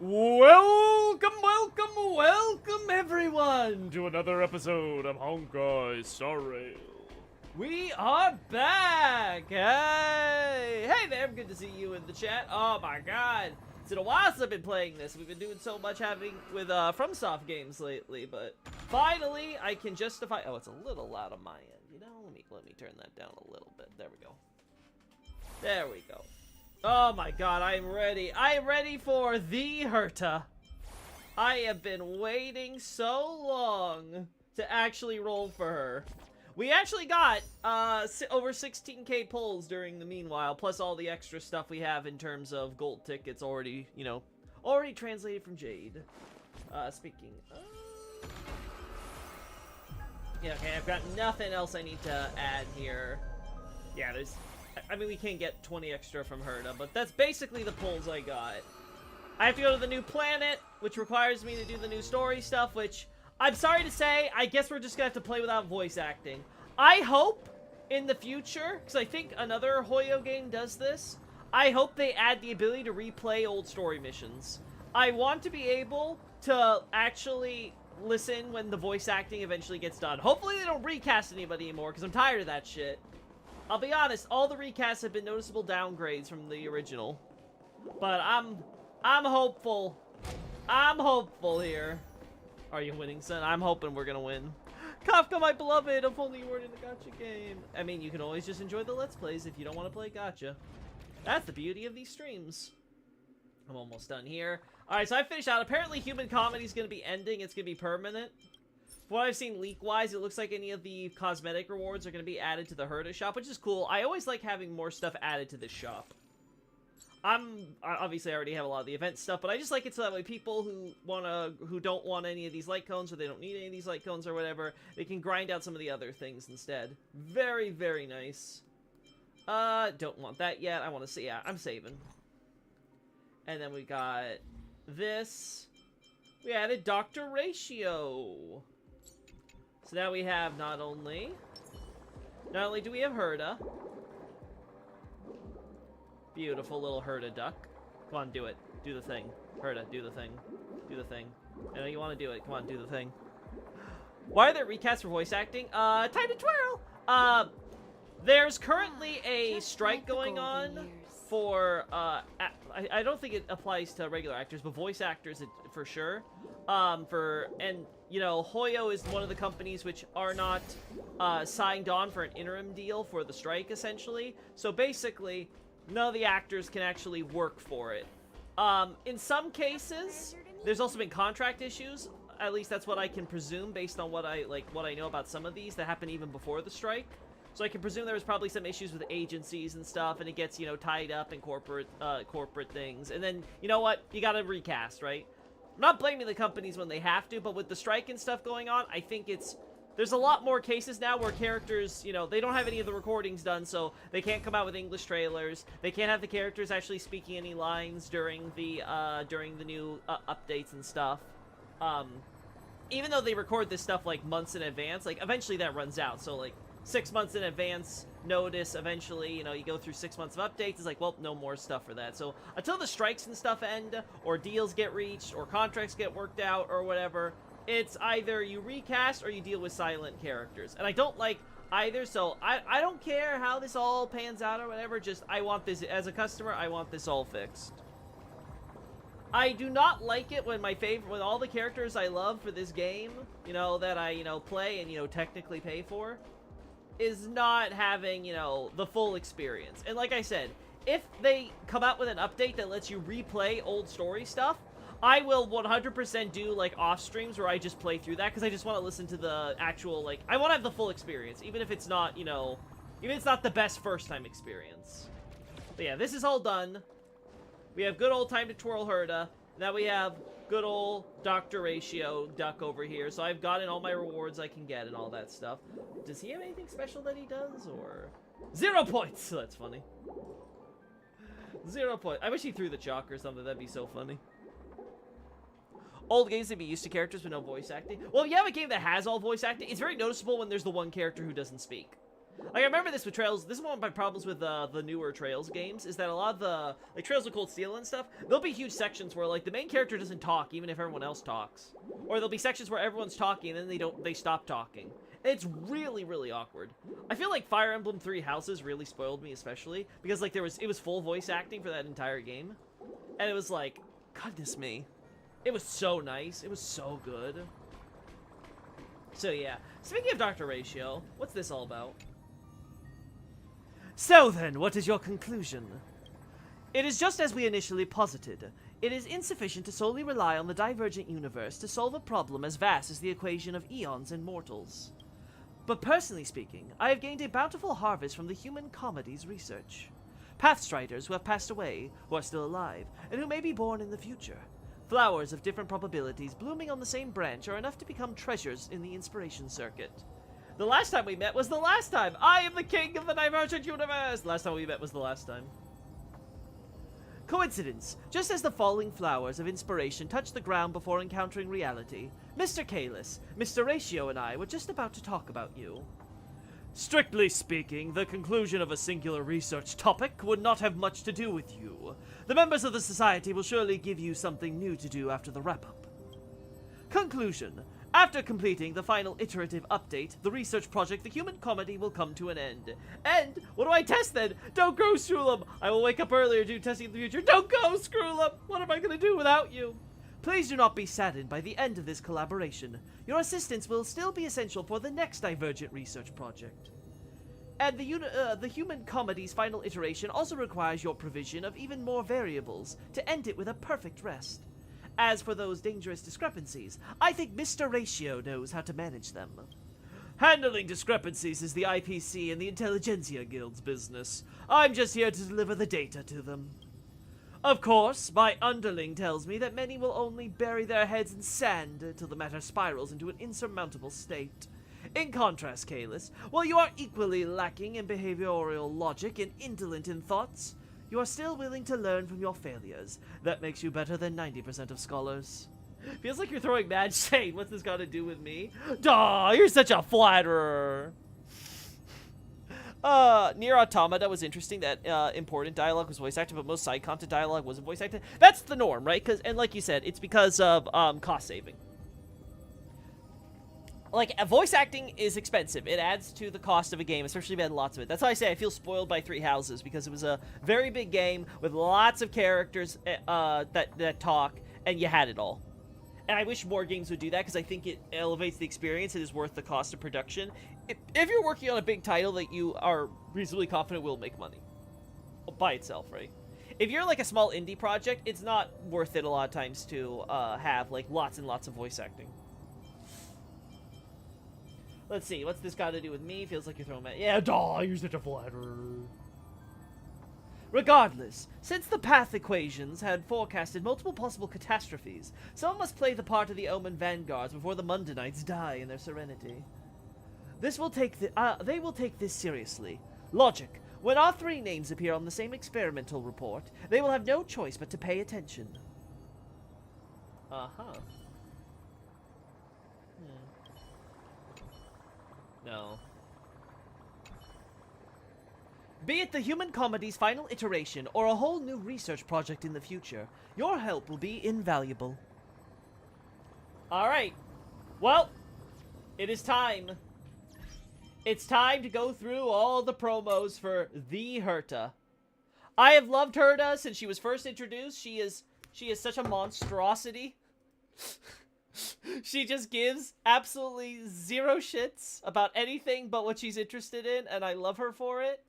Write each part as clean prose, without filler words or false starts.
Welcome everyone to another episode of Honkai Star Rail. We are back! Hey there, good to see you in the chat. Oh my god, it's been a while since I've been playing this. We've been doing so much with FromSoft games lately, but finally I can justify. Oh, it's a little loud on my end. You know, let me turn that down a little bit. There we go. There we go. Oh my god, I'm ready. I am ready for the Herta. I have been waiting so long to actually roll for her. We actually got over 16k pulls during the meanwhile, plus all the extra stuff we have in terms of gold tickets already, you know, already translated from Jade. Speaking of... Yeah, okay, I've got nothing else I need to add here. Yeah, I mean, we can get 20 extra from Herta, but that's basically the pulls I got. I have to go to the new planet, which requires me to do the new story stuff, which, I'm sorry to say, I guess we're just gonna have to play without voice acting. I hope, in the future, because I think another Hoyo game does this, I hope they add the ability to replay old story missions. I want to be able to actually listen when the voice acting eventually gets done. Hopefully they don't recast anybody anymore, because I'm tired of that shit. I'll be honest, all the recasts have been noticeable downgrades from the original. But I'm hopeful. I'm hopeful here. Are you winning, son? I'm hoping we're gonna win. Kafka, my beloved, if only you weren't in a gacha game. I mean, you can always just enjoy the Let's Plays if you don't want to play gacha. That's the beauty of these streams. I'm almost done here. Alright, so I finished out. Apparently, Human Comedy is gonna be ending. It's gonna be permanent. From what I've seen leak-wise, it looks like any of the cosmetic rewards are going to be added to the Herta shop, which is cool. I always like having more stuff added to this shop. Obviously I already have a lot of the event stuff, but I just like it so that way people who don't want any of these light cones, or they don't need any of these light cones or whatever, they can grind out some of the other things instead. Very, very nice. Don't want that yet. I want to see. Yeah, I'm saving. And then we got this. We added Dr. Ratio. So now we have not only do we have Herta. Beautiful little Herta duck. Come on, do it. Do the thing. Herta, do the thing. Do the thing. I know you want to do it. Come on, do the thing. Why are there recasts for voice acting? Time to twirl! There's currently a strike going on for, I don't think it applies to regular actors, but voice actors for sure. And, you know, Hoyo is one of the companies which are not signed on for an interim deal for the strike, essentially. So basically, none of the actors can actually work for it. In some cases, there's also been contract issues. At least that's what I can presume based on what I know about some of these that happened even before the strike. So I can presume there was probably some issues with agencies and stuff, and it gets, you know, tied up in corporate things. And then, you know what? You gotta recast, right? I'm not blaming the companies when they have to, but with the strike and stuff going on, I think there's a lot more cases now where characters, you know, they don't have any of the recordings done, so they can't come out with English trailers. They can't have the characters actually speaking any lines during the new updates and stuff. Even though they record this stuff, like, months in advance, like, eventually that runs out, so, like, 6 months in advance notice, eventually, you know, you go through 6 months of updates, it's like, well, no more stuff for that. So until the strikes and stuff end, or deals get reached, or contracts get worked out, or whatever, it's either you recast or you deal with silent characters. And I don't like either, so I don't care how this all pans out or whatever, just I want this, as a customer, I want this all fixed. I do not like it when when all the characters I love for this game, you know, that I, you know, play and, you know, technically pay for, is not having, you know, the full experience. And like I said, if they come out with an update that lets you replay old story stuff, I will 100% do, like, off streams where I just play through that, because I just want to listen to the actual, like, I want to have the full experience, even if it's not, you know, even if it's not the best first-time experience. But yeah, this is all done. We have good old Time to Twirl Herta. Now we have good old Dr. Ratio duck over here. So I've gotten all my rewards I can get and all that stuff. Does he have anything special that he does, or... 0 points! That's funny. 0 points. I wish he threw the chalk or something. That'd be so funny. Old games, they'd be used to characters with no voice acting. Well, if you have a game that has all voice acting, it's very noticeable when there's the one character who doesn't speak. Like, I remember this with Trails. This is one of my problems with the newer Trails games, is that a lot of the, like, Trails of Cold Steel and stuff, there'll be huge sections where, like, the main character doesn't talk, even if everyone else talks. Or there'll be sections where everyone's talking, and then they stop talking. It's really, really awkward. I feel like Fire Emblem Three Houses really spoiled me, especially, because, like, it was full voice acting for that entire game. And it was like, goodness me. It was so nice. It was so good. So, yeah. Speaking of Dr. Ratio, what's this all about? So then, what is your conclusion? It is just as we initially posited. It is insufficient to solely rely on the divergent universe to solve a problem as vast as the equation of eons and mortals. But personally speaking, I have gained a bountiful harvest from the human comedies research. Pathstriders who have passed away, who are still alive, and who may be born in the future. Flowers of different probabilities blooming on the same branch are enough to become treasures in the inspiration circuit. The last time we met was the last time! I am the king of the divergent universe! Last time we met was the last time. Coincidence. Just as the falling flowers of inspiration touched the ground before encountering reality, Mr. Kalis, Mr. Ratio, and I were just about to talk about you. Strictly speaking, the conclusion of a singular research topic would not have much to do with you. The members of the Society will surely give you something new to do after the wrap-up. Conclusion. After completing the final iterative update, the research project The Human Comedy will come to an end. And, what do I test then? Don't go, Screwlum! I will wake up earlier to do testing in the future. Don't go, Screwlum! What am I gonna do without you? Please do not be saddened by the end of this collaboration. Your assistance will still be essential for the next Divergent research project. And the Human Comedy's final iteration also requires your provision of even more variables to end it with a perfect rest. As for those dangerous discrepancies, I think Mr. Ratio knows how to manage them. Handling discrepancies is the IPC and the Intelligentsia Guild's business. I'm just here to deliver the data to them. Of course, my underling tells me that many will only bury their heads in sand until the matter spirals into an insurmountable state. In contrast, Kalis, while you are equally lacking in behavioral logic and indolent in thoughts, you are still willing to learn from your failures. That makes you better than 90% of scholars. Feels like you're throwing mad shade. What's this got to do with me? Duh, you're such a flatterer. Near Automata was interesting that important dialogue was voice acted, but most side content dialogue wasn't voice acted. That's the norm, right? And like you said, it's because of cost saving. Like, voice acting is expensive. It adds to the cost of a game, especially if you had lots of it. That's why I say I feel spoiled by Three Houses, because it was a very big game with lots of characters that talk, and you had it all. And I wish more games would do that, because I think it elevates the experience. It is worth the cost of production. If you're working on a big title that you are reasonably confident will make money by itself, right? If you're like a small indie project, it's not worth it a lot of times to have like lots and lots of voice acting. Let's see, what's this got to do with me? Feels like you're throwing me. Yeah, duh, you're such a flatterer. Regardless, since the path equations had forecasted multiple possible catastrophes, someone must play the part of the Omen Vanguards before the Mundanites die in their serenity. They will take this seriously. Logic. When our three names appear on the same experimental report, they will have no choice but to pay attention. Uh-huh. No. Be it the Human Comedy's final iteration or a whole new research project in the future, your help will be invaluable. Alright. Well, it is time. It's time to go through all the promos for the Herta. I have loved Herta since she was first introduced. She is such a monstrosity. She just gives absolutely zero shits about anything but what she's interested in, and I love her for it.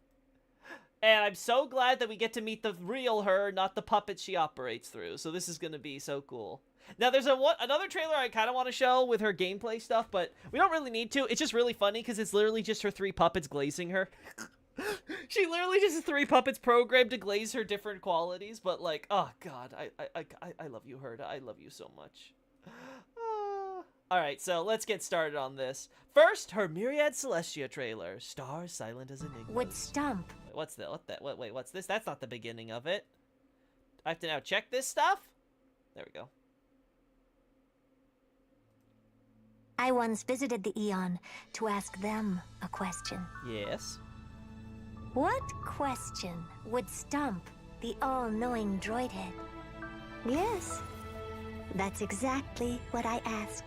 And I'm so glad that we get to meet the real her, not the puppet she operates through. So this is going to be so cool. Now, there's another trailer I kind of want to show with her gameplay stuff, but we don't really need to. It's just really funny because it's literally just her three puppets glazing her. She literally just has three puppets programmed to glaze her different qualities, but like, oh god, I love you, Herta. I love you so much. Alright, so let's get started on this. First, her Myriad Celestia trailer. Stars silent as enigmas. Would stump. What's that? Wait, what's this? That's not the beginning of it. I have to now check this stuff? There we go. I once visited the Eon to ask them a question. Yes. What question would stump the all-knowing droid head? Yes, that's exactly what I asked.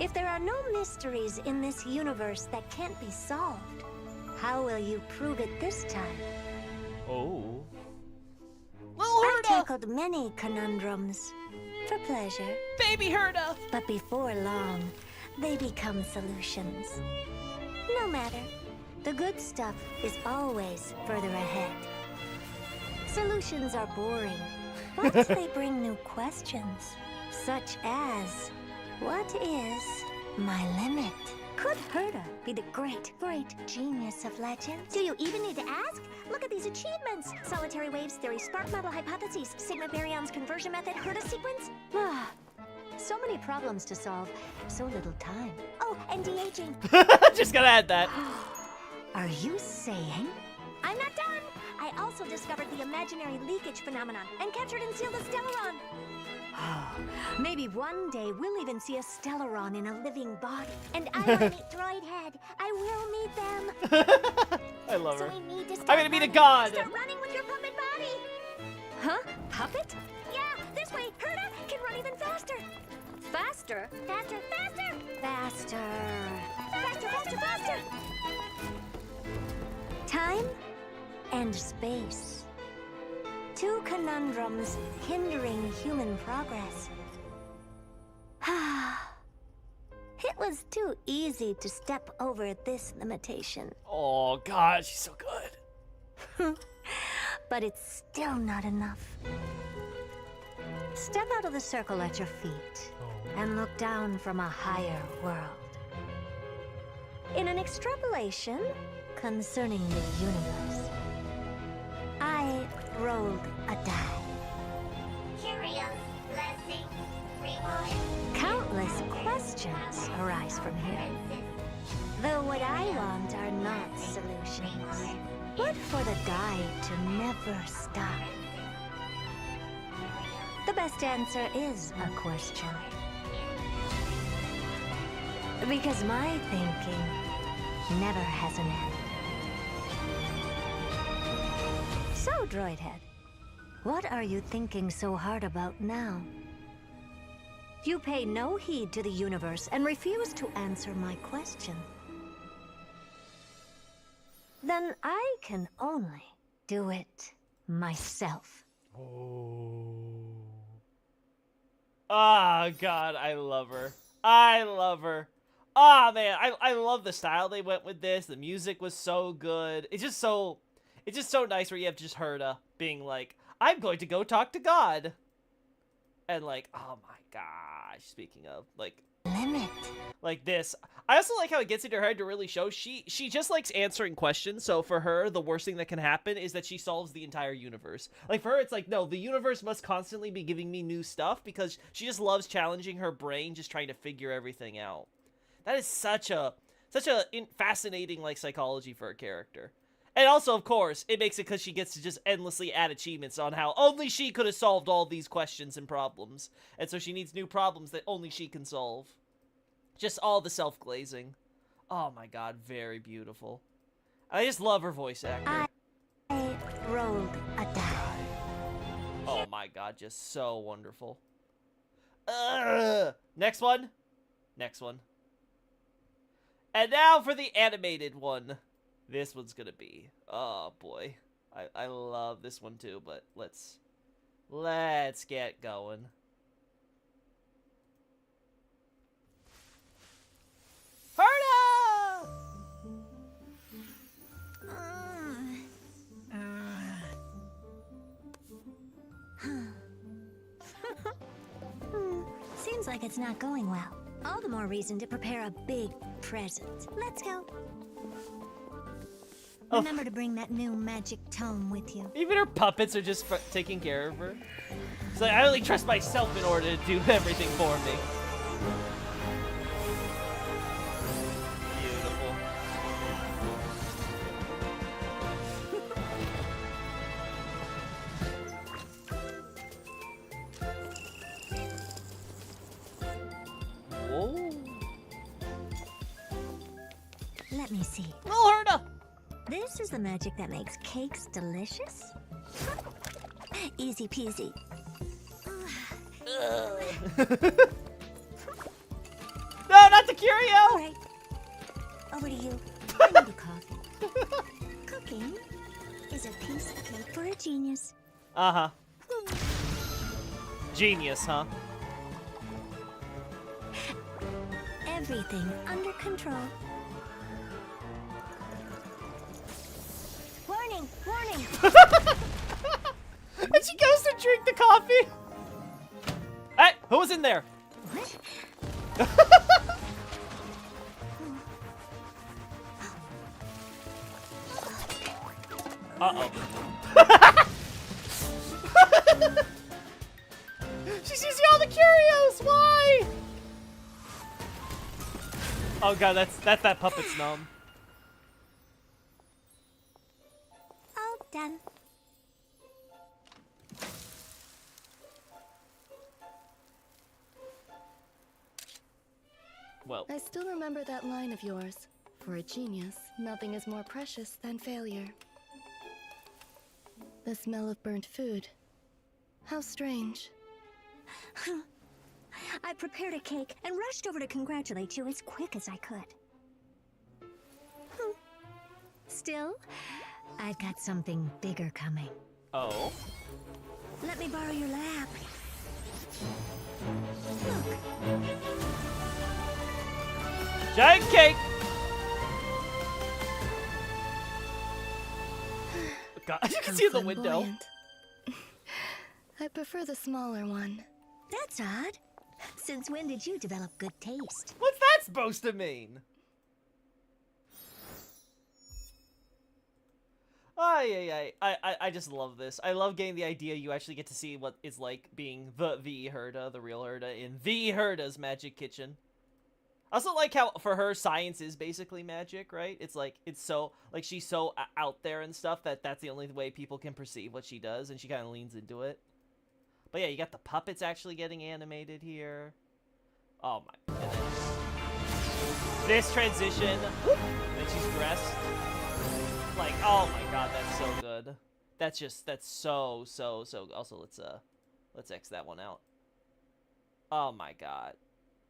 If there are no mysteries in this universe that can't be solved, how will you prove it this time? Oh. I've tackled many conundrums for pleasure. Baby Herta! But before long, they become solutions. No matter. The good stuff is always further ahead. Solutions are boring, but they bring new questions. Such as, what is my limit? Could Herta be the great genius of legend? Do you even need to ask? Look at these achievements! Solitary waves theory, spark model hypotheses, sigma baryons conversion method, Herta sequence. So many problems to solve, so little time. Oh, and de-aging. Just gotta add that. Are you saying? I'm not done! I also discovered the imaginary leakage phenomenon and captured and sealed a Stellaron. Maybe one day we'll even see a Stellaron in a living body. And I want to meet Droid Head. I will meet them. I love her. So we need to start I'm gonna meet a running. god. Start running with your puppet body. Huh? Puppet? Yeah, this way. Herta can run even faster. Faster? Faster, faster! Faster. Faster, faster, faster! Time and space. Two conundrums hindering human progress. It was too easy to step over this limitation. Oh god, she's so good. But it's still not enough. Step out of the circle at your feet and look down from a higher world. In an extrapolation concerning the universe, I rolled a die. Curious blessing reward. Countless questions arise from here. Though what I want are not solutions, but for the die to never stop. The best answer is a question. Because my thinking never has an end. So, Droid Head, what are you thinking so hard about now? You pay no heed to the universe and refuse to answer my question. Then I can only do it myself. Oh. Ah, god, I love her. I love her. Ah, man, I love the style they went with this. The music was so good. It's just so nice where you have just Herta being like, I'm going to go talk to God. And like, oh my gosh, speaking of, like, Limit. like this. I also like how it gets into her head to really show she just likes answering questions. So for her, the worst thing that can happen is that she solves the entire universe. Like for her, it's like, no, the universe must constantly be giving me new stuff because she just loves challenging her brain, just trying to figure everything out. That is such a fascinating like psychology for a character. And also, of course, it makes it because she gets to just endlessly add achievements on how only she could have solved all these questions and problems. And so she needs new problems that only she can solve. Just all the self-glazing. Oh my god, very beautiful. I just love her voice actor. I rolled a die. Oh my god, just so wonderful. Next one. Next one. And now for the animated one. This one's gonna be, oh boy, I love this one too. But let's get going. Herta! Seems like it's not going well. All the more reason to prepare a big present. Let's go. Oh. Remember to bring that new magic tome with you. Even her puppets are just taking care of her. It's like, I only trust myself in order to do everything for me. Beautiful. Whoa. Let me see. Little Herta! This is the magic that makes cakes delicious? Easy peasy. No, not the curio! All right. Over to you. I need a coffee. Cooking is a piece of cake for a genius. Uh-huh. Genius, huh? Everything under control. Warning! Warning! And she goes to drink the coffee. Hey, who was in there? What? Uh-oh. She's using all the curios. Why? Oh god, that's that puppet's numb. All done. Well, I still remember that line of yours. For a genius, nothing is more precious than failure. The smell of burnt food. How strange. I prepared a cake and rushed over to congratulate you as quick as I could. Still, I've got something bigger coming. oh. Let me borrow your lap. Look, Giant cake. God, you can How see in the window. flamboyant. I prefer the smaller one. that's odd. Since when did you develop good taste? What's that supposed to mean? I just love this. I love getting the idea you actually get to see what it's like being the Herta, the real Herta, in the Herta's magic kitchen. I also like how, for her, science is basically magic, right? It's like, it's so, like, she's so out there and stuff that that's the only way people can perceive what she does, and she kind of leans into it. But yeah, you got the puppets actually getting animated here. Oh my goodness. This transition, and then she's dressed. Like, oh my god, that's so good. That's just, that's so. Also, let's X that one out. Oh my god.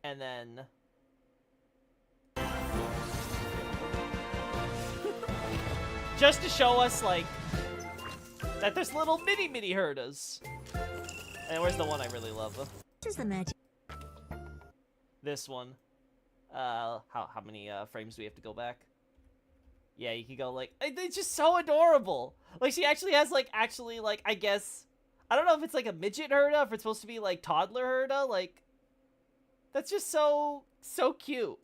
And then... just to show us, like, that there's little mini Hertas. And where's the one I really love? This is the magic. This one. How many frames do we have to go back? Yeah, you can go, like, it's just so adorable. Like, she actually has, like, I guess, I don't know if it's, like, a midget Herta, if it's supposed to be, like, toddler Herta, like, that's just so cute.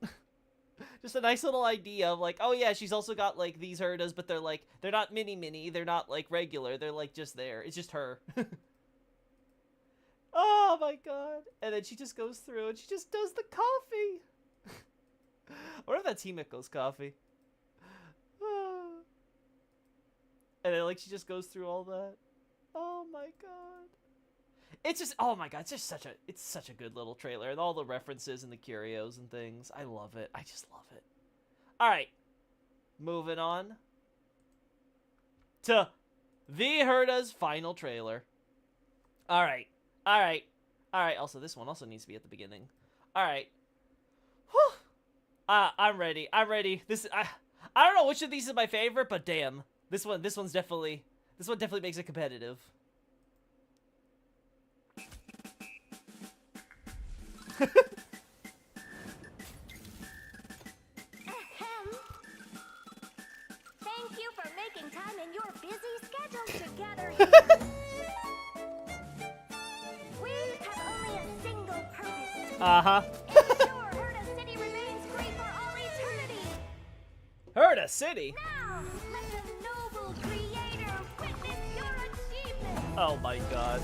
Just a nice little idea of, like, oh yeah, she's also got, like, these Hertas, but they're, like, they're not mini, they're not, like, regular, they're, like, just there. It's just her. Oh my god. And then she just goes through and she just does the coffee. I wonder if that's Himiko's coffee. And then, like, she just goes through all that. Oh my god. It's just, oh my god, it's just such a good little trailer. And all the references and the curios and things. I love it. I just love it. Alright. Moving on to the Herta's final trailer. Alright. Alright. Alright, also, this one also needs to be at the beginning. Alright. Whew. I'm ready. I'm ready. I don't know which of these is my favorite, but damn. This one definitely makes it competitive. Ahem. Thank you for making time in your busy schedule to gather here. We have only a single purpose. Uh-huh. Ensure Herta City remains great for all eternity. Herta City? Now, let the noble creator witness your achievement. Oh my god.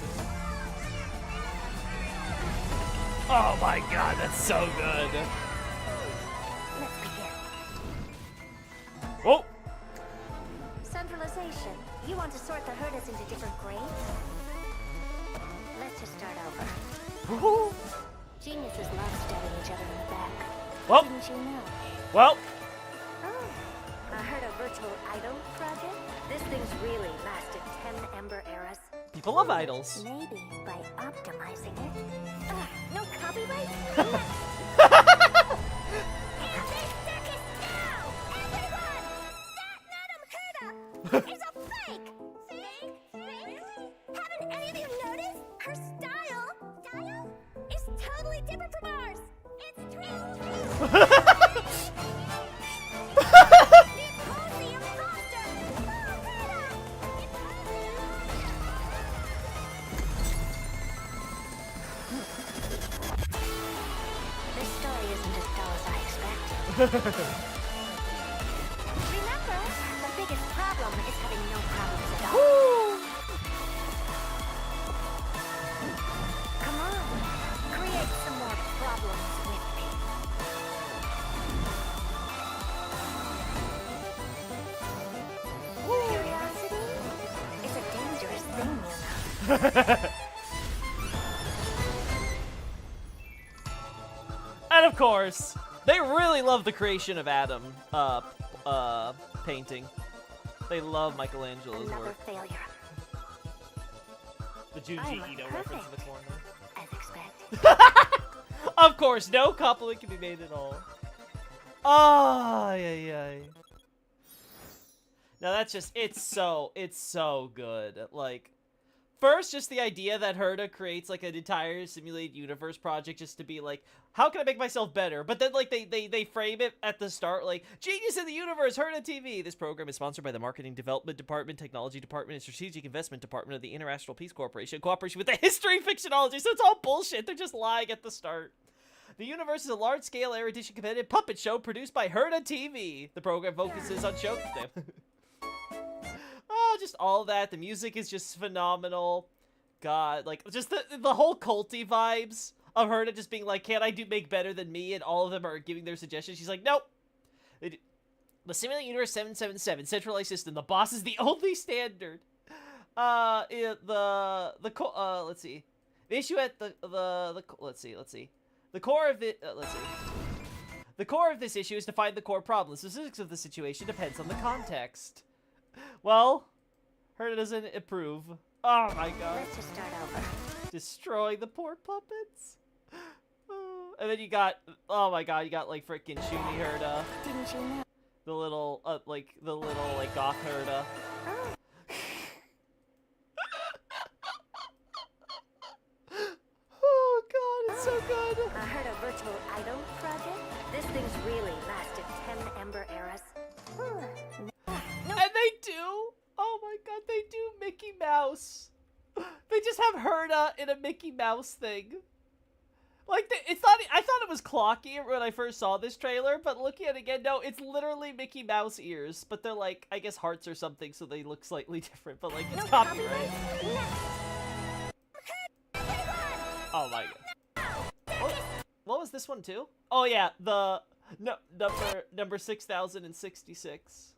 Oh my god, that's so good. Let's begin. Whoa! Centralization. You want to sort the Hertas into different grades? Let's just start over. Woohoo! Geniuses love stabbing each other in the back. Well. Didn't you know? Well, Oh, a Herta virtual idol People love idols. Maybe by optimizing it. No copyright? And this circus now! Everyone! That Madame Herta is a fake! Fake? Really? Haven't any of you noticed? Her style is totally different from ours! It's true! This story isn't as dull as I expected. Remember, the biggest problem is having no problems at all. Come on, create some more problems with me. Curiosity is a dangerous thing, you know. And of course, they really love the creation of Adam painting. They love Michelangelo's Another work. failure, The I'm Junji Ito reference in the corner. as expected. Of course, no compliment can be made at all. Oh, yeah. Now that's just, it's so good. Like, first, just the idea that Herta creates like an entire simulated universe project just to be like, how can I make myself better? But then like they frame it at the start like, Genius in the Universe, Herta TV. This program is sponsored by the Marketing Development Department, Technology Department, and Strategic Investment Department of the International Peace Corporation, in cooperation with the History Fictionology. So it's all bullshit. They're just lying at the start. The Universe is a large-scale erudition competitive puppet show produced by Herta TV. The program focuses on show. Oh, just all that. The music is just phenomenal. God, like, just the whole culty vibes of Herta just being like, can't I make better than me? And all of them are giving their suggestions. She's like, nope. The Simulated Universe 777 centralized system. The boss is the only standard. Let's see. The issue at let's see. The core of it, The core of this issue is to find the core problem. The specifics of the situation depends on the context. Well, Herta doesn't approve. Oh my god. Let's just start over. Destroying the poor puppets. And then you got, oh my god, you got like freaking Shuni Herta. Didn't you know? The little goth Herta. Oh, Oh god, it's so good. I heard a virtual idol project. This thing's really lasted 10 Ember eras. And they do. Oh my god, they do Mickey Mouse. They just have Herta in a Mickey Mouse thing. Like, it's not. I thought it was clocky when I first saw this trailer, but looking at it again, no, it's literally Mickey Mouse ears, but they're like, I guess hearts or something, so they look slightly different. But like, it's copyright. Oh my god. What was this one too? Oh yeah, the number 6066.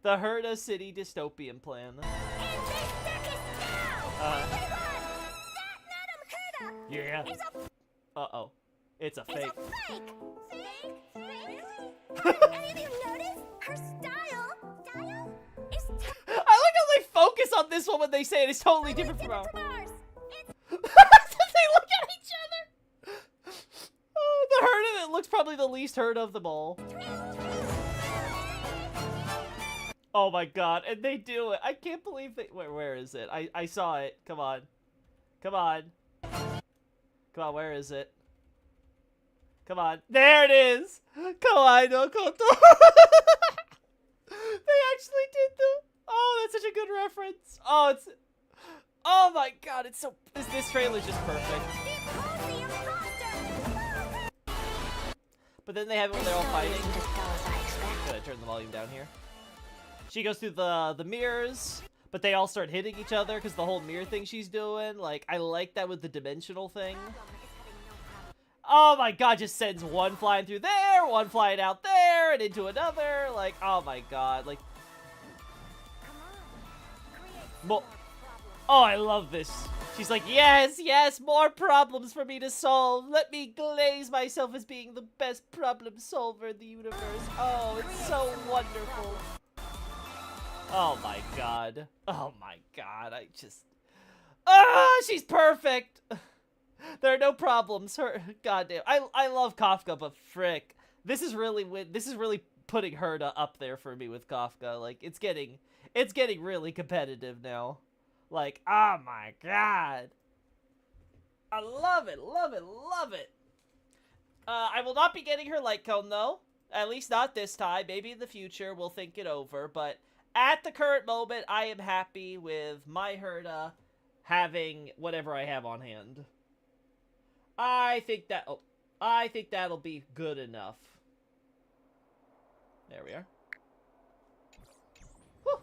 The Herta City Dystopian Plan. Yeah. Uh-oh. It's a fake. Really? Haven't any of you noticed? Her style is I like how they focus on this one when they say it is totally different from ours. They look at each other. Oh, the Herta that looks probably the least Herta of them all. Oh my god, and they do it. I can't believe they... Where is it? I saw it. Come on. Come on. Come on, where is it? Come on. There it is! Come on, no, come on. They actually did the... Oh, that's such a good reference. Oh, it's... Oh my god, it's so... This trailer's just perfect. But then they have it when they're all fighting. Gotta turn the volume down here. She goes through the mirrors, but they all start hitting each other because the whole mirror thing she's doing. Like, I like that with the dimensional thing. Oh my god, just sends one flying through there, one flying out there, and into another. Like, oh my god. Like, oh, I love this. She's like, yes, more problems for me to solve. Let me glaze myself as being the best problem solver in the universe. Oh, it's so wonderful. Oh my god. Oh my god. I just... Ah, she's perfect. There are no problems. Her, goddamn. I love Kafka, but frick, this is really putting her up there for me with Kafka. Like it's getting really competitive now. Like, oh my god. I love it, love it, love it. I will not be getting her light cone though. At least not this time. Maybe in the future we'll think it over, but at the current moment I am happy with my Herta having whatever I have on hand. I think that'll be good enough. There we are. Whew.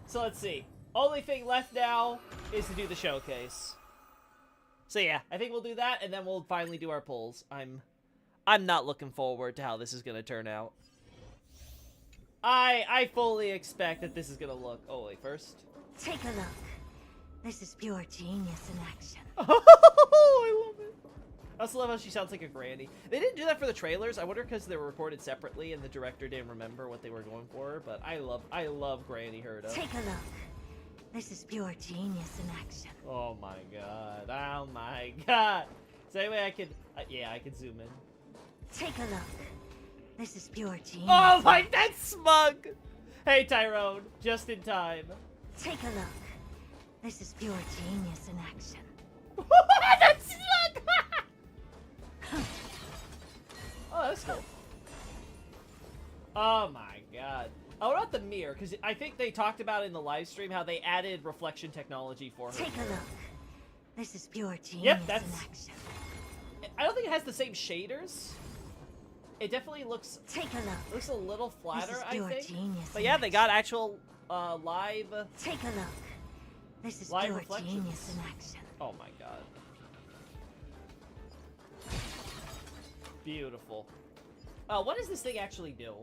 So let's see. Only thing left now is to do the showcase. So yeah, I think we'll do that, and then we'll finally do our polls. I'm not looking forward to how this is gonna turn out. I fully expect that this is gonna look. Oh wait, first. Take a look. This is pure genius in action. Oh, I love it. I also love how she sounds like a granny. They didn't do that for the trailers. I wonder because they were recorded separately and the director didn't remember what they were going for. But I love Granny Herta. Take a look. This is pure genius in action. Oh my god. Oh my god. Is there any way I could... yeah, I could zoom in. Take a look. This is pure genius. Oh my... That's smug! Hey, Tyrone. Just in time. Take a look. This is pure genius in action. That's smug! Oh, that's cool. Oh my god. Oh, what about the mirror? Because I think they talked about in the live stream how they added reflection technology for her. Take a look. This is pure genius Yep, that's... in action. I don't think it has the same shaders. It definitely looks... Take a look. Looks a little flatter, I think. Genius but yeah, they got actual live... Take a look. This is live pure reflections. genius in action. Oh my god. Beautiful. What does this thing actually do?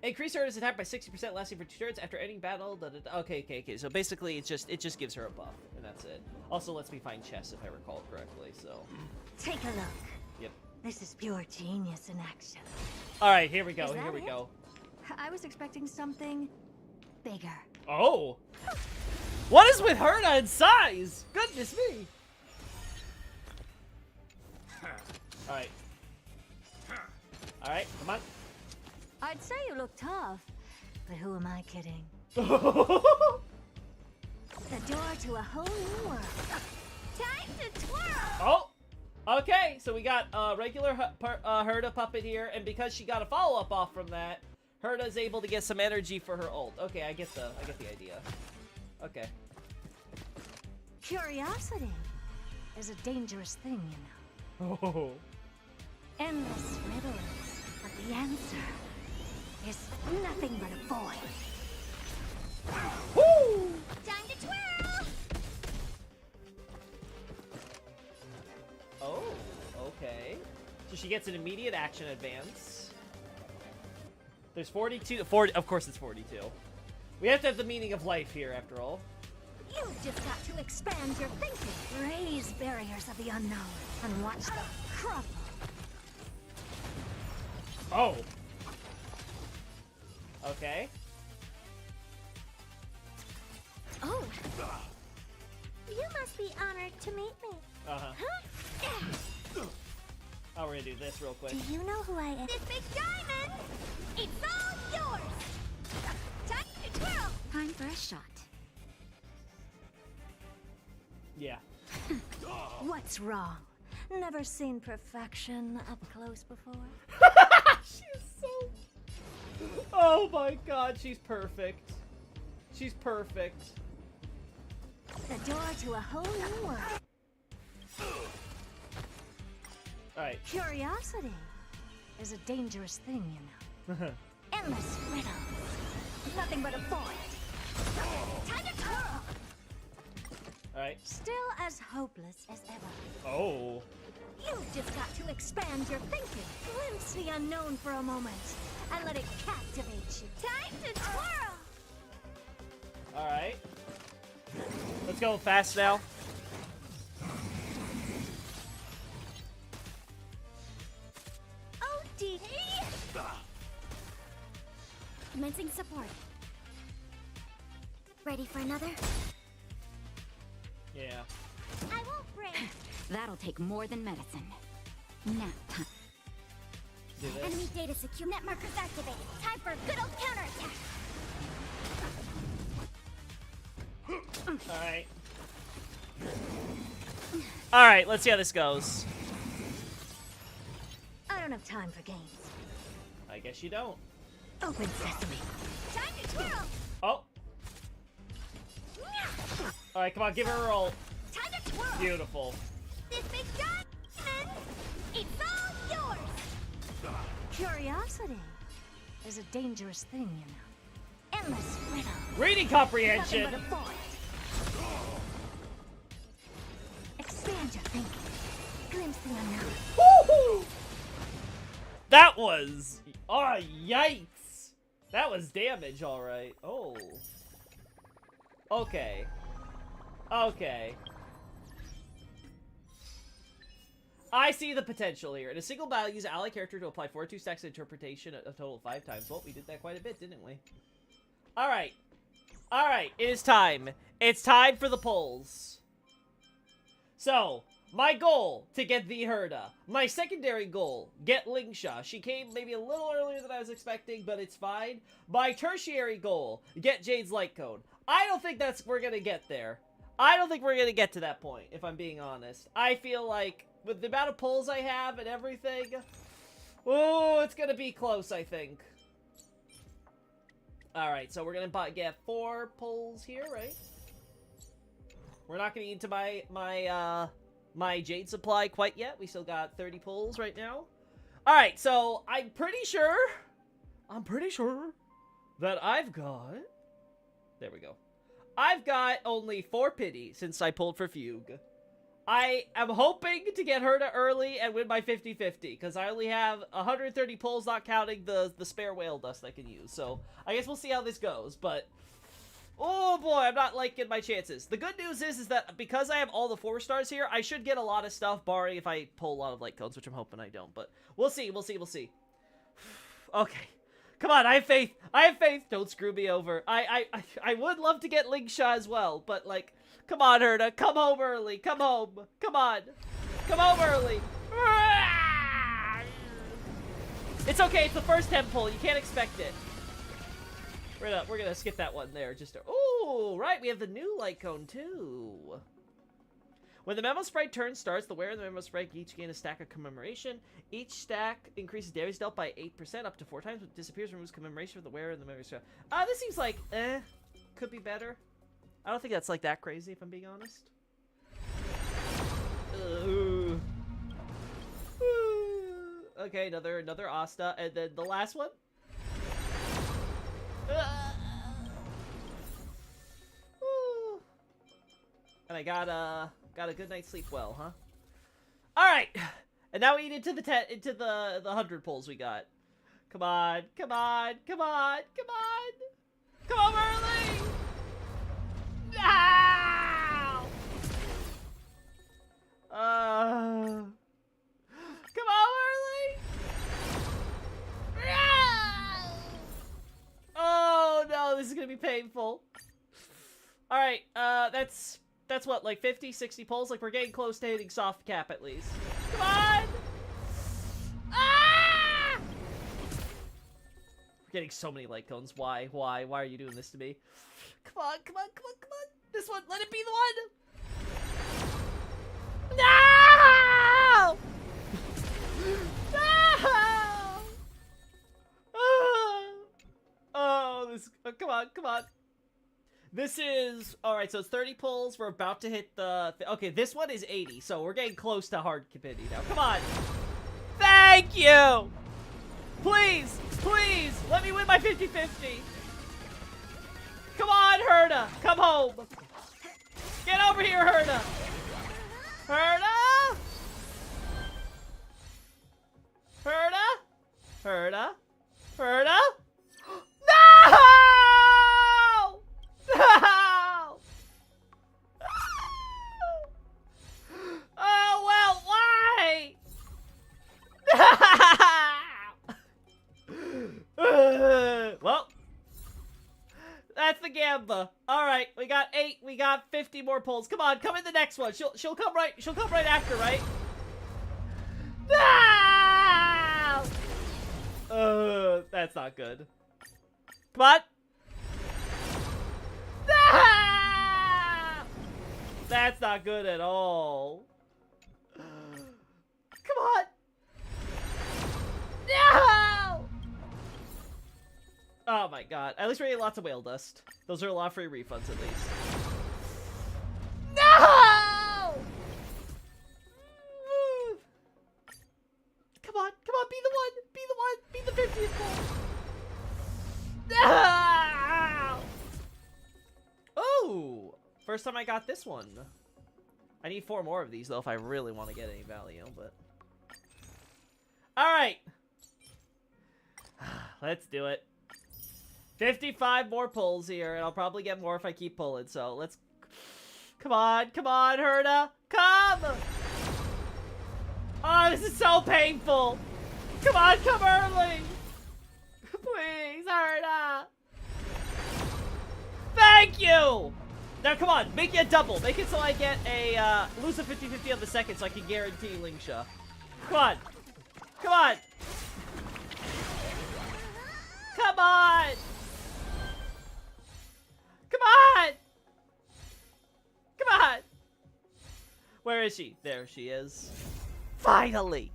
Increase her attack by 60%, lasting for 2 turns after ending battle. Okay. So basically, it just gives her a buff, and that's it. Also, lets me find chests if I recall correctly. So. Take a look. Yep. This is pure genius in action. All right, here we go. Is that Here we it? go. I was expecting something bigger. Oh. What is with Herta and size? Goodness me. All right. All right, come on. I'd say you look tough, but who am I kidding? Oh. The door to a whole new world. Time to twirl! Oh, okay. So we got a regular Herta puppet here, and because she got a follow-up off from that, Herta's able to get some energy for her ult. Okay, I get the idea. Okay. Curiosity is a dangerous thing, you know. Oh. Endless riddles, but the answer is nothing but a void. Woo! Time to twirl! Oh, okay. So she gets an immediate action advance. There's 42. Of course it's 42. We have to have the meaning of life here, after all. You've just got to expand your thinking. Raise barriers of the unknown and watch them crumble. Oh. Okay. Oh. You must be honored to meet me. Uh-huh. Oh, we're gonna do this real quick. Do you know who I am? This big diamond! It's all yours! Time to twirl! Time for a shot. Yeah. What's wrong? Never seen perfection up close before? She's so... Oh my god, she's perfect. She's perfect. The door to a whole new world. Alright. Curiosity is a dangerous thing, you know. Endless riddles. Nothing but a void. Time to twirl! Alright. Still as hopeless as ever. Oh. You've just got to expand your thinking. Glimpse the unknown for a moment and let it captivate you. Time to twirl! Alright. Let's go fast now. Oh, dear. Commencing support. Ready for another? Yeah. I won't break. That'll take more than medicine. Nap time. Do this. Enemy data secure. Net markers activated. Time for a good old counterattack. Alright. Alright, let's see how this goes. I don't have time for games. I guess you don't. Open sesame. Time to twirl. Oh. Alright, come on, give her a roll. Time to twirl. Beautiful. This big diamond. It's all yours. Curiosity is a dangerous thing, you know. Endless riddle. Reading Nothing comprehension. but a void. Expand your thinking. Glimpse the unknown. Woo-hoo! That was... Oh, yikes. That was damage, alright. Oh. Okay. Okay. I see the potential here. In a single battle, use an ally character to apply 4 2 stacks of interpretation a total of 5 times. Well, we did that quite a bit, didn't we? Alright. Alright, it is time. It's time for the polls. So, my goal, to get the Herda. My secondary goal, get Lingsha. She came maybe a little earlier than I was expecting, but it's fine. My tertiary goal, get Jade's Light Cone. I don't think we're gonna get there. I don't think we're gonna get to that point, if I'm being honest. I feel like, with the amount of pulls I have and everything, oh, it's gonna be close, I think. Alright, so we're gonna get 4 pulls here, right? We're not gonna get into my Jade supply quite yet. We still got 30 pulls right now. Alright, so I'm pretty sure that I've got... There we go. I've got only 4 pity since I pulled for Fugue. I am hoping to get Herta early and win by 50-50, because I only have 130 pulls, not counting the spare whale dust I can use. So, I guess we'll see how this goes, but... Oh boy, I'm not liking my chances. The good news is that because I have all the 4 stars here, I should get a lot of stuff, barring if I pull a lot of light codes, which I'm hoping I don't. But we'll see, we'll see, we'll see. Okay. Come on, I have faith. I have faith. Don't screw me over. I would love to get Lingsha as well, but like, come on, Herta. Come home early. Come home. Come on. Come home early. It's okay. It's the first 10 pull. You can't expect it. We're gonna skip that one there. Just to, ooh, right. We have the new light cone too. When the Memo Sprite turn starts, the wearer and the Memo Sprite each gain a stack of commemoration. Each stack increases damage dealt by 8% up to 4 times. But disappears, removes commemoration for the wearer and the Memo Sprite. This seems like, could be better. I don't think that's like that crazy, if I'm being honest. Okay, another Asta, and then the last one. And I got a good night's sleep well, huh? All right, and now we get into the 100 pulls we got. Come on, come on, come on, come on, come on, early! No! Come on, early! No! Oh no, this is gonna be painful. All right, that's what, like 50, 60 pulls? Like, we're getting close to hitting soft cap at least. Come on! Ah! We're getting so many light cones. Why? Why are you doing this to me? Come on, come on, come on, come on. This one, let it be the one. No! No! Oh, this, come on, come on. This is, alright, so it's 30 pulls. We're about to hit the, okay, this one is 80, so we're getting close to hard capacity now. Come on. Thank you! Please, please, let me win my 50-50. Come on, Herta, come home. Get over here, Herta. Herta? Herta? Herta? Herta? No! No! Oh, well, why? Well, Damn! Alright, we got 8, we got 50 more pulls. Come on, come in the next one. She'll come right after, right? No! That's not good. Come on! No! That's not good at all. Come on! No! Oh my god. At least we're getting lots of whale dust. Those are a lot of free refunds at least. No! Come on, be the one! Be the one! Be the 50th one! No! Oh! First time I got this one. I need 4 more of these though if I really want to get any value, but... Alright! Let's do it. 55 more pulls here, and I'll probably get more if I keep pulling, so let's... Come on, Herta! Come! Oh, this is so painful! Come on, come early! Please, Herta! Thank you! Now, come on, make it a double. Make it so I get a, lose a 50-50 on the second so I can guarantee Lingsha. Come on! Come on! Come on! Come on! Come on! Where is she? There she is. Finally!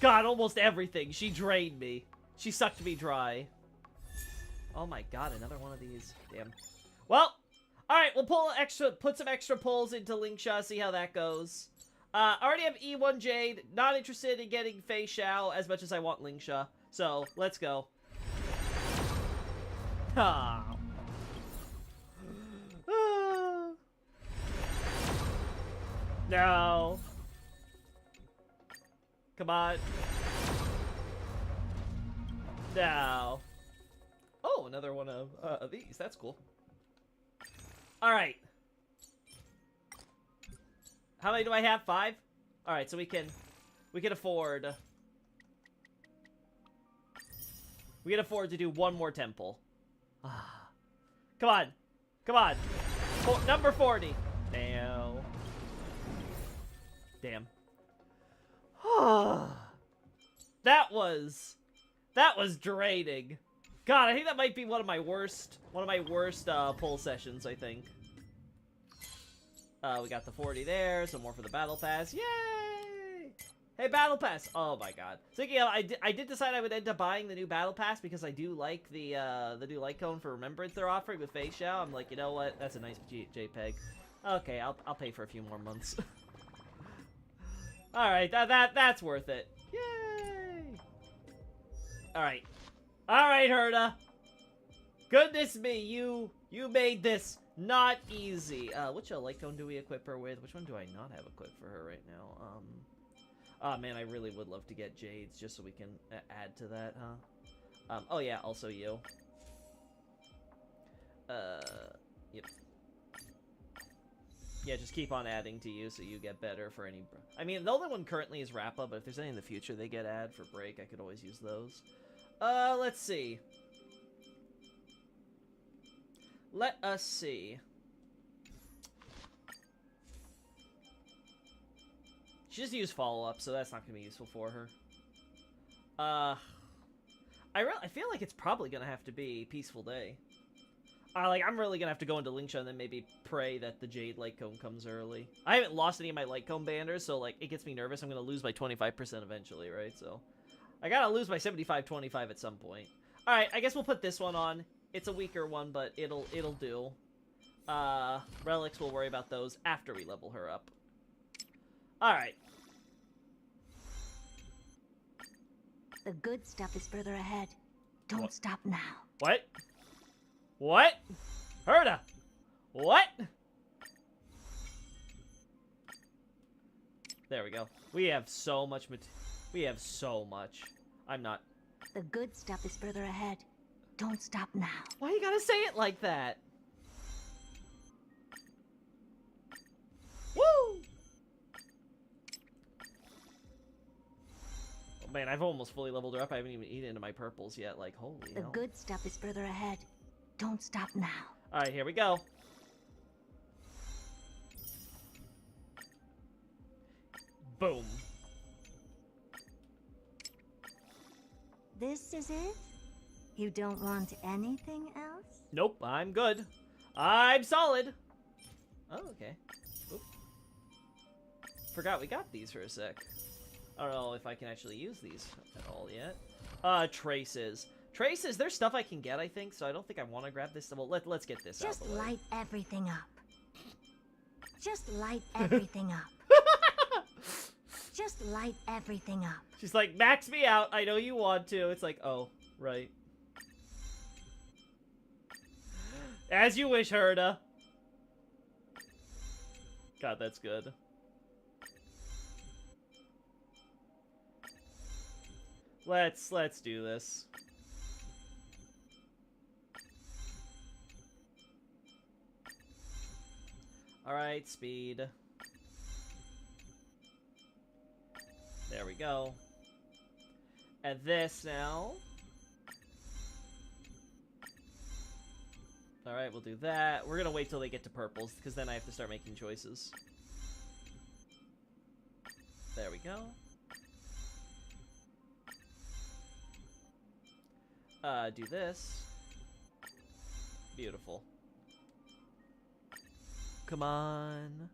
God, almost everything. She drained me. She sucked me dry. Oh my god, another one of these. Damn. Well, alright, we'll put some extra pulls into Lingsha, see how that goes. I already have E1 Jade. Not interested in getting Fei Xiao as much as I want Lingsha. So, let's go. Ah. No. Come on. No. Oh, another one of these. That's cool. All right. How many do I have? 5? All right, so we can afford. We can afford to do one more temple. Come on. Come on. Number 40. Damn. Damn. That was draining. God, I think that might be one of my worst pull sessions, I think. We got the 40 there, some more for the battle pass. Yay! Hey, battle pass! Oh my god. Speaking of, I did decide I would end up buying the new battle pass because I do like the new light cone for remembrance they're offering with Fei Xiao. I'm like, you know what? That's a nice JPEG. Okay, I'll pay for a few more months. All right, that's worth it. Yay! All right, Herta. Goodness me, you made this not easy. Which light cone do we equip her with? Which one do I not have equipped for her right now? Oh man, I really would love to get Jades just so we can add to that, huh? Oh yeah, also you. Yep. Yeah, just keep on adding to you so you get better for any... I mean, the only one currently is Rappa, but if there's any in the future they get add for break, I could always use those. Let's see. Let us see. She just used follow-up, so that's not going to be useful for her. I feel like it's probably going to have to be Peaceful Day. I'm really gonna have to go into Lingsha and then maybe pray that the Jade Light Cone comes early. I haven't lost any of my Light Cone banners, so, like, it gets me nervous. I'm gonna lose by 25% eventually, right? So, I gotta lose by 75-25 at some point. Alright, I guess we'll put this one on. It's a weaker one, but it'll do. Relics, we'll worry about those after we level her up. Alright. The good stuff is further ahead. Don't stop now. What? What? Herta! What? There we go. We have so much we have so much. I'm not... The good stuff is further ahead. Don't stop now. Why you gotta say it like that? Woo! Oh man, I've almost fully leveled her up. I haven't even eaten into my purples yet. Like, holy The hell. good stuff is further ahead. Don't stop now. Alright, here we go. Boom. This is it? You don't want anything else? Nope, I'm good. I'm solid. Oh, okay. Oop. Forgot we got these for a sec. I don't know if I can actually use these at all yet. Traces. Traces, there's stuff I can get, I think, so I don't think I want to grab this. Well, let's get this out Just of the way. light everything up. Just light everything up. Just light everything up. She's like, max me out. I know you want to. It's like, oh, right. As you wish, Herta. God, that's good. Let's do this. Alright, speed. There we go. And this now. Alright, we'll do that. We're gonna wait till they get to purples, because then I have to start making choices. There we go. Do this. Beautiful. Come on.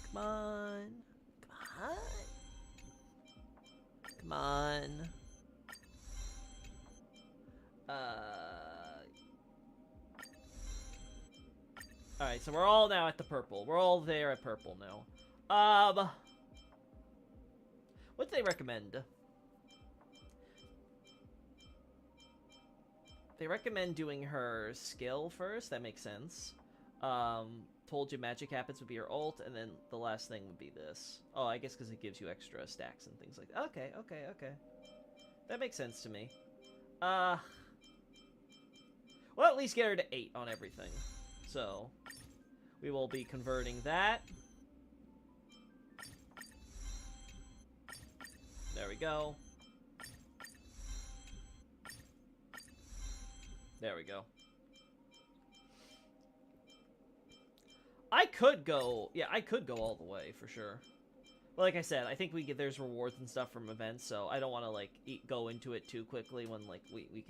Come on. Come on. Come on. Alright, so we're all now at the purple. We're all there at purple now. What do they recommend? They recommend doing her skill first. That makes sense. Told you magic happens would be her ult, and then the last thing would be this. Oh, I guess because it gives you extra stacks and things like that. Okay, okay, okay. That makes sense to me. We'll at least get her to 8 on everything. So, we will be converting that. There we go. There we go. I could go, yeah, I could go all the way for sure. But like I said, I think there's rewards and stuff from events, so I don't want to like go into it too quickly when like we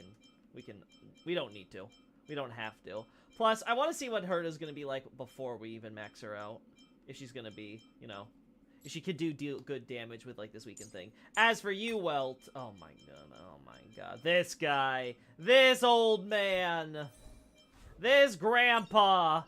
don't need to, we don't have to. Plus, I want to see what Herta's gonna be like before we even max her out. If she's gonna be, you know, if she could do good damage with like this weekend thing. As for you, Welt, oh my god, this guy, this old man, this grandpa.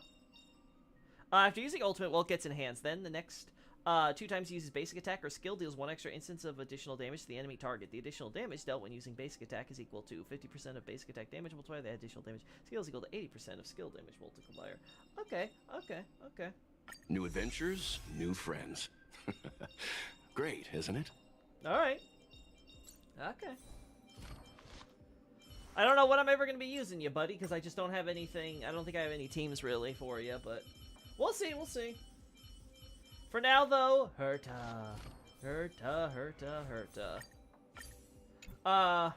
After using ultimate, Welt gets enhanced. Then the next 2 times he uses basic attack or skill deals 1 extra instance of additional damage to the enemy target. The additional damage dealt when using basic attack is equal to 50% of basic attack damage multiplier. The additional damage skill is equal to 80% of skill damage multiplier. Okay, okay, okay. New adventures, new friends. Great, isn't it? Alright. Okay. I don't know what I'm ever going to be using you, buddy, because I just don't have anything. I don't think I have any teams, really, for you, but we'll see, we'll see. For now, though, Herta. Herta, Herta, Herta.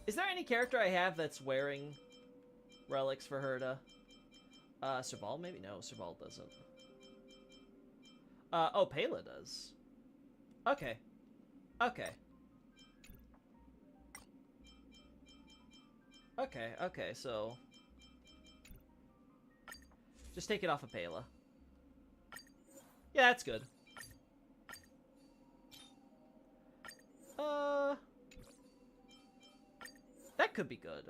Is there any character I have that's wearing relics for Herta? Serval, maybe? No, Serval doesn't. Oh, Pela does. Okay. Okay. Okay, okay, so just take it off of Pela. Yeah, that's good. That could be good.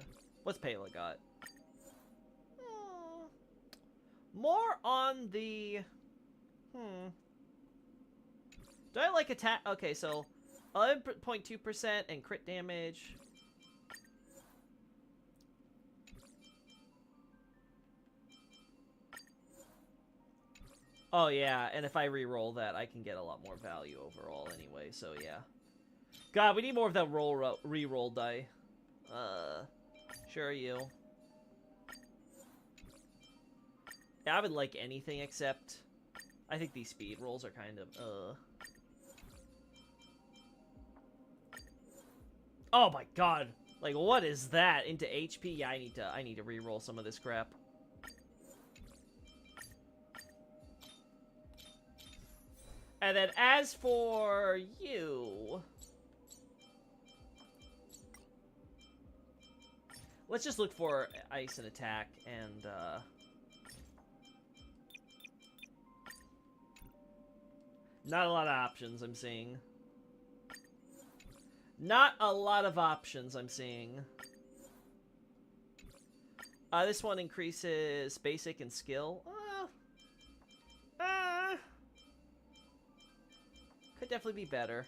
What's Pela got? More on the... Do I like attack? Okay, so 11.2% and crit damage. Oh yeah, and if I re-roll that, I can get a lot more value overall anyway, so yeah. God, we need more of that re-roll die. Sure you. Yeah, I would like anything except... I think these speed rolls are kind of, Oh my god. Like, what is that? Into HP? Yeah, I need to re-roll some of this crap. And then as for you... let's just look for ice and attack, and, not a lot of options I'm seeing. Not a lot of options I'm seeing. This one increases basic and skill. Could definitely be better.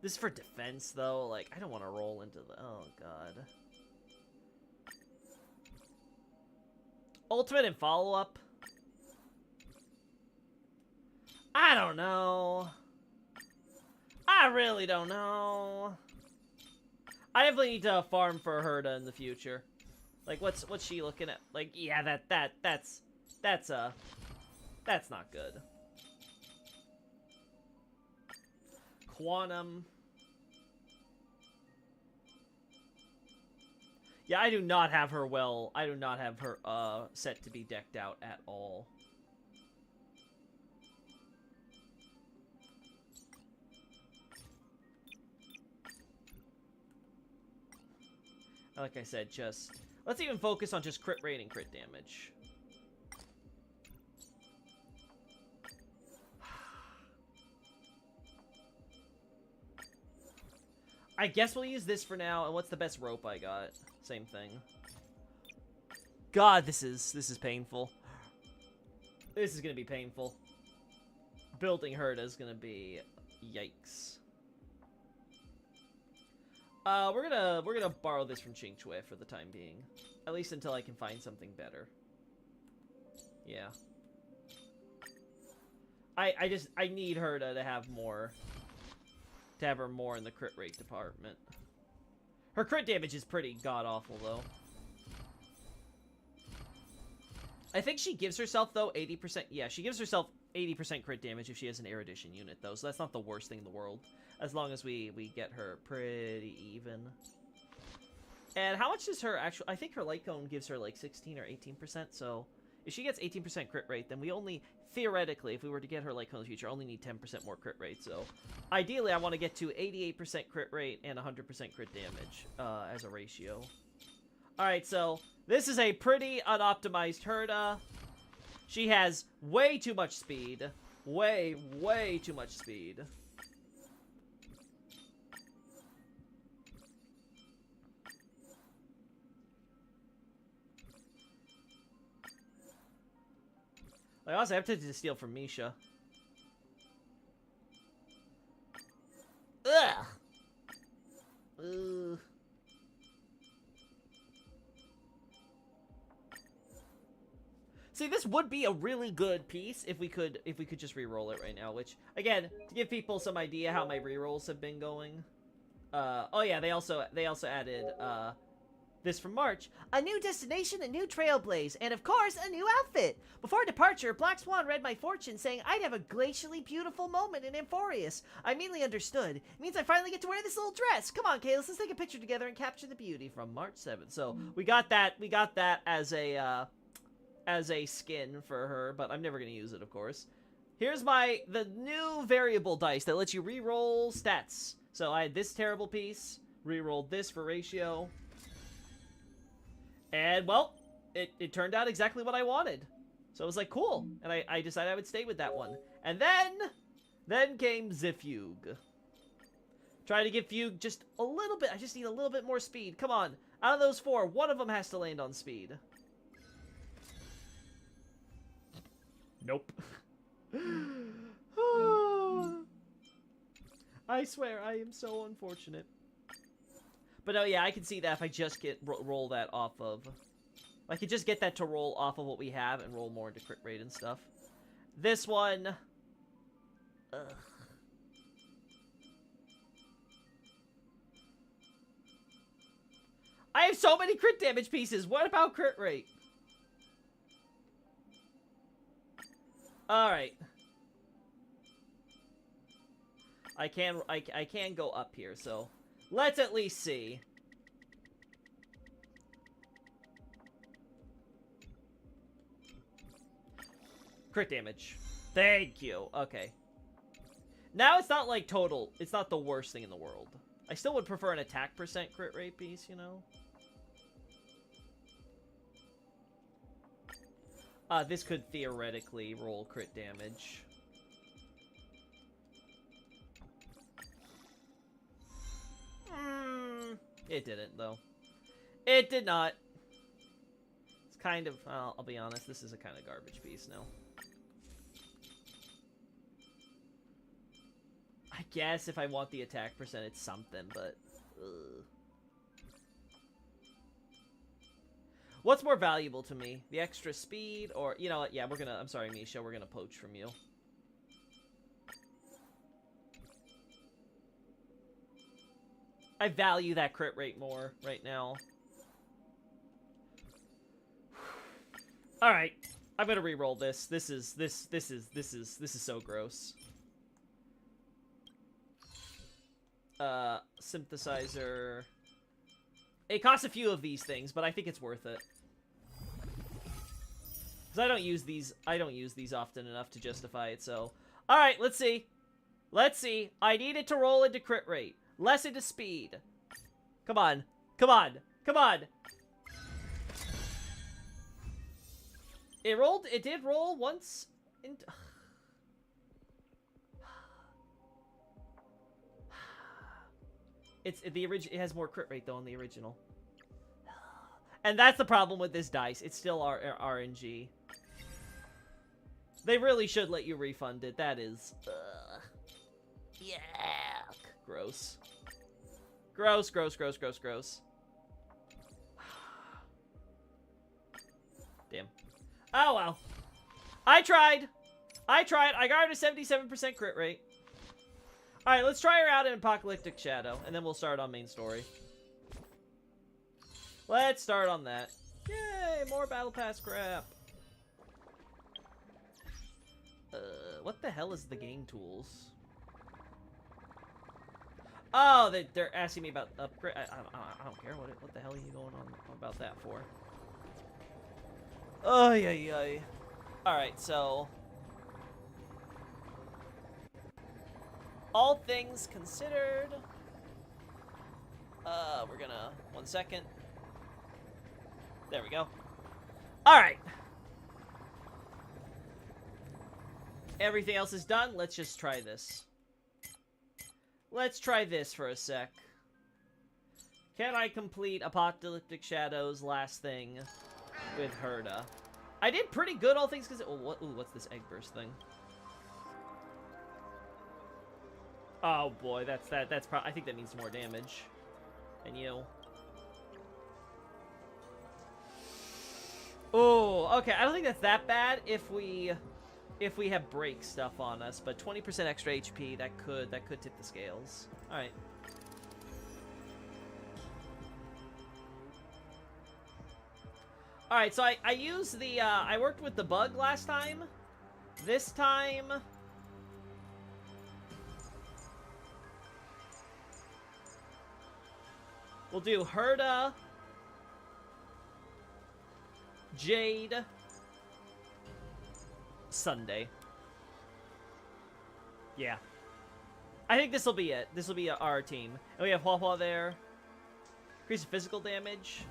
This is for defense, though. Like, I don't want to roll into the... oh, God. Ultimate and follow-up? I don't know. I really don't know. I definitely need to farm for Herta in the future. Like, what's she looking at? Like, yeah, that's not good. Quantum. Yeah, I do not have her I do not have her, set to be decked out at all. Like I said, just... let's even focus on just crit rate and crit damage. I guess we'll use this for now, and what's the best rope I got? Same thing. God, this is painful. This is gonna be painful. Building Herta is gonna be... yikes. We're gonna borrow this from Ching Chue for the time being. At least until I can find something better. Yeah. I need Herta to have more... to have her more in the crit rate department. Her crit damage is pretty god-awful, though. I think she gives herself, though, 80%... yeah, she gives herself 80% crit damage if she has an Erudition unit, though, so that's not the worst thing in the world. As long as we get her pretty even. And how much does her actual... I think her Light Cone gives her, like, 16 or 18%, so... if she gets 18% crit rate, then we only... theoretically, if we were to get her Light Cone in the future, only need 10% more crit rate, so... ideally, I want to get to 88% crit rate and 100% crit damage, as a ratio. Alright, so... this is a pretty unoptimized Herta. She has way too much speed. Way too much speed. Like, honestly, I'm tempted to steal from Misha. Ugh! Ugh. See, this would be a really good piece if we could just re-roll it right now, which, again, to give people some idea how my re-rolls have been going. Oh yeah, they also added, this from March. A new destination, a new trailblaze, and of course, a new outfit. Before departure, Black Swan read my fortune saying I'd have a glacially beautiful moment in Amphorius. I immediately understood. It means I finally get to wear this little dress. Come on, Kayla, let's take a picture together and capture the beauty from March 7th. So, we got that as a skin for her, but I'm never gonna use it, of course. Here's the new variable dice that lets you re-roll stats. So I had this terrible piece, re-rolled this for ratio. And, well, it turned out exactly what I wanted. So I was like, cool. And I decided I would stay with that one. And then came Zifug. Try to give Fugue just a little bit. I just need a little bit more speed. Come on. Out of those 4, one of them has to land on speed. Nope. I swear, I am so unfortunate. But oh yeah, I can see that if I just roll that off of... I could just get that to roll off of what we have and roll more into crit rate and stuff. This one... ugh. I have so many crit damage pieces! What about crit rate? Alright. I can go up here, so let's at least see. Crit damage. Thank you. Okay. Now it's not like total. It's not the worst thing in the world. I still would prefer an attack percent crit rate piece, you know? This could theoretically roll crit damage. It didn't, though. It did not. It's kind of... I'll be honest, this is a kind of garbage piece now. I guess if I want the attack percent, it's something, but... What's more valuable to me? The extra speed, or... You know what? Yeah, we're gonna... I'm sorry, Misha. We're gonna poach from you. I value that crit rate more right now. Alright. I'm gonna re-roll this. This is so gross. Synthesizer. It costs a few of these things, but I think it's worth it. Because I don't use these often enough to justify it, so. Alright, let's see. Let's see. I need it to roll into crit rate. Less into speed. Come on. Come on. Come on. It did roll once. It has more crit rate though in the original. And that's the problem with this dice. It's still RNG. They really should let you refund it. That is yeah. Gross. Gross, gross, gross, gross, gross. Damn. Oh well. I tried. I got her to 77% crit rate. Alright, let's try her out in Apocalyptic Shadow, and then we'll start on main story. Let's start on that. Yay, more Battle Pass crap. What the hell is the game tools? Oh, they're asking me about upgrade. I don't care. What the hell are you going on about that for? Oh, yeah. Alright, so... All things considered... we're gonna... 1 second. There we go. Alright. Everything else is done. Let's just try this. Let's try this for a sec. Can I complete Apocalyptic Shadow's last thing with Herta? I did pretty good, all things considered. What's this egg burst thing? Oh boy, that's I think that means more damage. And you. Oh, okay. I don't think that's that bad if we have break stuff on us, but 20% extra HP, that could tip the scales. All right. All right, so I used the I worked with the bug last time. This time we'll do Herta, Jade, Sunday. Yeah. I think this will be it. This will be our team. And we have Hua Hua there. Increase physical damage.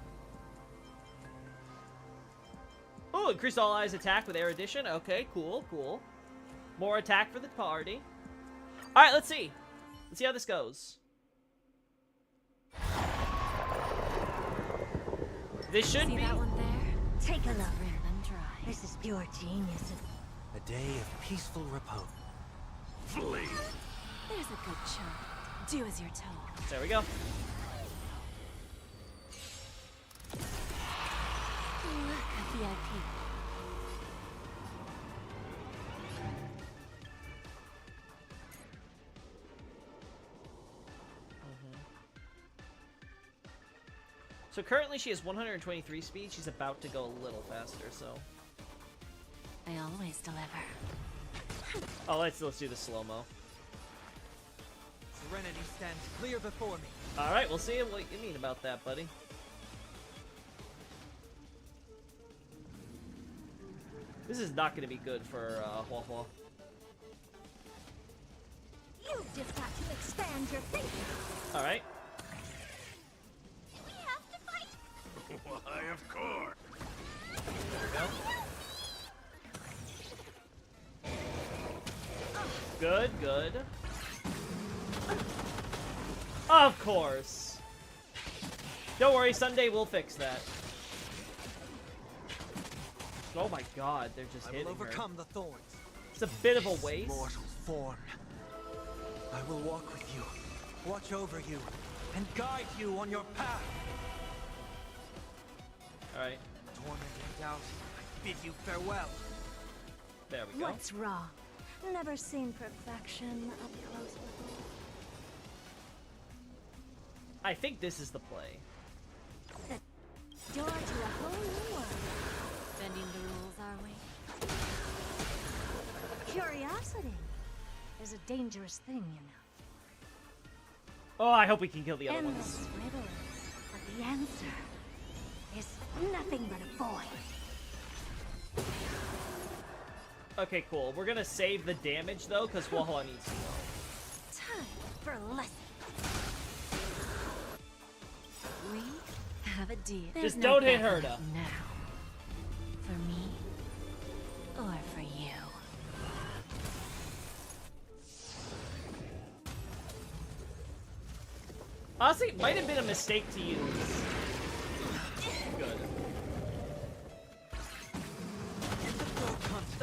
Oh, increase all eyes attack with erudition. Okay, cool, cool. More attack for the party. Alright, let's see. Let's see how this goes. This should See be... that one there? Take a look. Rim them dry. This is pure genius. A day of peaceful repose. Flee. There's a good child. Do as you're told. There we go. Look at VIP. So currently she has 123 speed. She's about to go a little faster, so... I always deliver. Oh, let's do the slow-mo. Serenity stands clear before me. Alright, we'll see what you mean about that, buddy. This is not going to be good for Hua Hua. You've just got to expand your thinking. Alright. Do we have to fight? Why, of course. Good, good. Of course. Don't worry, Sunday we'll fix that. Oh my god, they're just I will hitting her. overcome the thorns. It's a bit of a waste. Mortal form. I will walk with you, watch over you, and guide you on your path. Alright, Torment and doubt, I bid you farewell. there we go. What's wrong? Never seen perfection up close before. I think this is the play. Door to a whole new world. Bending the rules, are we? Curiosity is a dangerous thing, you know. Oh, I hope we can kill the other Endless ones. riddles, but the answer is nothing but a void. Okay, cool. We're gonna save the damage, though, because Hua Hua needs to go. Time for a lesson. We have a deal. Just don't hit Herta. Now. For me, or for you. Honestly, it might have been a mistake to use. Good.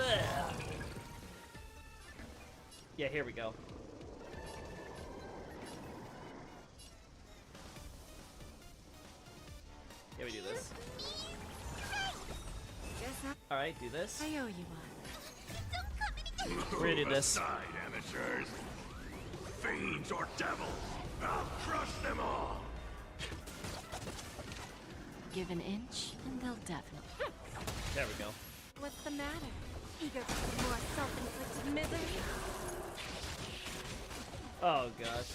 Ugh. Yeah, here we go. Yeah, we do this. Alright, do this. I owe you one. We're gonna do this. Aside, amateurs. Fiends or devils, I'll crush them all. Give an inch, and they'll definitely. There we go. What's the matter? Eager for some more self-inflicted misery? Oh gosh.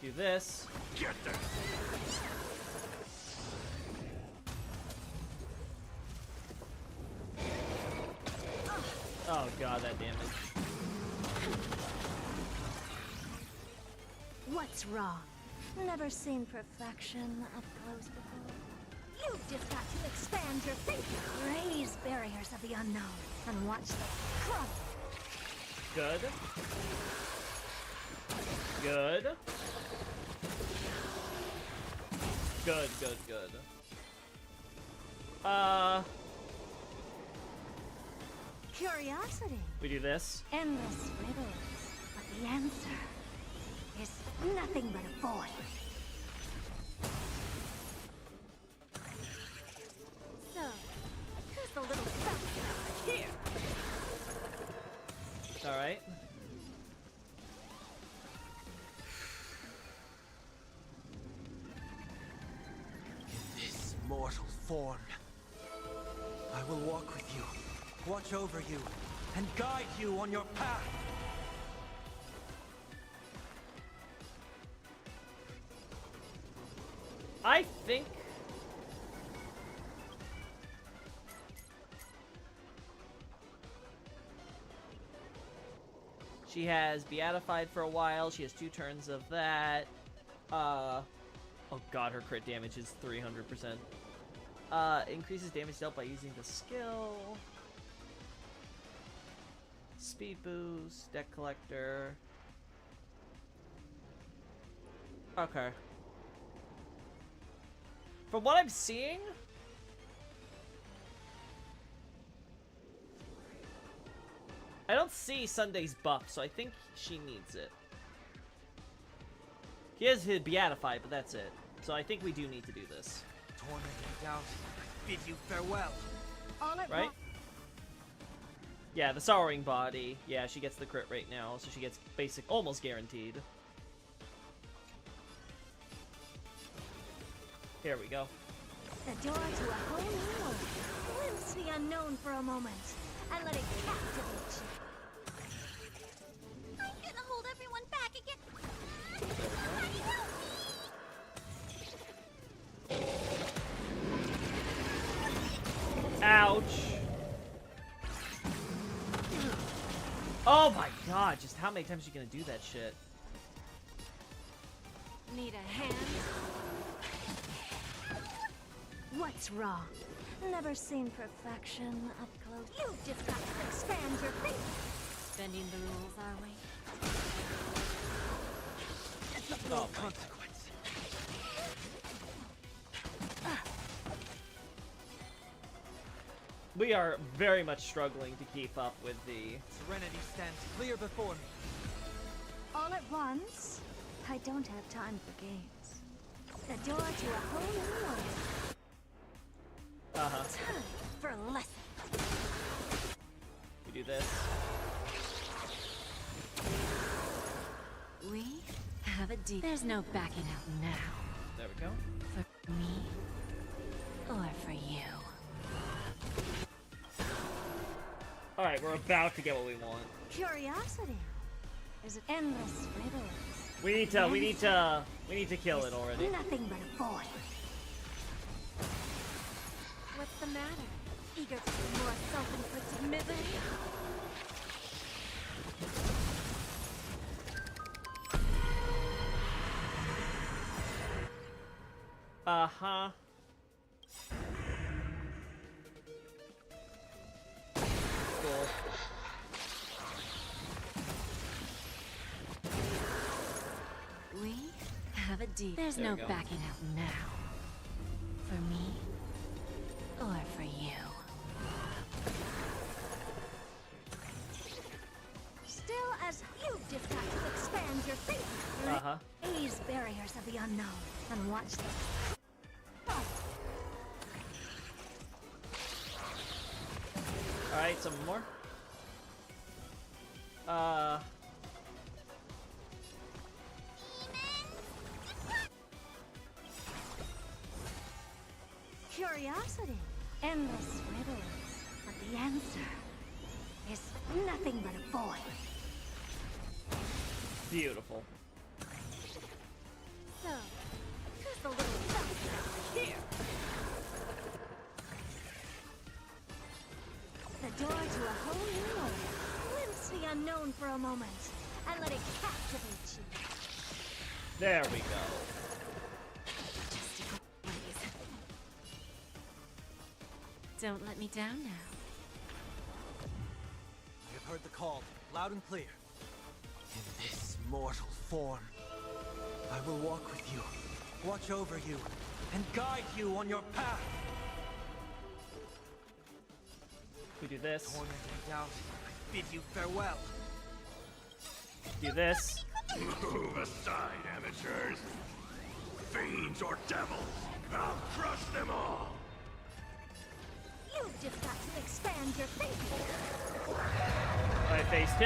Do this. Get them. Oh god, that damage. What's wrong? Never seen perfection up close before. You've just got to expand your thinking. Raise barriers of the unknown and watch them crumble. Good. Good. Good, good, good. Curiosity. We do this. Endless riddles, but the answer is nothing but a void. So, who's the little bastard here? Alright. This mortal form. I will walk with you, watch over you, and guide you on your path. I think... she has beatified for a while. She has 2 turns of that. Oh god, her crit damage is 300%. Increases damage dealt by using the skill. Speed boost, deck collector. Okay. From what I'm seeing, I don't see Sunday's buff, so I think she needs it. He has his beatified, but that's it. So I think we do need to do this. Torment and doubt, I bid you farewell. All at Right? once. Yeah, the Sorrowing Body. Yeah, she gets the crit right now, so she gets almost guaranteed. Here we go. The door to a whole new world. Glimpse the unknown for a moment. and let it captivate you. I'm gonna hold everyone back again. Ouch. Oh my god, just how many times are you gonna do that shit? Need a hand? What's wrong? Never seen perfection up close. You just got to expand your face. Bending the rules, are we? No consequence. We are very much struggling to keep up with the... Serenity stands clear before me. All at once? I don't have time for games. The door to a whole new world. Uh-huh. Time for a lesson. We do this. We have a deal. There's no backing out now. There we go. For me or for you. Alright, we're about to get what we want. Curiosity is an endless riddle. We need to kill it already. Nothing but a void. What's the matter? Eager for more self-inflicted misery? Uh-huh. Cool. We have a deal. There's There no we go. backing out now. For me or for you. Still, as you've just got to expand your faith. Uh-huh. Ease barriers of the unknown and watch them. Alright, some more. Curiosity, endless riddles, but the answer is nothing but a void. Beautiful. So, who's the little self here? The door to a whole new world. Glimpse the unknown for a moment, and let it captivate you. There we go. Don't let me down now. I have heard the call, loud and clear. In this mortal form, I will walk with you, watch over you, and guide you on your path. We do this. Torment and doubt, I bid you farewell. Do this. Move aside, amateurs. Fiends or devils, I'll crush them all. You've just got to expand your faith. Alright, phase 2.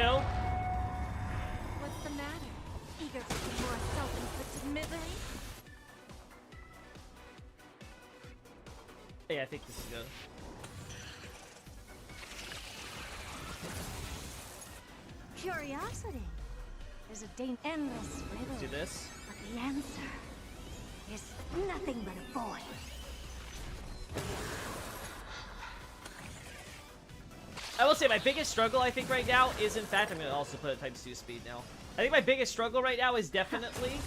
What's the matter? Eager to see more self-inflicted misery? Yeah, I think this is good. Curiosity is a endless riddle. Do this. But the answer is nothing but a void. I will say my biggest struggle, I think, right now is, in fact, I'm going to also put a times 2 speed now. I think my biggest struggle right now is definitely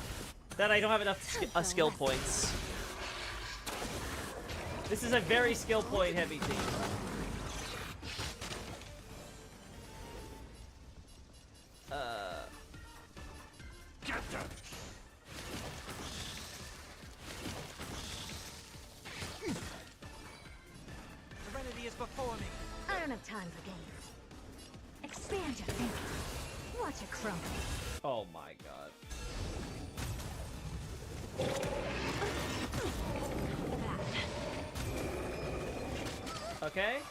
that I don't have enough skill points. This is a very skill point heavy team. Get them. Serenity is before me. I don't have time for games. Expand your thinking. Watch it crumble. Oh my god. Okay.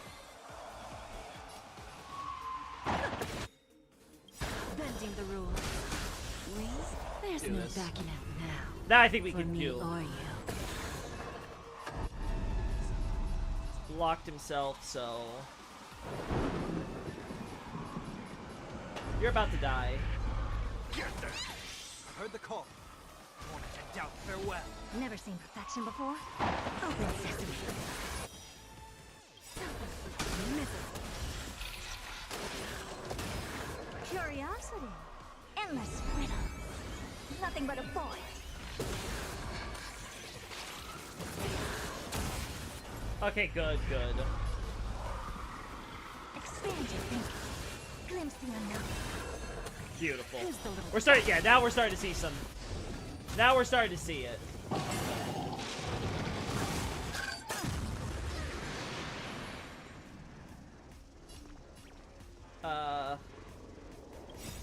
Bending the rules. We? There's Do no this. backing out now. That I think we For can me do. or you. Locked himself, so... You're about to die. Get there! I heard the call. Torment and doubt, farewell. Never seen perfection before? Open sesame. Curiosity. Endless riddles. Nothing but a void. Okay, good, good. Expand your thinking. Glimpse the unknown. Beautiful. Who's the little We're starting, yeah, now we're starting to see some. Now we're starting to see it.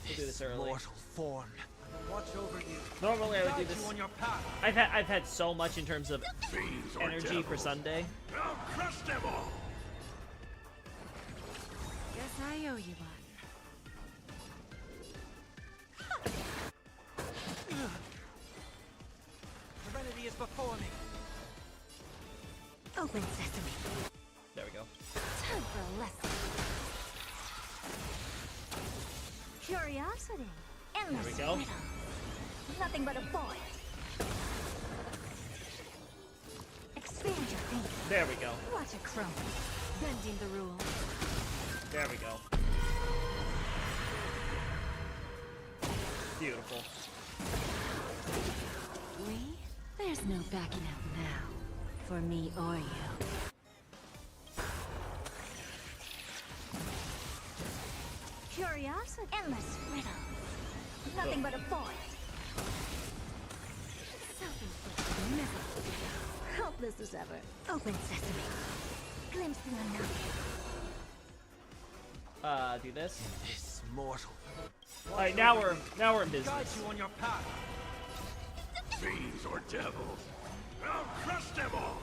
We'll do this early. Mortal form. I will watch over you. Normally I would do Guide this. you on your path. I've had so much in terms of Fiends or energy devils, for Sunday. I'll crush them all! Guess I owe you one. Serenity is before me. Open sesame. There we go. Time for a lesson. Curiosity. Endless There we go. riddles. Nothing but a void. Expand your thinking. There we go. Watch it crumble. Bending the rules. There we go. Beautiful. We? There's no backing out now. For me or you. Curiosity. Endless riddles. Nothing but a void. Self-inflicted misery. Helpless as ever. Open sesame. Glimpse the unknown. Do this. This mortal. All right, now we're in Guide business. you on your path. Fiends or devils, I'll crush them all!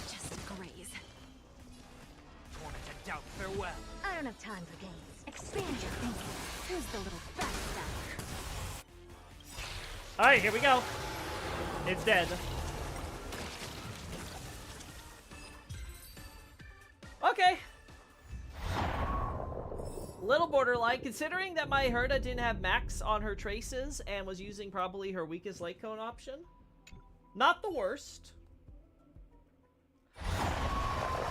Just a graze. Torment and doubt, farewell. I don't have time for games. Expand your thinking. Who's the little backstabber? All right, here we go. It's dead. Okay. Little borderline, considering that my Herta didn't have max on her traces and was using probably her weakest light cone option. Not the worst.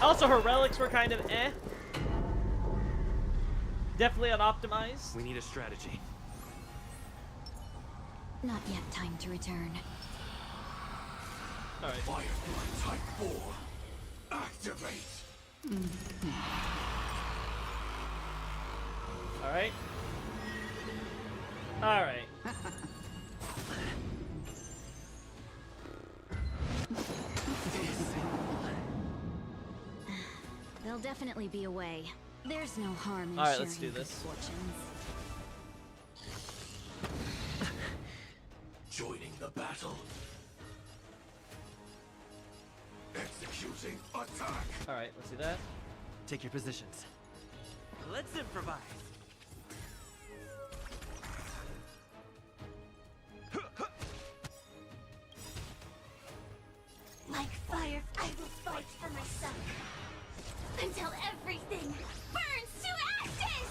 Also, her relics were kind of eh. Definitely unoptimized. We need a strategy. Not yet time to return. Alright. Firefly Type 4, activate! Alright. Alright. There'll definitely be a way. There's no harm in Alright, sharing let's do good this. fortunes. Joining the battle. Executing attack! Alright, let's do that. Take your positions. Let's improvise. Like fire, I will fight for myself. Until everything burns to ashes!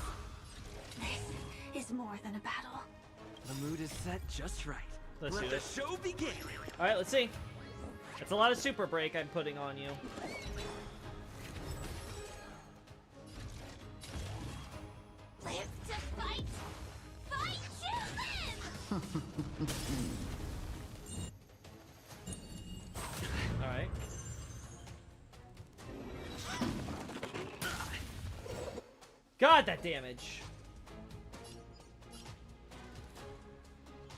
This is more than a battle. The mood is set just right. Let's Let do the this. show begin. Alright, let's see. That's a lot of super break I'm putting on you. Live to fight! Fight to live! Alright. God, that damage.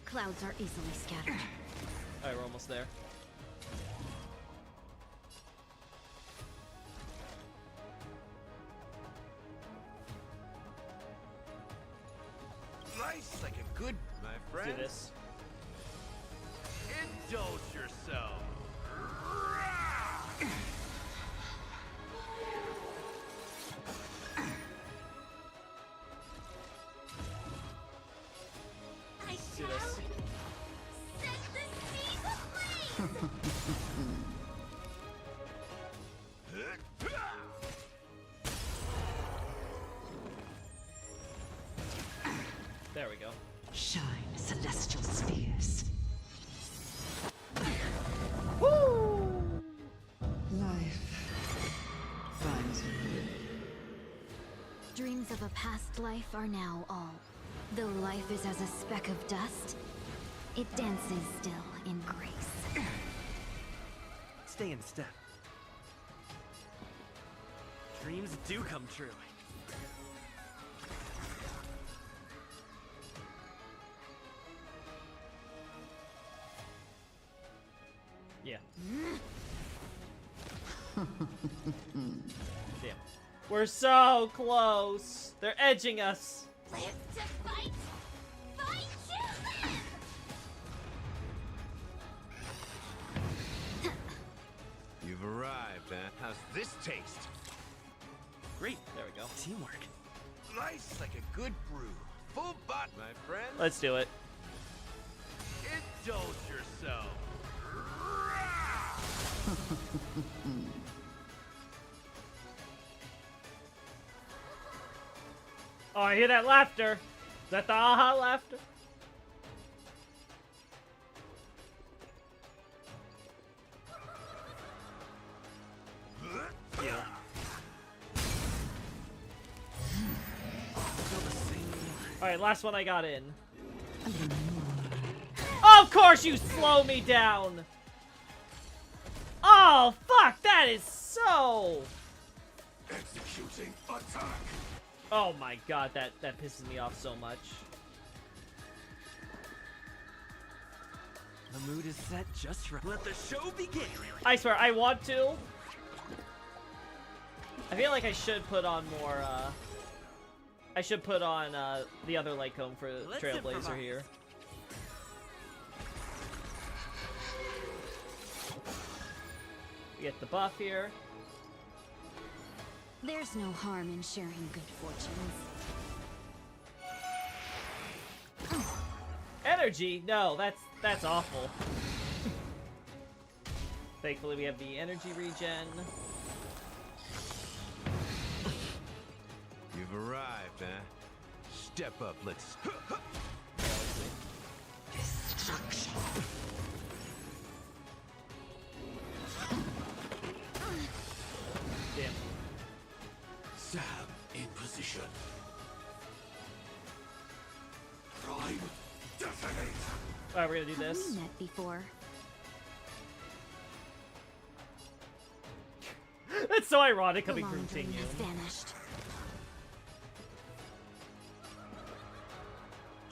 Clouds are easily scattered. Alright, we're almost there. Nice like a good, my Let's friend. do this. Indulge yourself. I Do shall this. set the seas ablaze! Dreams of a past life are now all. Though life is as a speck of dust, it dances still in grace. Stay in step. Dreams do come true. Yeah. Damn. We're so close. They're edging us. Live to fight! Fight you! You've arrived, huh? How's this taste? Great. There we go. Teamwork. Nice like a good brew. Full bot, my friend. Let's do it. Indulge yourself. Oh, I hear that laughter. Is that the aha laughter? Yeah. Alright, last one I got in. Of course you slow me down! Oh, fuck! That is so... Executing attack. Oh my god, that pisses me off so much. The mood is set just right. Let the show begin. I swear, I want to. I feel like I should put on more, I should put on, the other light cone for Let's Trailblazer improvise. here. We get the buff here. There's no harm in sharing good fortunes. Energy? No, that's awful. Thankfully, we have the energy regen. You've arrived, huh? Step up, let's... Destruction. Damn. Sam in position. Prime detonate. Alright, we're gonna do Have this. we met before? That's so ironic The coming long from dream Ting has Yun. vanished.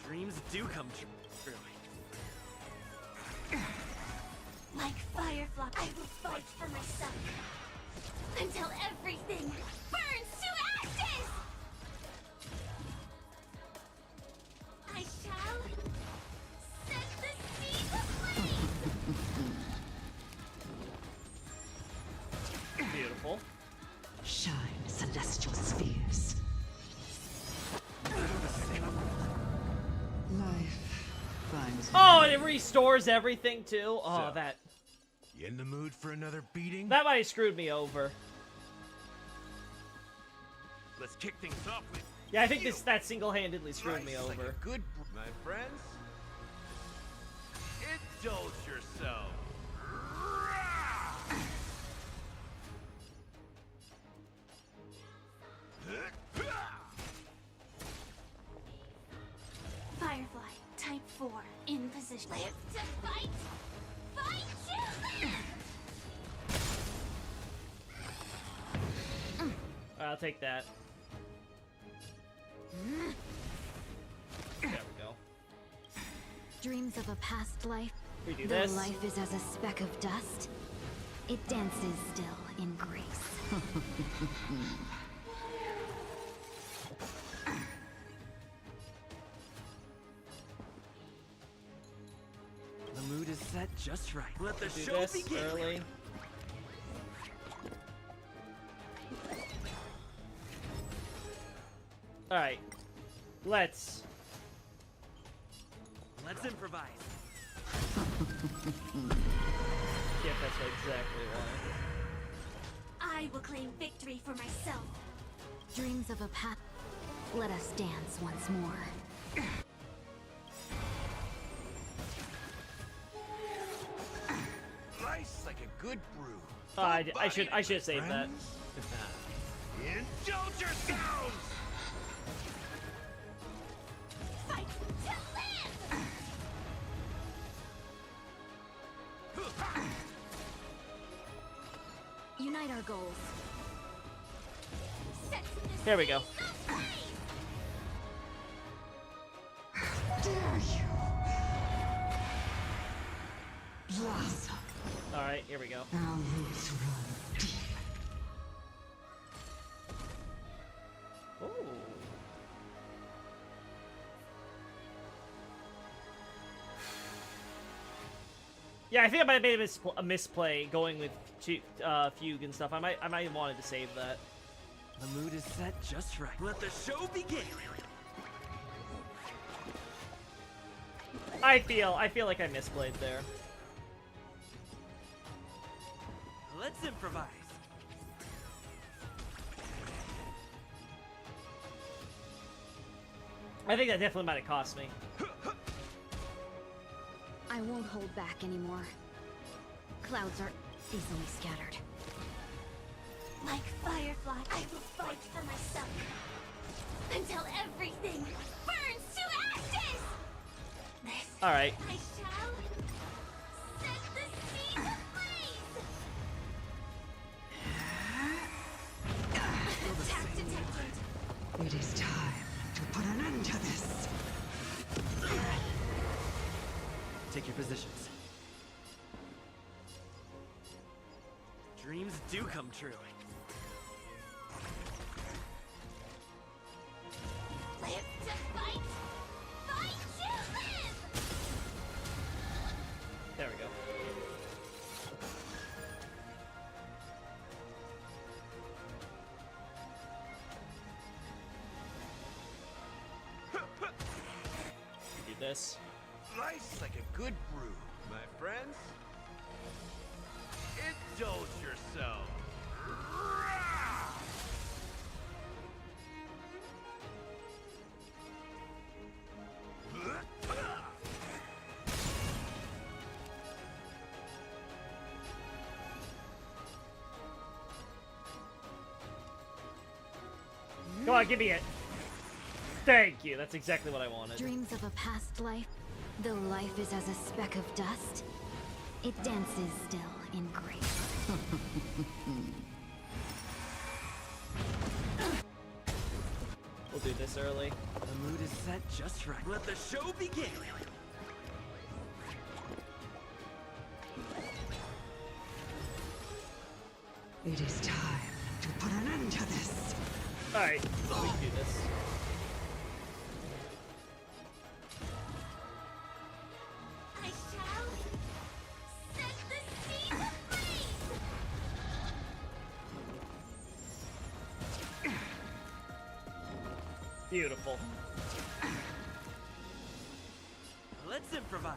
Dreams do come true. Like Firefly, I will fight for myself. Until everything burns to ashes! I shall set the seas ablaze! Beautiful. Shine, celestial spheres. Life finds Oh, and it restores everything too. Oh, So- that You in the mood for another beating? might have screwed me over. Let's kick things off with... Yeah, I think that single-handedly screwed me Nice like over. a good my friends. Indulge yourself. Firefly, type 4, in position. Live to fight! Fight you! I'll take that. There we go. Dreams of a past life. We do Though this. life is as a speck of dust, it dances still in grace. The mood is set just right. Let the Do show this begin. early. Alright. Let's. Let's improvise. Yep, that's exactly why. I will claim victory for myself. Dreams of a past. Let us dance once more. Nice like a good brew. Oh, I should have saved that. Indulge yourselves! Unite our goals. Here we go. Blossom. All right, here we go. Our roots run deep. Ooh. Yeah, I think I might have made a misplay going with Fugue and stuff. I might have wanted to save that. The mood is set just right. Let the show begin. I feel like I misplayed there. Let's improvise. I think that definitely might have cost me. I won't hold back anymore. Clouds are easily scattered. Like Firefly, I will fight for myself. Until everything burns to ashes! This Alright. I shall set the sea ablaze! Attack detected! It is time to put an end to this. Take your positions. Dreams do come true. Live to fight! Fight to live! There we go. Do this. Life's like a good brew, my friends. Indulge yourself. Come on, give me it. Thank you. That's exactly what I wanted. Dreams of a past life, though life is as a speck of dust, it dances still in grace. We'll do this early. The mood is set just right. Let the show begin. It is time to put an end to this. Alright, so we can do this. I shall set the sea ablaze! Beautiful. Let's improvise.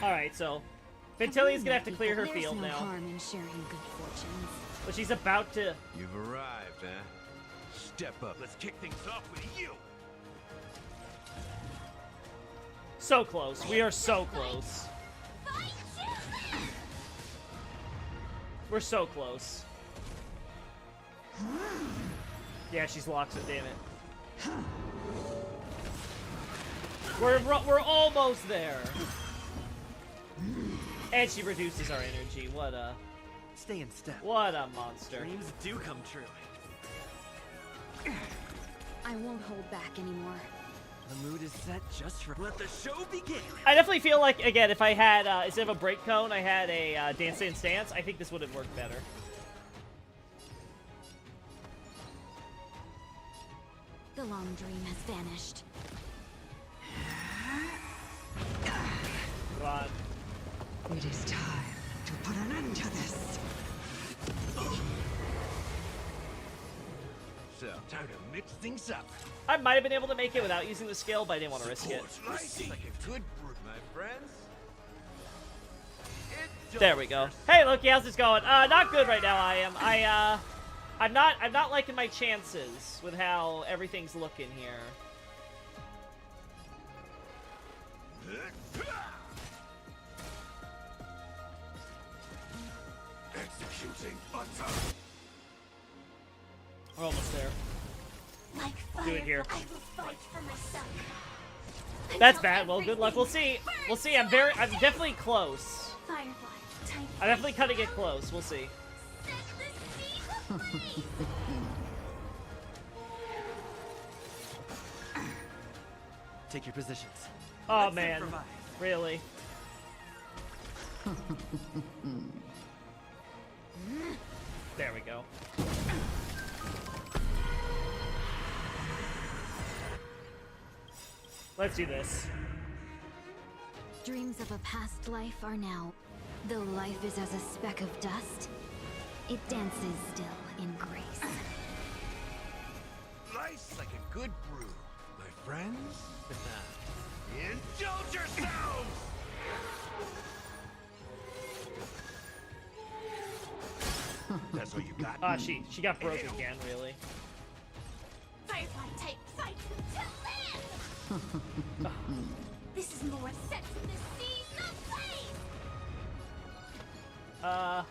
Alright, so Ventilia's gonna have to clear her There's field no now. harm in sharing good fortunes. But she's about to. You've arrived, huh? Step up. Let's kick things off with you. So close. We are so close. Fight to live! We're so close. Yeah, she's locked it, damn it. We're almost there. And she reduces our energy. What a Stay in step. monster. Dreams do come true. I won't hold back anymore. The mood is set just right. Let the show begin. I definitely feel like, again, if I had, instead of a break cone, I had a Dance Dance Dance, I think this would have worked better. The long dream has vanished. Come on. It is time to put an end to this. So, time to mix things up. I might have been able to make it without using the skill, but I didn't want to risk it. Life's like a good brew, my friends. Indulge There we go. yourself. Hey, Loki, how's this going? Not good right now. I'm not liking my chances with how everything's looking here. Executing utter. We're almost there. Like Do it here. I will fight for myself. That's bad. Well, good luck. We'll see. We'll see. I'm definitely close. Firefly, type I'm definitely cutting it close. We'll see. set the seas ablaze. Take your positions. Oh Let's man, improvise. really? There we go. Let's do this. Dreams of a past life are now. Though life is as a speck of dust, it dances still in grace. Nice like a good brew, my friends. Indulge yourselves! That's all you got? Ah, she got broken again, really. Firefly, type fight to live. This is more set in the seas ablaze.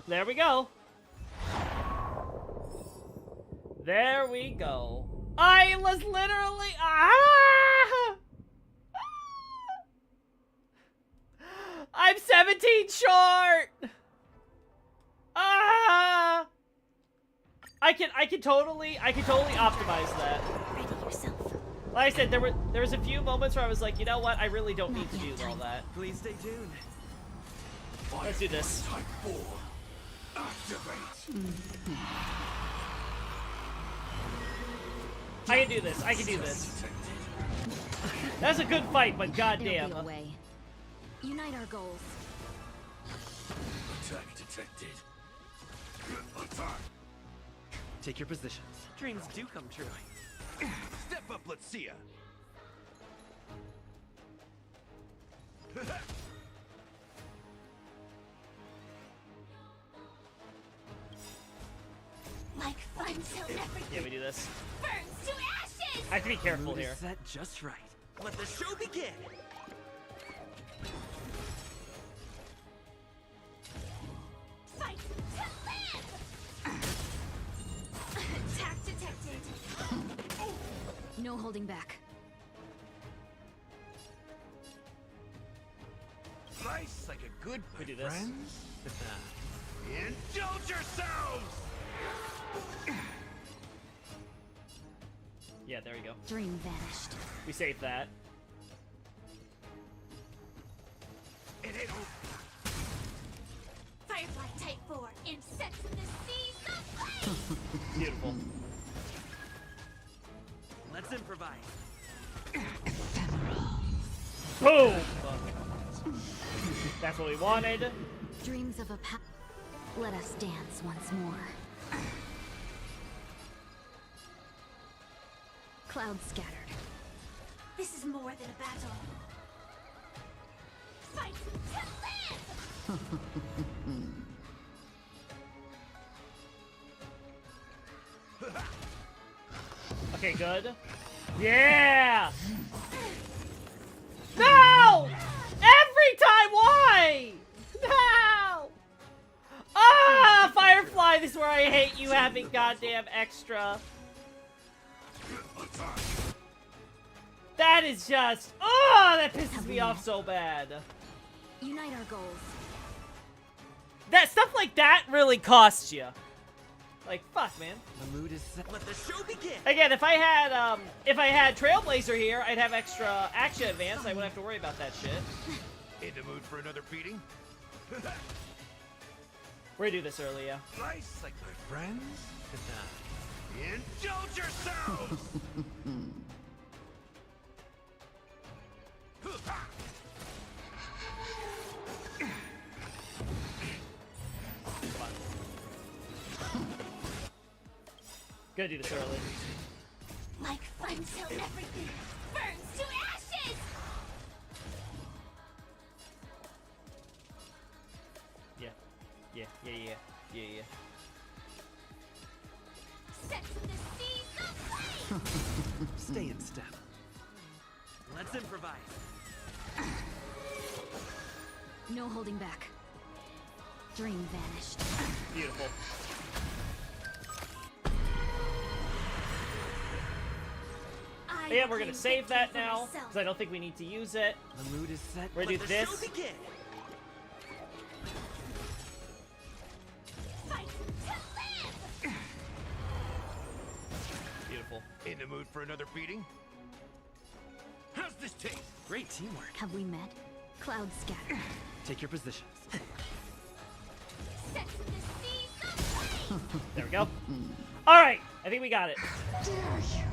There we go. There we go. I was literally I'm 17 short. I can totally optimize that. Ready yourself. Like I said, there was a few moments where I was like, you know what, I really don't need to do all that. Please stay tuned. Let's do this. Type 4. Activate. I can do this. I can do this. That's a good fight, but goddamn. There'll be a way. Unite our goals. Attack detected. Attack. Take your positions. Dreams do come true. Step up, let's see ya. Like fun till everything Yeah, we do this. burns to ashes. I have to be careful Mood is here. set just right. Let the show begin. Fight to live. Attack detected. No holding back. Nice like a good We do my this. friends. Indulge yourselves! Yeah, there we go. Dream vanished. We saved that. It ain't over. Firefly, type 4. Insets in the seas ablaze. Beautiful. Let's improvise. Boom! That's what we wanted. Dreams of a past. Let us dance once more. Clouds scattered. This is more than a battle. Fight to live. Okay, good. Yeah! No! Every time, why? No! Ah, Firefly, this is where I hate you having goddamn extra. That is just, oh, that pisses me off so bad. Unite our goals. That stuff like that really costs you. Like, fuck, man. The mood is set. Let the show begin. Again, if I had Trailblazer here, I'd have extra action advance. I wouldn't have to worry about that shit. In the mood for another beating? We're gonna do this early, yeah. Nice like my friends. Indulge yourselves! Gonna do this early. Like fun till everything burns to ashes. Yeah. Yeah. Sets in the seas ablaze. Stay in step. Let's improvise. No holding back. Dream vanished. Beautiful. Yeah, we're gonna save that now, because I don't think we need to use it. The mood is set. We're gonna do this. Show begin. Fight to live! Beautiful. In the mood for another beating? How's this taste? Great teamwork. Have we met? Cloud scatter. Take your positions. Set to the seas of flame! There we go. Alright, I think we got it. Dare you?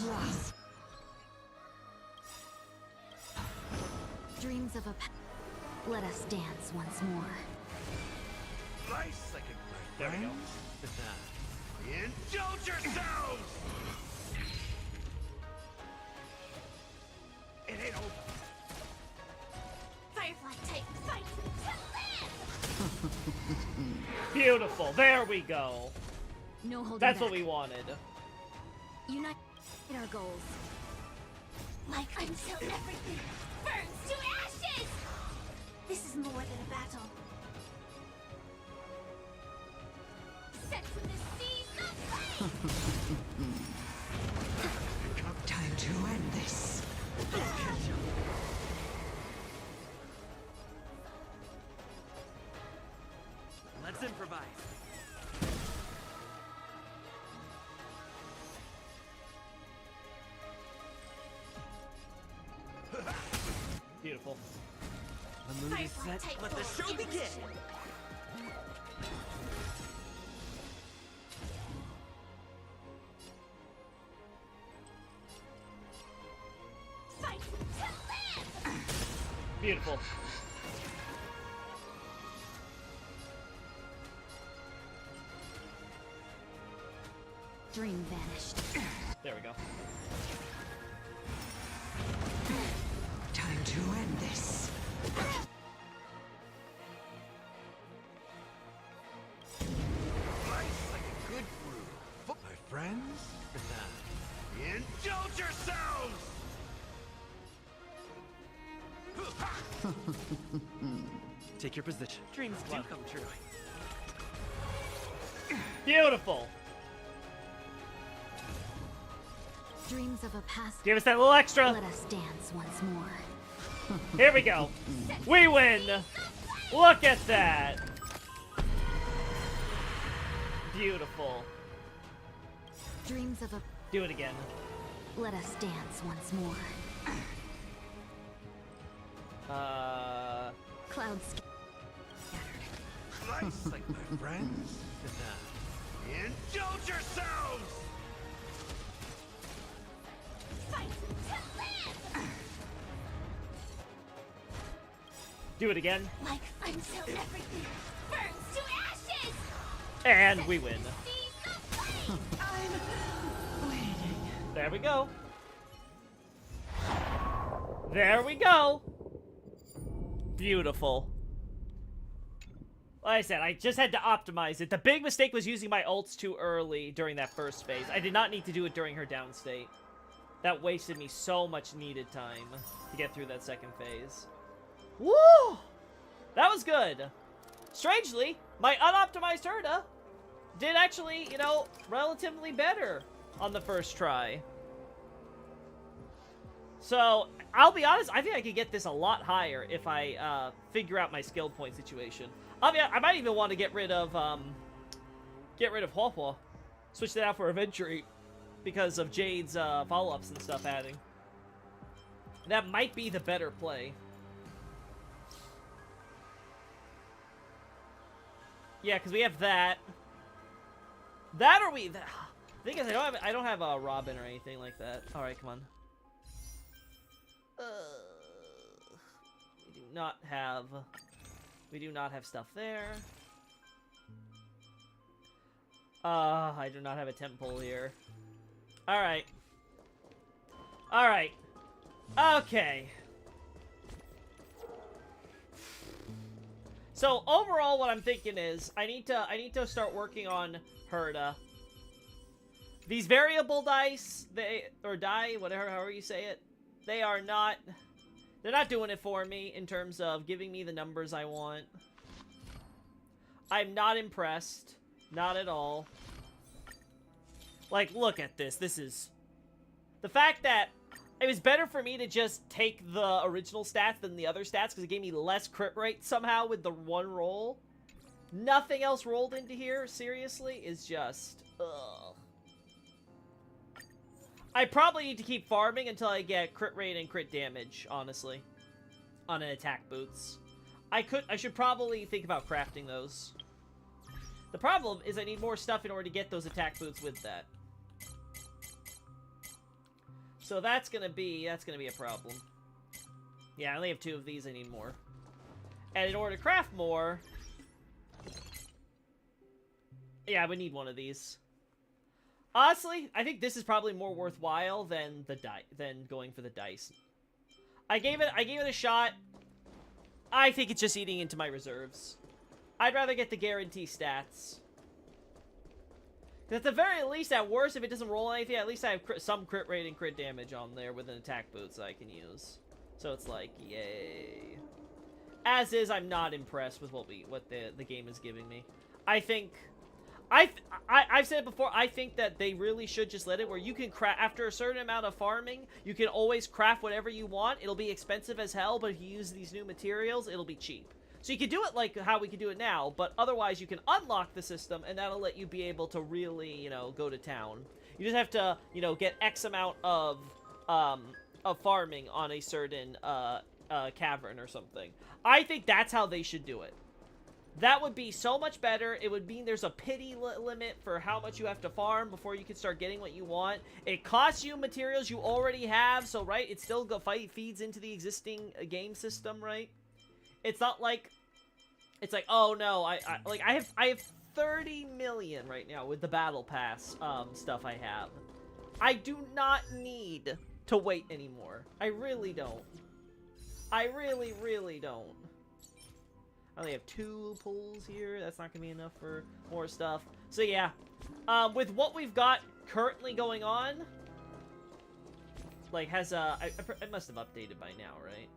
Blast. Dreams of a let us dance once more. Nice like a There we go. Indulge yourselves! It ain't over. Firefly type fight to live! Beautiful. There we go. No holding That's back. what we wanted. Unite our goals. Like until everything burns to ashes! This is more than a battle. Set to the seas of flame! Time to end this. Let's improvise. Beautiful. The mood is Firefly set. type Let the goals show in begin. motion. Fight to live! Beautiful. Dream vanished. There we go. Time to end this. Nice like a good brew. My friends? Indulge yourselves! Take your position. Dreams do come true. Beautiful. Dreams of a past. Give us that little extra. Let us dance once more. Here we go. We win. Look at that. Beautiful. Dreams of a Do it again. let us dance once more. Clouds scattered. Nice like my friends? Indulge yourselves! Fight to live! Do it again. Like until everything burns to ashes! And we win. Seas of flame! I'm waiting. There we go. There we go. Beautiful. Like I said, I just had to optimize it. The big mistake was using my ults too early during that first phase. I did not need to do it during her down state. That wasted me so much needed time to get through that second phase. Woo! That was good. Strangely, my unoptimized Herta did actually, you know, relatively better on the first try. So, I'll be honest, I think I could get this a lot higher if I figure out my skill point situation. I mean, I might even want to get rid of Hua. Switch that out for Adventure because of Jade's follow-ups and stuff adding. That might be the better play. Yeah, because we have that. That or we... The thing is, I don't have a Robin or anything like that. Alright, come on. We do not have stuff there. I do not have a temple here. Alright. Alright. Okay. So overall what I'm thinking is I need to start working on Herta. These variable dice, whatever however you say it, they're They're not doing it for me in terms of giving me the numbers I want. I'm not impressed. Not at all. Like, look at this. This is... The fact that it was better for me to just take the original stats than the other stats because it gave me less crit rate somehow with the one roll. Nothing else rolled into here, seriously, is just... Ugh. I probably need to keep farming until I get crit rate and crit damage, honestly. On an attack boots. I should probably think about crafting those. The problem is I need more stuff in order to get those attack boots with that. So that's gonna be a problem. Yeah, I only have 2 of these, I need more. And in order to craft more... Yeah, I would need one of these. Honestly, I think this is probably more worthwhile than going for the dice. I gave it a shot. I think it's just eating into my reserves. I'd rather get the guarantee stats. At the very least, at worst, if it doesn't roll anything, at least I have some crit rate and crit damage on there with an attack boots I can use. So it's like, yay. As is, I'm not impressed with what the game is giving me. I think... I've said it before, I think that they really should just let it where you can craft, after a certain amount of farming, you can always craft whatever you want. It'll be expensive as hell, but if you use these new materials, it'll be cheap. So you can do it like how we can do it now, but otherwise you can unlock the system, and that'll let you be able to really, you know, go to town. You just have to, you know, get X amount of farming on a certain, cavern or something. I think that's how they should do it. That would be so much better. It would mean there's a pity limit for how much you have to farm before you can start getting what you want. It costs you materials you already have, so, right, it still feeds into the existing game system, right? It's not like... It's like, oh, no, I have 30 million right now with the Battle Pass stuff I have. I do not need to wait anymore. I really don't. I really, really don't. I only have 2 pulls here. That's not gonna be enough for more stuff. So yeah, with what we've got currently going on, like I must have updated by now, right?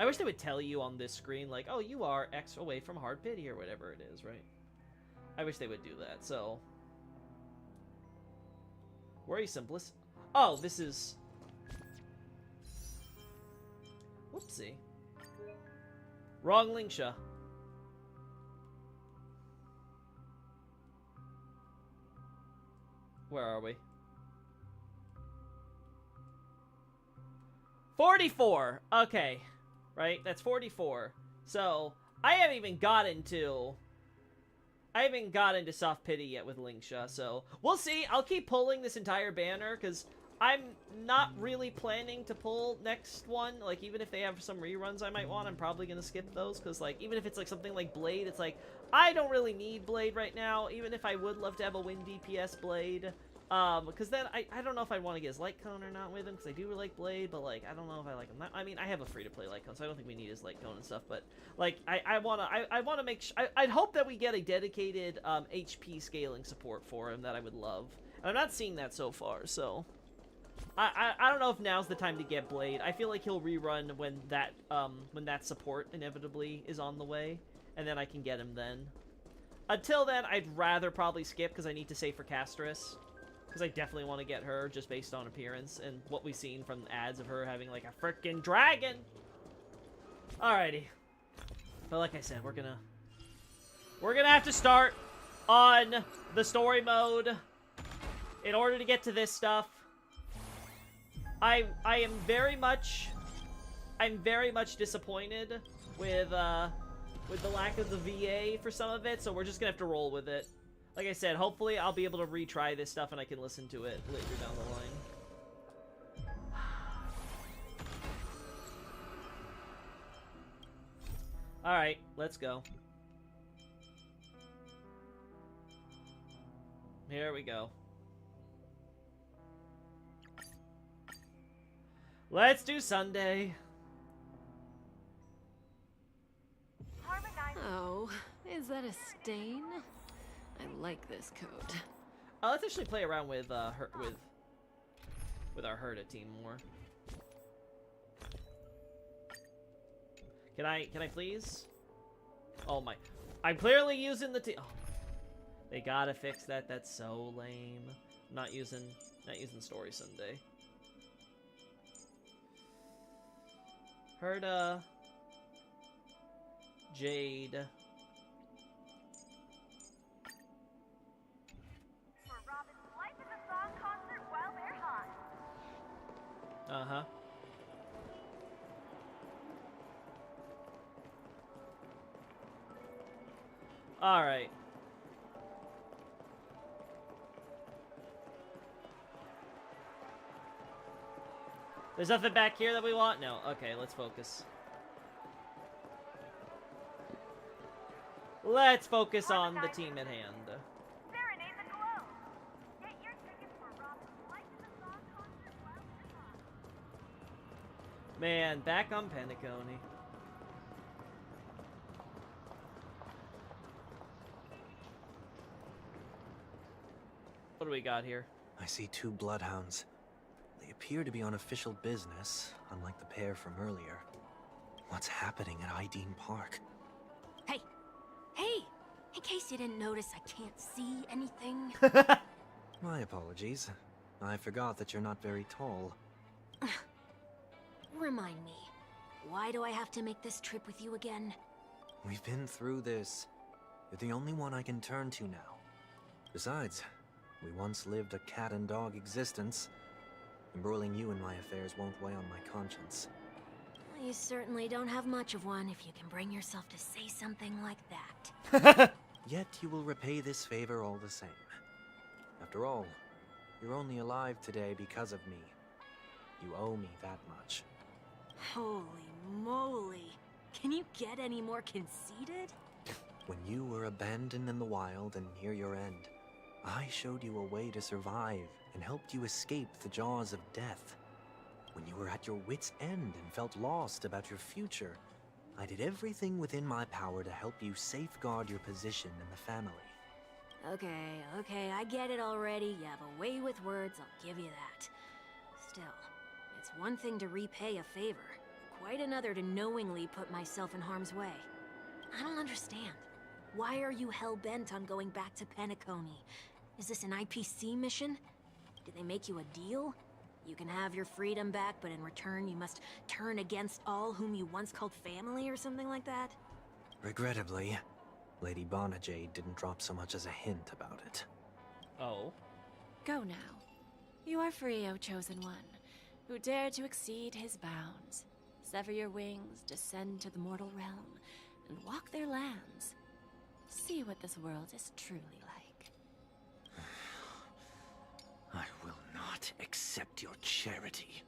I wish they would tell you on this screen, like, oh, you are X away from hard pity or whatever it is, right? I wish they would do that. So, worry simplest. Oh, this is. Whoopsie. Wrong Lingsha. Where are we? 44. Okay. Right? That's 44. So, I haven't even gotten to soft pity yet with Lingsha, so we'll see. I'll keep pulling this entire banner, because I'm not really planning to pull next one. Like, even if they have some reruns I might want, I'm probably going to skip those. Because, like, even if it's, like, something like Blade, it's like, I don't really need Blade right now. Even if I would love to have a win DPS Blade. Because then, I don't know if I want to get his Light Cone or not with him. Because I do like Blade, but, like, I don't know if I like him. I mean, I have a free-to-play Light Cone, so I don't think we need his Light Cone and stuff. But, like, I want to make sure... I'd hope that we get a dedicated HP scaling support for him that I would love. And I'm not seeing that so far, so... I don't know if now's the time to get Blade. I feel like he'll rerun when that support inevitably is on the way, and then I can get him then. Until then, I'd rather probably skip because I need to save for Castris, because I definitely want to get her just based on appearance and what we've seen from ads of her having like a frickin' dragon. Alrighty, but like I said, we're gonna have to start on the story mode in order to get to this stuff. I'm very much disappointed with the lack of the VA for some of it, so we're just gonna have to roll with it. Like I said, hopefully I'll be able to retry this stuff and I can listen to it later down the line. Alright, let's go. Here we go. Let's do Sunday. Oh, is that a stain? I like this coat. Let's actually play around with our Hert team more. Can I please? Oh my. I'm clearly using the oh. They gotta fix that. That's so lame. Not using Story Sunday. Herta. Jade. For Robin's life is a song concert while they're hot. Uh-huh. Alright. There's nothing back here that we want? No. Okay, let's focus. Let's focus on the team at hand. Serenade the glow. Get your tickets for Robin's life is a song concert while they're hot. Man, back on Penacony. What do we got here? I see 2 bloodhounds. They appear to be on official business, unlike the pair from earlier. What's happening at Ideen Park? Hey! Hey! In case you didn't notice, I can't see anything. My apologies. I forgot that you're not very tall. Remind me, why do I have to make this trip with you again? We've been through this. You're the only one I can turn to now. Besides, we once lived a cat and dog existence. Embroiling you in my affairs won't weigh on my conscience. You certainly don't have much of one if you can bring yourself to say something like that. Yet you will repay this favor all the same. After all, you're only alive today because of me. You owe me that much. Holy moly. Can you get any more conceited? When you were abandoned in the wild and near your end, I showed you a way to survive and helped you escape the jaws of death. When you were at your wit's end and felt lost about your future, I did everything within my power to help you safeguard your position in the family. Okay, I get it already. You have a way with words, I'll give you that. Still, it's one thing to repay a favor, quite another to knowingly put myself in harm's way. I don't understand. Why are you hell-bent on going back to Penacony? Is this an IPC mission? Did they make you a deal? You can have your freedom back, but in return you must turn against all whom you once called family or something like that? Regrettably, Lady Bonajade didn't drop so much as a hint about it. Oh. Go now. You are free, O Chosen One, who dare to exceed his bounds. Sever your wings, descend to the mortal realm, and walk their lands. See what this world is truly like. I will not accept your charity.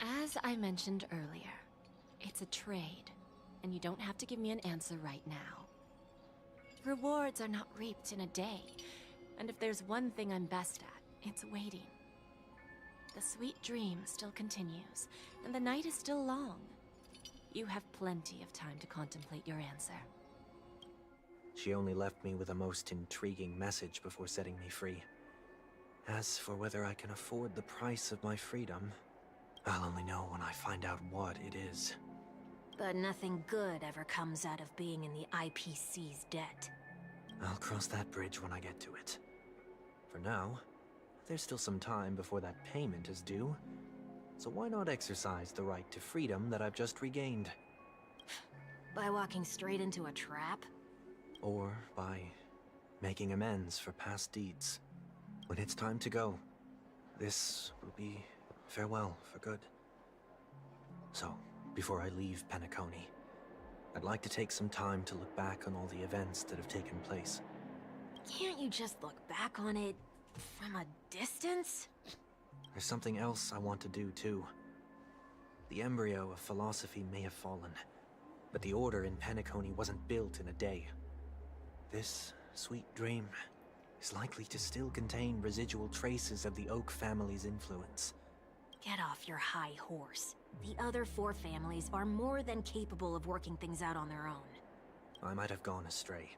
As I mentioned earlier, it's a trade, and you don't have to give me an answer right now. Rewards are not reaped in a day, and if there's one thing I'm best at, it's waiting. The sweet dream still continues, and the night is still long. You have plenty of time to contemplate your answer. She only left me with a most intriguing message before setting me free. As for whether I can afford the price of my freedom, I'll only know when I find out what it is. But nothing good ever comes out of being in the IPC's debt. I'll cross that bridge when I get to it. For now, there's still some time before that payment is due. So why not exercise the right to freedom that I've just regained? By walking straight into a trap? Or by making amends for past deeds. When it's time to go, this will be farewell for good. So, before I leave Penacony, I'd like to take some time to look back on all the events that have taken place. Can't you just look back on it from a distance? There's something else I want to do too. The embryo of philosophy may have fallen, but the order in Penacony wasn't built in a day. This sweet dream is likely to still contain residual traces of the Oak family's influence. Get off your high horse. The other 4 families are more than capable of working things out on their own. I might have gone astray,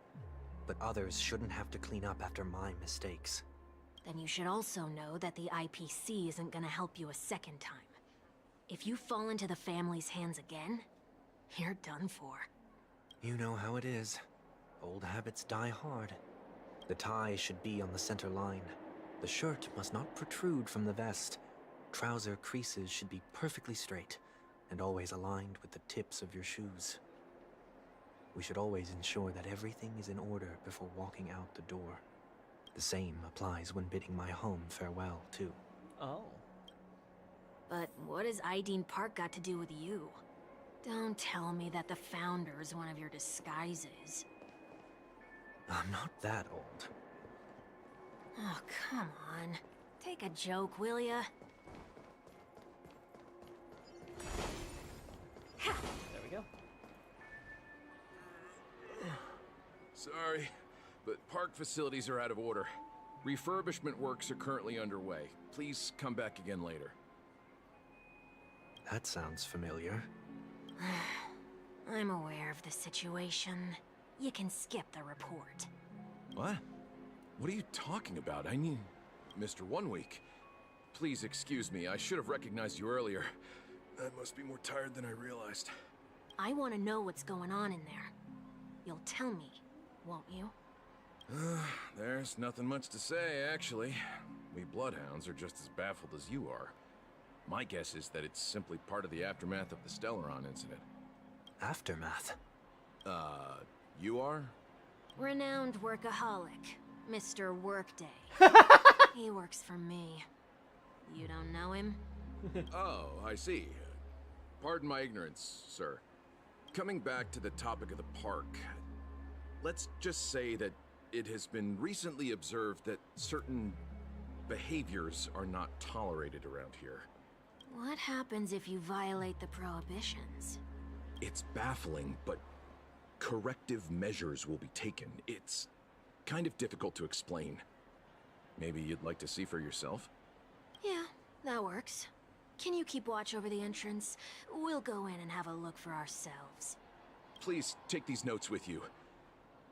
but others shouldn't have to clean up after my mistakes. Then you should also know that the IPC isn't gonna help you a second time. If you fall into the family's hands again, You're done for. You know how it is. Old habits die hard. The tie should be on the center line. The shirt must not protrude from the vest. Trouser creases should be perfectly straight, and always aligned with the tips of your shoes. We should always ensure that everything is in order before walking out the door. The same applies when bidding my home farewell, too. Oh. But what has Ideen Park got to do with you? Don't tell me that the Founder's one of your disguises. I'm not that old. Oh, come on. Take a joke, will ya? There we go. Sorry, but park facilities are out of order. Refurbishment works are currently underway. Please come back again later. That sounds familiar. I'm aware of the situation. You can skip the report. What? What are you talking about? I mean, Mr. 1 Week. Please excuse me, I should have recognized you earlier. I must be more tired than I realized. I want to know what's going on in there. You'll tell me, won't you? There's nothing much to say, actually. We Bloodhounds are just as baffled as you are. My guess is that it's simply part of the aftermath of the Stellaron incident. Aftermath? You are? Renowned workaholic, Mr. Workday. He works for me. You don't know him? Oh, I see. Pardon my ignorance, sir. Coming back to the topic of the park, let's just say that it has been recently observed that certain behaviors are not tolerated around here. What happens if you violate the prohibitions? It's baffling, but corrective measures will be taken. It's kind of difficult to explain. Maybe you'd like to see for yourself? Yeah, that works. Can you keep watch over the entrance? We'll go in and have a look for ourselves. Please take these notes with you.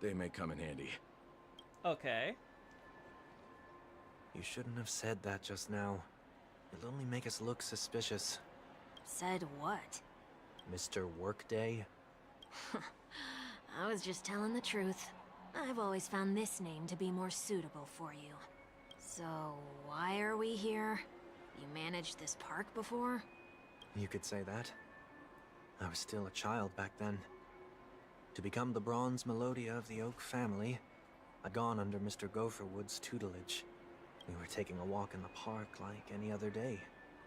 They may come in handy. Okay. You shouldn't have said that just now. It'll only make us look suspicious. Said what? Mr. Workday? I was just telling the truth. I've always found this name to be more suitable for you. So, why are we here? You managed this park before? You could say that. I was still a child back then. To become the bronze Melodia of the Oak family, I'd gone under Mr. Gopherwood's tutelage. We were taking a walk in the park like any other day,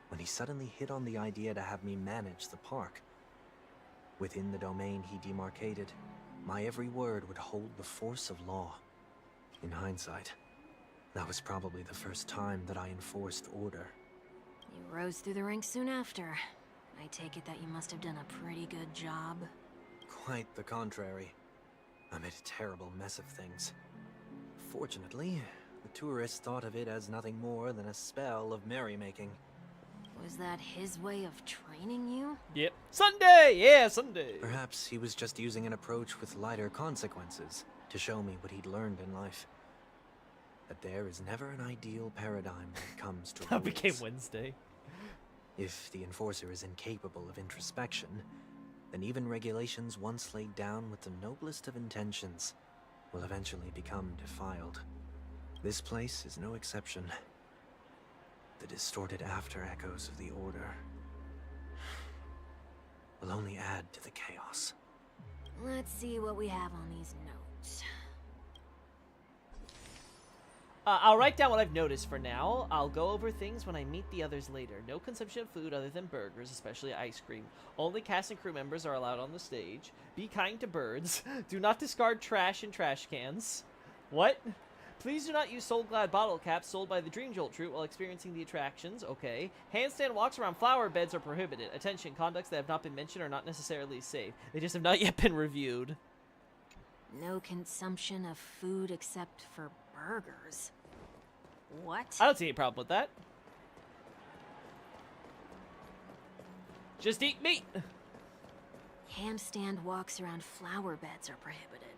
when he suddenly hit on the idea to have me manage the park. Within the domain he demarcated, my every word would hold the force of law. In hindsight, that was probably the first time that I enforced order. You rose through the ranks soon after. I take it that you must have done a pretty good job. Quite the contrary. I made a terrible mess of things. Fortunately, the tourists thought of it as nothing more than a spell of merrymaking. Was that his way of training you? Yep. Sunday! Yeah, Sunday! Perhaps he was just using an approach with lighter consequences to show me what he'd learned in life. That there is never an ideal paradigm when it comes to That became rules. Wednesday. If the enforcer is incapable of introspection, then even regulations once laid down with the noblest of intentions will eventually become defiled. This place is no exception. The distorted after-echoes of the Order will only add to the chaos. Let's see what we have on these notes. I'll write down what I've noticed for now. I'll go over things when I meet the others later. No consumption of food other than burgers, especially ice cream. Only cast and crew members are allowed on the stage. Be kind to birds. Do not discard trash in trash cans. What? Please do not use Soul Glad bottle caps sold by the Dream Jolt Troupe while experiencing the attractions. Okay. Handstand walks around flower beds are prohibited. Attention, conducts that have not been mentioned are not necessarily safe. They just have not yet been reviewed. No consumption of food except for burgers. What? I don't see any problem with that. Just eat meat. Handstand walks around flower beds are prohibited.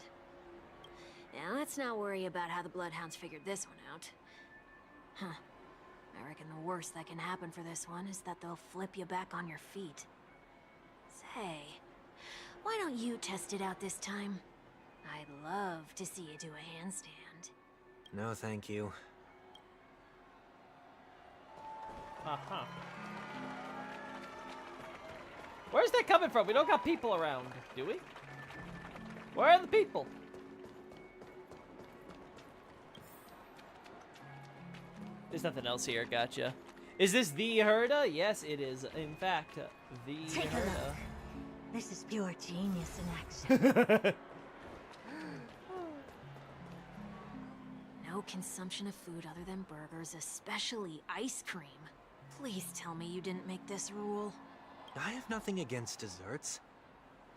Now, let's not worry about how the Bloodhounds figured this one out. Huh. I reckon the worst that can happen for this one is that they'll flip you back on your feet. Say, Why don't you test it out this time? I'd love to see you do a handstand. No, thank you. Uh-huh. Where's that coming from? We don't got people around, do we? Where are the people? There's nothing else here, gotcha. Is this the Herta? Yes, it is, in fact, the Take a Herta. look. This is pure genius in action. No consumption of food other than burgers, especially ice cream. Please tell me you didn't make this rule. I have nothing against desserts.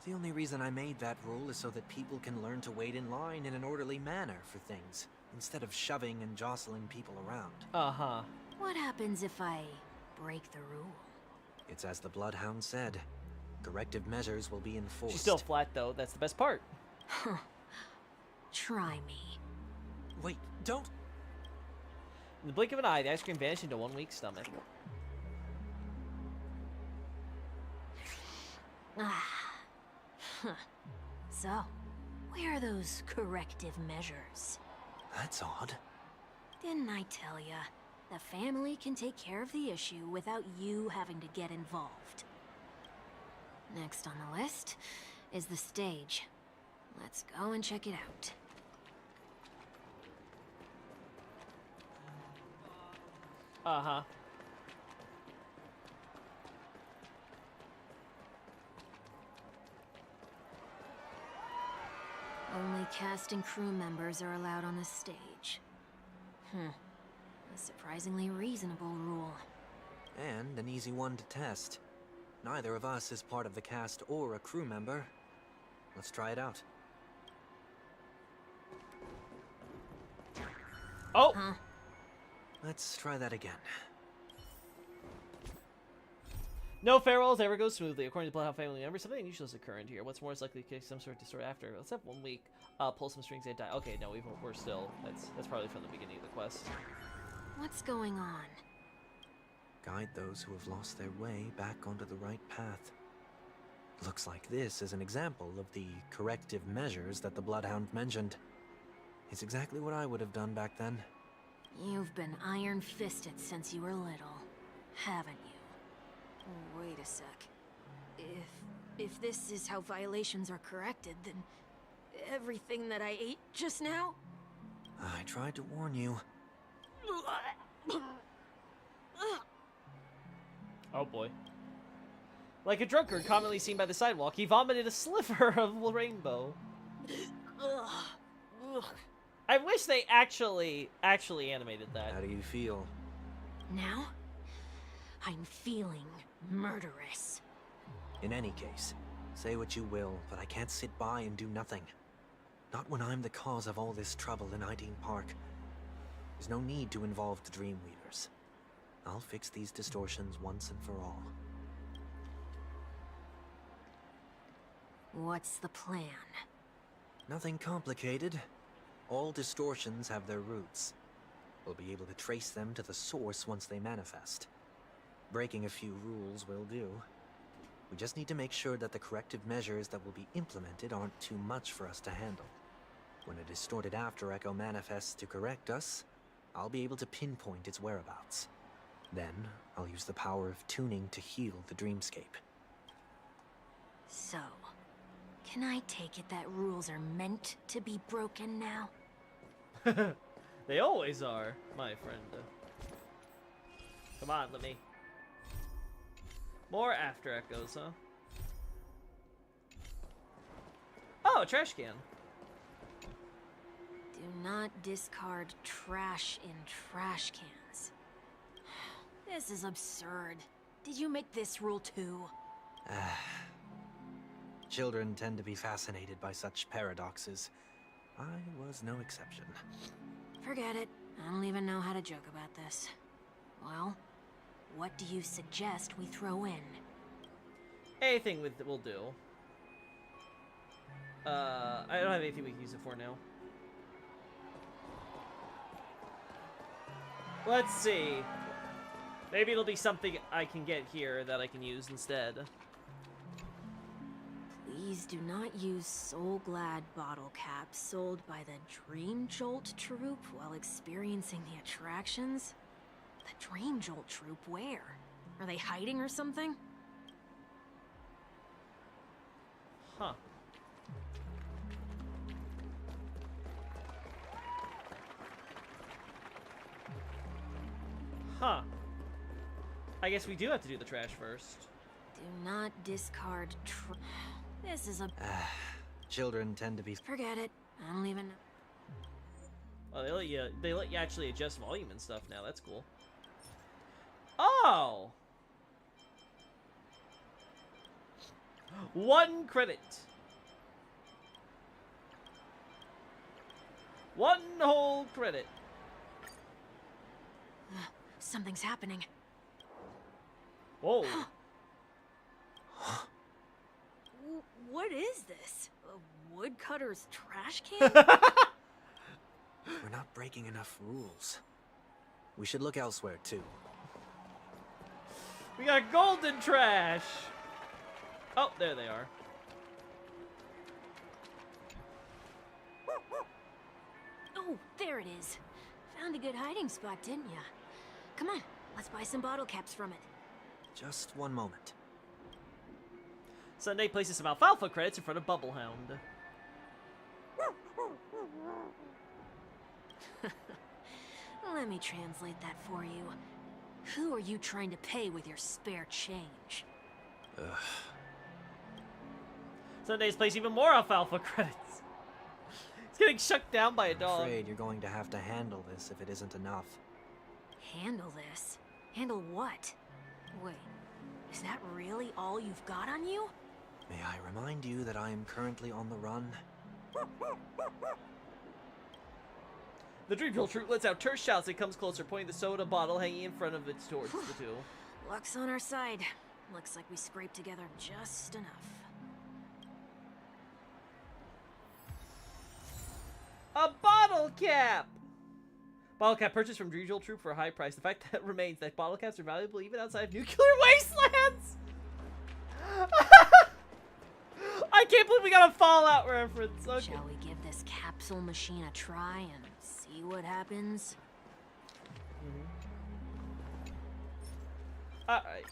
The only reason I made that rule is so that people can learn to wait in line in an orderly manner for things, instead of shoving and jostling people around. Uh-huh. What happens if I break the rule? It's as the Bloodhound said. Corrective measures will be enforced. She's still flat, though. That's the best part. Huh. Try me. Wait, don't... In the blink of an eye, the ice cream vanished into one weak stomach. Ah. Huh. So, where are those corrective measures? That's odd. Didn't I tell ya? The family can take care of the issue without you having to get involved. Next on the list is the stage. Let's go and check it out. Uh-huh. Only cast and crew members are allowed on the stage. A surprisingly reasonable rule. And an easy one to test. Neither of us is part of the cast or a crew member. Let's try it out. Oh! Huh? Let's try that again. No farewells ever goes smoothly. According to Bloodhound family members, something unusual has occurred here. What's more is likely to kick some sort of distort after. Let's have 1 week. Pull some strings and die. Okay, no, we're still. That's probably from the beginning of the quest. What's going on? Guide those who have lost their way back onto the right path. Looks like this is an example of the corrective measures that the Bloodhound mentioned. It's exactly what I would have done back then. You've been iron-fisted since you were little, haven't you? Wait a sec. If this is how violations are corrected, then everything that I ate just now? I tried to warn you. Oh boy. Like a drunkard commonly seen by the sidewalk, he vomited a sliver of rainbow. I wish they actually animated that. How do you feel? Now, I'm feeling murderous. In any case, say what you will, but I can't sit by and do nothing. Not when I'm the cause of all this trouble in Ideen Park. There's no need to involve the Dreamweavers. I'll fix these distortions once and for all. What's the plan? Nothing complicated. All distortions have their roots. We'll be able to trace them to the source once they manifest. Breaking a few rules will do. We just need to make sure that the corrective measures that will be implemented aren't too much for us to handle. When a distorted after echo manifests to correct us, I'll be able to pinpoint its whereabouts. Then, I'll use the power of tuning to heal the dreamscape. So, can I take it that rules are meant to be broken now? They always are, my friend. Come on, let me. More after echoes, huh? Oh, a trash can. Do not discard trash in trash cans. This is absurd. Did you make this rule too? Children tend to be fascinated by such paradoxes. I was no exception. Forget it. I don't even know how to joke about this. Well, what do you suggest we throw in? Anything will do. I don't have anything we can use it for now. Let's see. Maybe it'll be something I can get here that I can use instead. Please do not use Soul Glad bottle caps sold by the Dream Jolt troupe while experiencing the attractions. The Dream Jolt troupe, where? Are they hiding or something? Huh. Huh. I guess we do have to do the trash first. Do not discard This is a... Children tend to be... Forget it. I don't even know. Oh, they let you actually adjust volume and stuff now. That's cool. Oh! 1 credit. 1 whole credit. Something's happening. Whoa. What is this? A woodcutter's trash can? We're not breaking enough rules. We should look elsewhere, too. We got golden trash. Oh, there they are. Oh, there it is. Found a good hiding spot, didn't ya? Come on, let's buy some bottle caps from it. Just one moment. Sunday places some alfalfa credits in front of Bubblehound. Let me translate that for you. Who are you trying to pay with your spare change? Ugh. Sundays place even more alfalfa credits. It's getting shut down by a I'm dog. afraid you're going to have to handle this if it isn't enough. Handle this? Handle what? Wait, is that really all you've got on you? May I remind you that I am currently on the run? The Dream Jolt Troop lets out terse shouts as it comes closer, pointing the soda bottle hanging in front of it towards the two. Luck's on our side. Looks like we scraped together just enough. A bottle cap! Bottle cap purchased from Dream Jolt Troop for a high price. The fact that remains that bottle caps are valuable even outside of nuclear wastelands! I can't believe we got a Fallout reference. Okay. Shall we give this capsule machine a try and see what happens? Alright.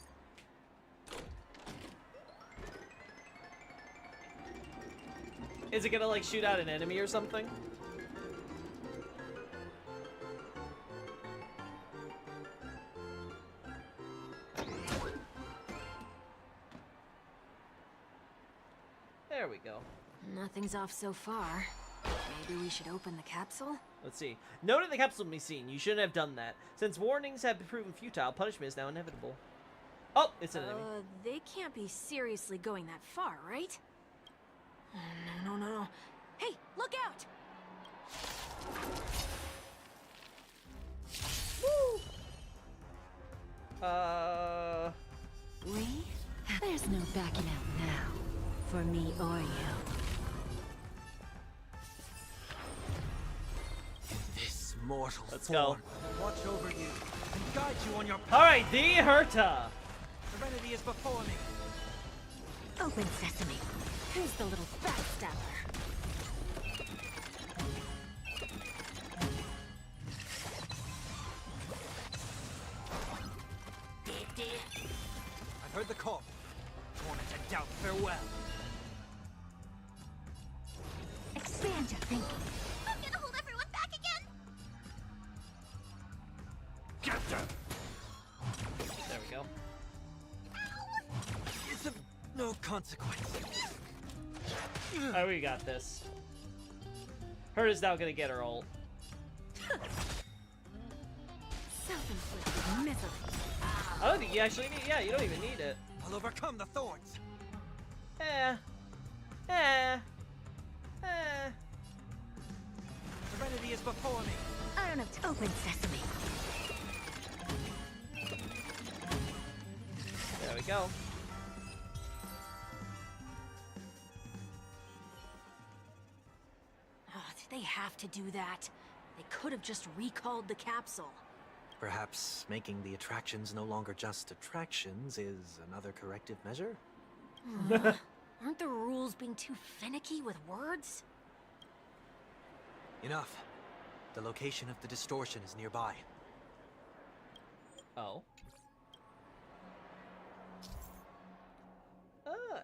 Is it gonna like shoot out an enemy or something? There we go. Nothing's off so far. Maybe we should open the capsule? Let's see. Noted the capsule be seen. You shouldn't have done that. Since warnings have been proven futile, punishment is now inevitable. Oh, it's an enemy. They can't be seriously going that far, right? No. Hey, look out! Woo! We? There's no backing out now. For me or you. This mortal Let's form go. watch over you and guide you on your path. Alright, the Herta! Serenity is before me. Open sesame. Who's the little backstabber? I've heard the call. Torment and doubt farewell. Expand your thinking. I'm gonna hold everyone back again! Get them! There we go. It's of no consequence. Alright, we got this. Herta's now gonna get her ult. Self-inflicted misery. I don't think you actually need. Yeah, you don't even need it. I'll overcome the thorns. Serenity is before me. I don't have to open sesame. There we go. Oh, did they have to do that? They could have just recalled the capsule. Perhaps making the attractions no longer just attractions is another corrective measure? Aren't the rules being too finicky with words? Enough. The location of the distortion is nearby. Oh.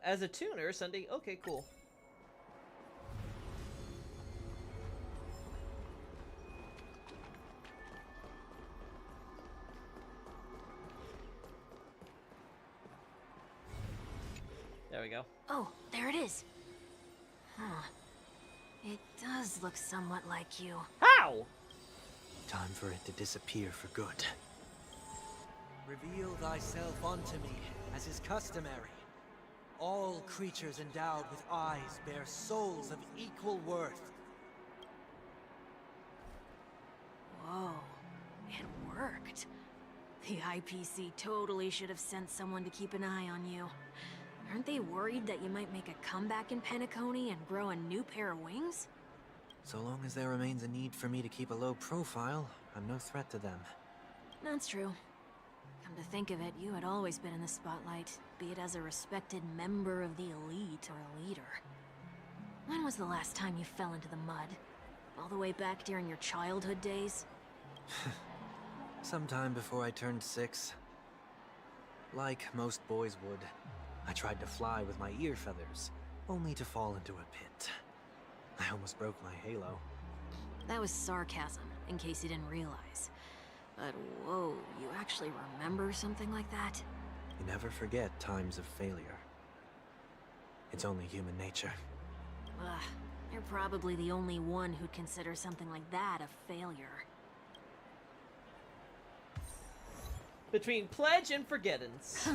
As a tuner, Sunday. Okay, cool. There we go. Oh, there it is. Huh. It does look somewhat like you. How? Time for it to disappear for good. Reveal thyself unto me, as is customary. All creatures endowed with eyes bear souls of equal worth. Whoa, it worked. The IPC totally should have sent someone to keep an eye on you. Aren't they worried that you might make a comeback in Penacony and grow a new pair of wings? So long as there remains a need for me to keep a low profile, I'm no threat to them. That's true. Come to think of it, you had always been in the spotlight, be it as a respected member of the elite or a leader. When was the last time you fell into the mud? All the way back during your childhood days? Sometime before I turned 6. Like most boys would, I tried to fly with my ear feathers, only to fall into a pit. I almost broke my halo. That was sarcasm, in case you didn't realize. But whoa, you actually remember something like that? You never forget times of failure. It's only human nature. Ugh, you're probably the only one who'd consider something like that a failure. Between pledge and forgettance.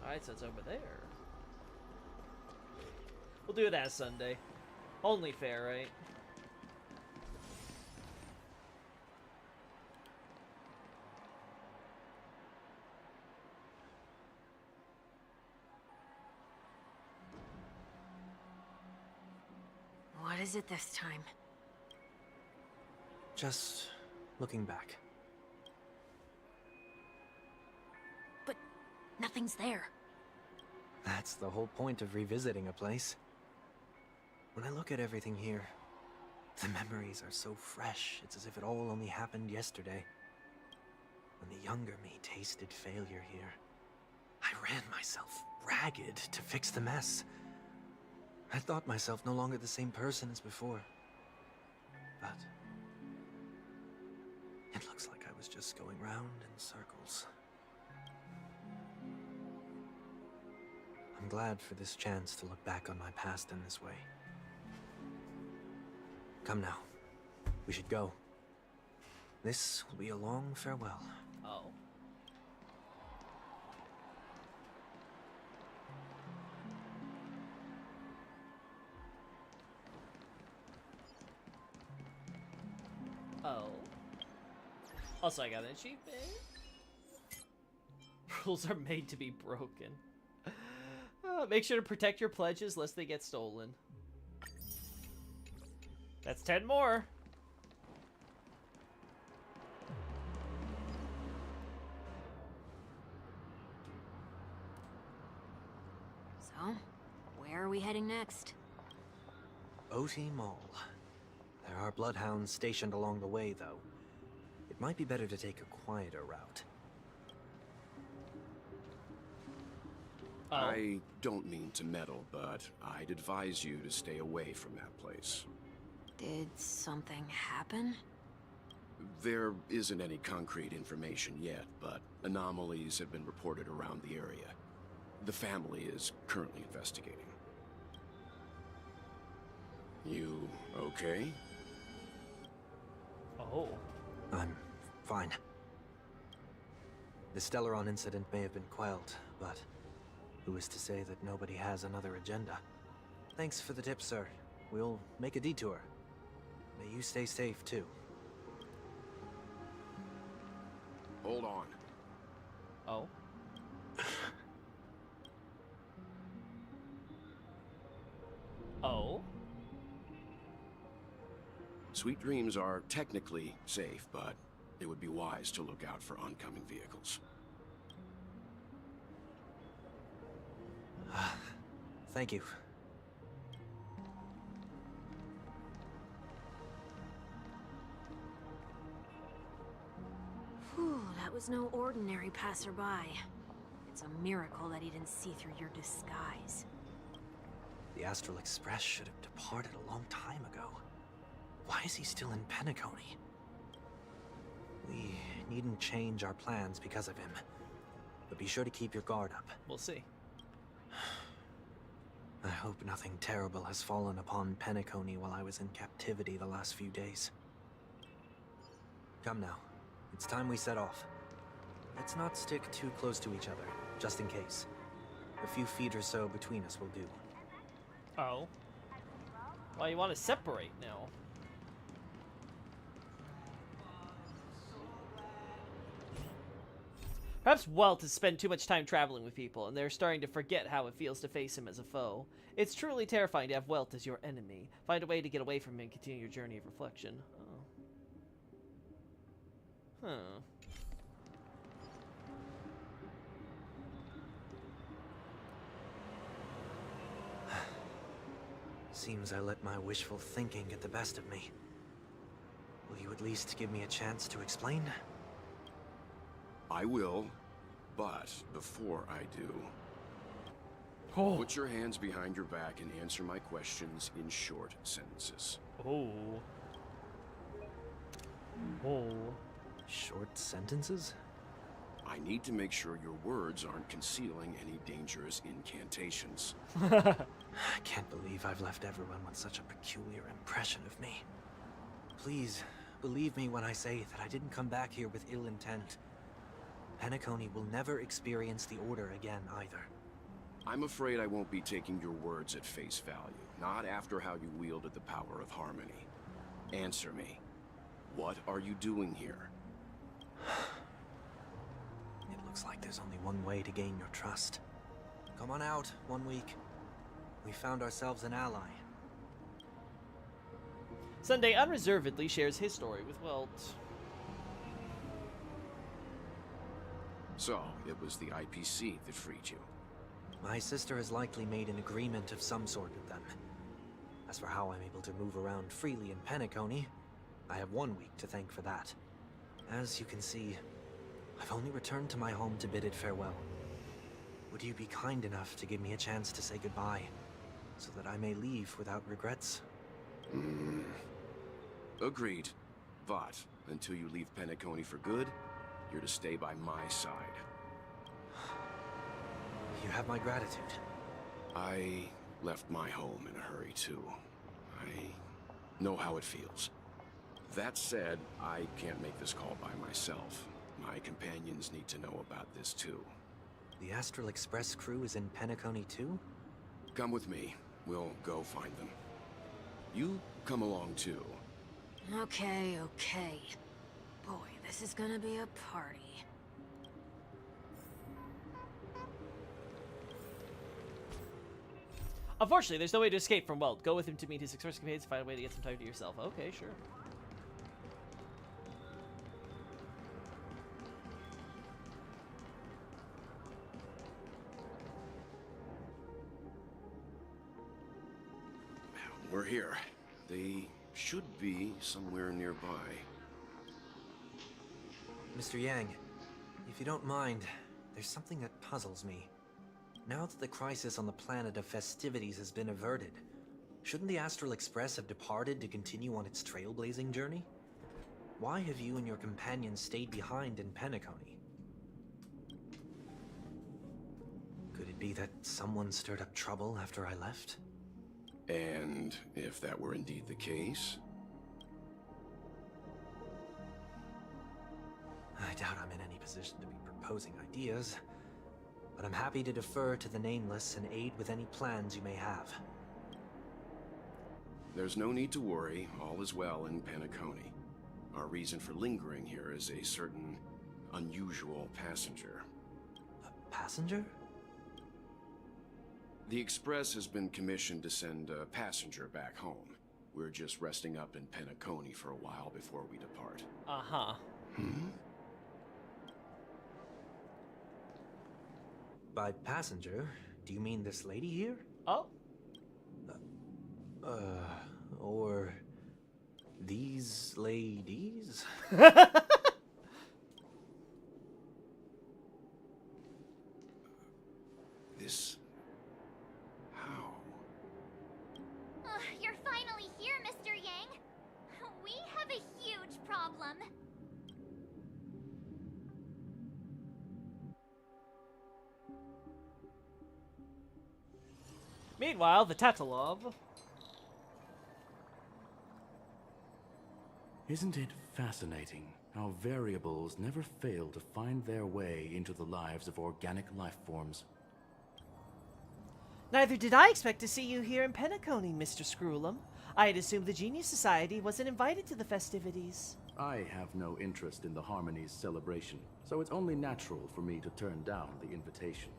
Alright, so it's over there. We'll do it as Sunday. Only fair, right? What is it this time? Just looking back. But nothing's there. That's the whole point of revisiting a place. When I look at everything here, the memories are so fresh, it's as if it all only happened yesterday. When the younger me tasted failure here, I ran myself ragged to fix the mess. I thought myself no longer the same person as before. But it looks like I was just going round in circles. I'm glad for this chance to look back on my past in this way. Come now. We should go. This will be a long farewell. Oh. Oh. Also, I got an achievement. Rules are made to be broken. Make sure to protect your pledges lest they get stolen. That's 10 more. So, where are we heading next? OT Mall. There are bloodhounds stationed along the way, though. It might be better to take a quieter route. Oh. I don't mean to meddle, but I'd advise you to stay away from that place. Did something happen? There isn't any concrete information yet, but anomalies have been reported around the area. The family is currently investigating. You okay? Oh. I'm fine. The Stellaron incident may have been quelled, but who is to say that nobody has another agenda? Thanks for the tip, sir. We'll make a detour. May you stay safe, too. Hold on. Oh. Oh. Sweet dreams are technically safe, but It would be wise to look out for oncoming vehicles. Thank you. Whew, that was no ordinary passerby. It's a miracle that he didn't see through your disguise. The Astral Express should have departed a long time ago. Why is he still in Penacony? We needn't change our plans because of him. But be sure to keep your guard up. We'll see. I hope nothing terrible has fallen upon Penacony while I was in captivity the last few days. Come now. It's time we set off. Let's not stick too close to each other, just in case. A few feet or so between us will do. Oh. Well, you want to separate now. Perhaps Welt has spent too much time traveling with people, and they're starting to forget how it feels to face him as a foe. It's truly terrifying to have Welt as your enemy. Find a way to get away from him and continue your journey of reflection. Oh. Huh. Seems I let my wishful thinking get the best of me. Will you at least give me a chance to explain? I will, but before I do, Oh. put your hands behind your back and answer my questions in short sentences. Oh. Oh. Short sentences? I need to make sure your words aren't concealing any dangerous incantations. I can't believe I've left everyone with such a peculiar impression of me. Please, believe me when I say that I didn't come back here with ill intent. Penacony will never experience the Order again, either. I'm afraid I won't be taking your words at face value, not after how you wielded the power of harmony. Answer me. What are you doing here? It looks like there's only one way to gain your trust. Come on out, 1 week. We found ourselves an ally. Sunday unreservedly shares his story with Welt. So, it was the IPC that freed you. My sister has likely made an agreement of some sort with them. As for how I'm able to move around freely in Penacony, I have 1 week to thank for that. As you can see, I've only returned to my home to bid it farewell. Would you be kind enough to give me a chance to say goodbye, so that I may leave without regrets? Agreed. But, until you leave Penacony for good, you're to stay by my side. You have my gratitude. I left my home in a hurry, too. I know how it feels. That said, I can't make this call by myself. My companions need to know about this, too. The Astral Express crew is in Penacony, too? Come with me. We'll go find them. You come along, too. Okay, okay. Boy, this is gonna be a party. Unfortunately, there's no way to escape from Welt. Go with him to meet his express companions and find a way to get some time to yourself. Okay, sure. We're here. They should be somewhere nearby. Mr. Yang, if you don't mind, there's something that puzzles me. Now that the crisis on the planet of festivities has been averted, shouldn't the Astral Express have departed to continue on its trailblazing journey? Why have you and your companions stayed behind in Penacony? Could it be that someone stirred up trouble after I left? And if that were indeed the case? I doubt I'm in any position to be proposing ideas, but I'm happy to defer to the Nameless and aid with any plans you may have. There's no need to worry. All is well in Penacony. Our reason for lingering here is a certain unusual passenger. A passenger? The Express has been commissioned to send a passenger back home. We're just resting up in Penacony for a while before we depart. Uh-huh. By passenger, do you mean this lady here? Oh. Or these ladies? This... how? You're finally here, Mr. Yang. We have a huge problem. Meanwhile, the Tatalov. Isn't it fascinating how variables never fail to find their way into the lives of organic life forms? Neither did I expect to see you here in Penacony, Mr. Screwlum. I had assumed the Genius Society wasn't invited to the festivities. I have no interest in the Harmony's celebration, so it's only natural for me to turn down the invitation.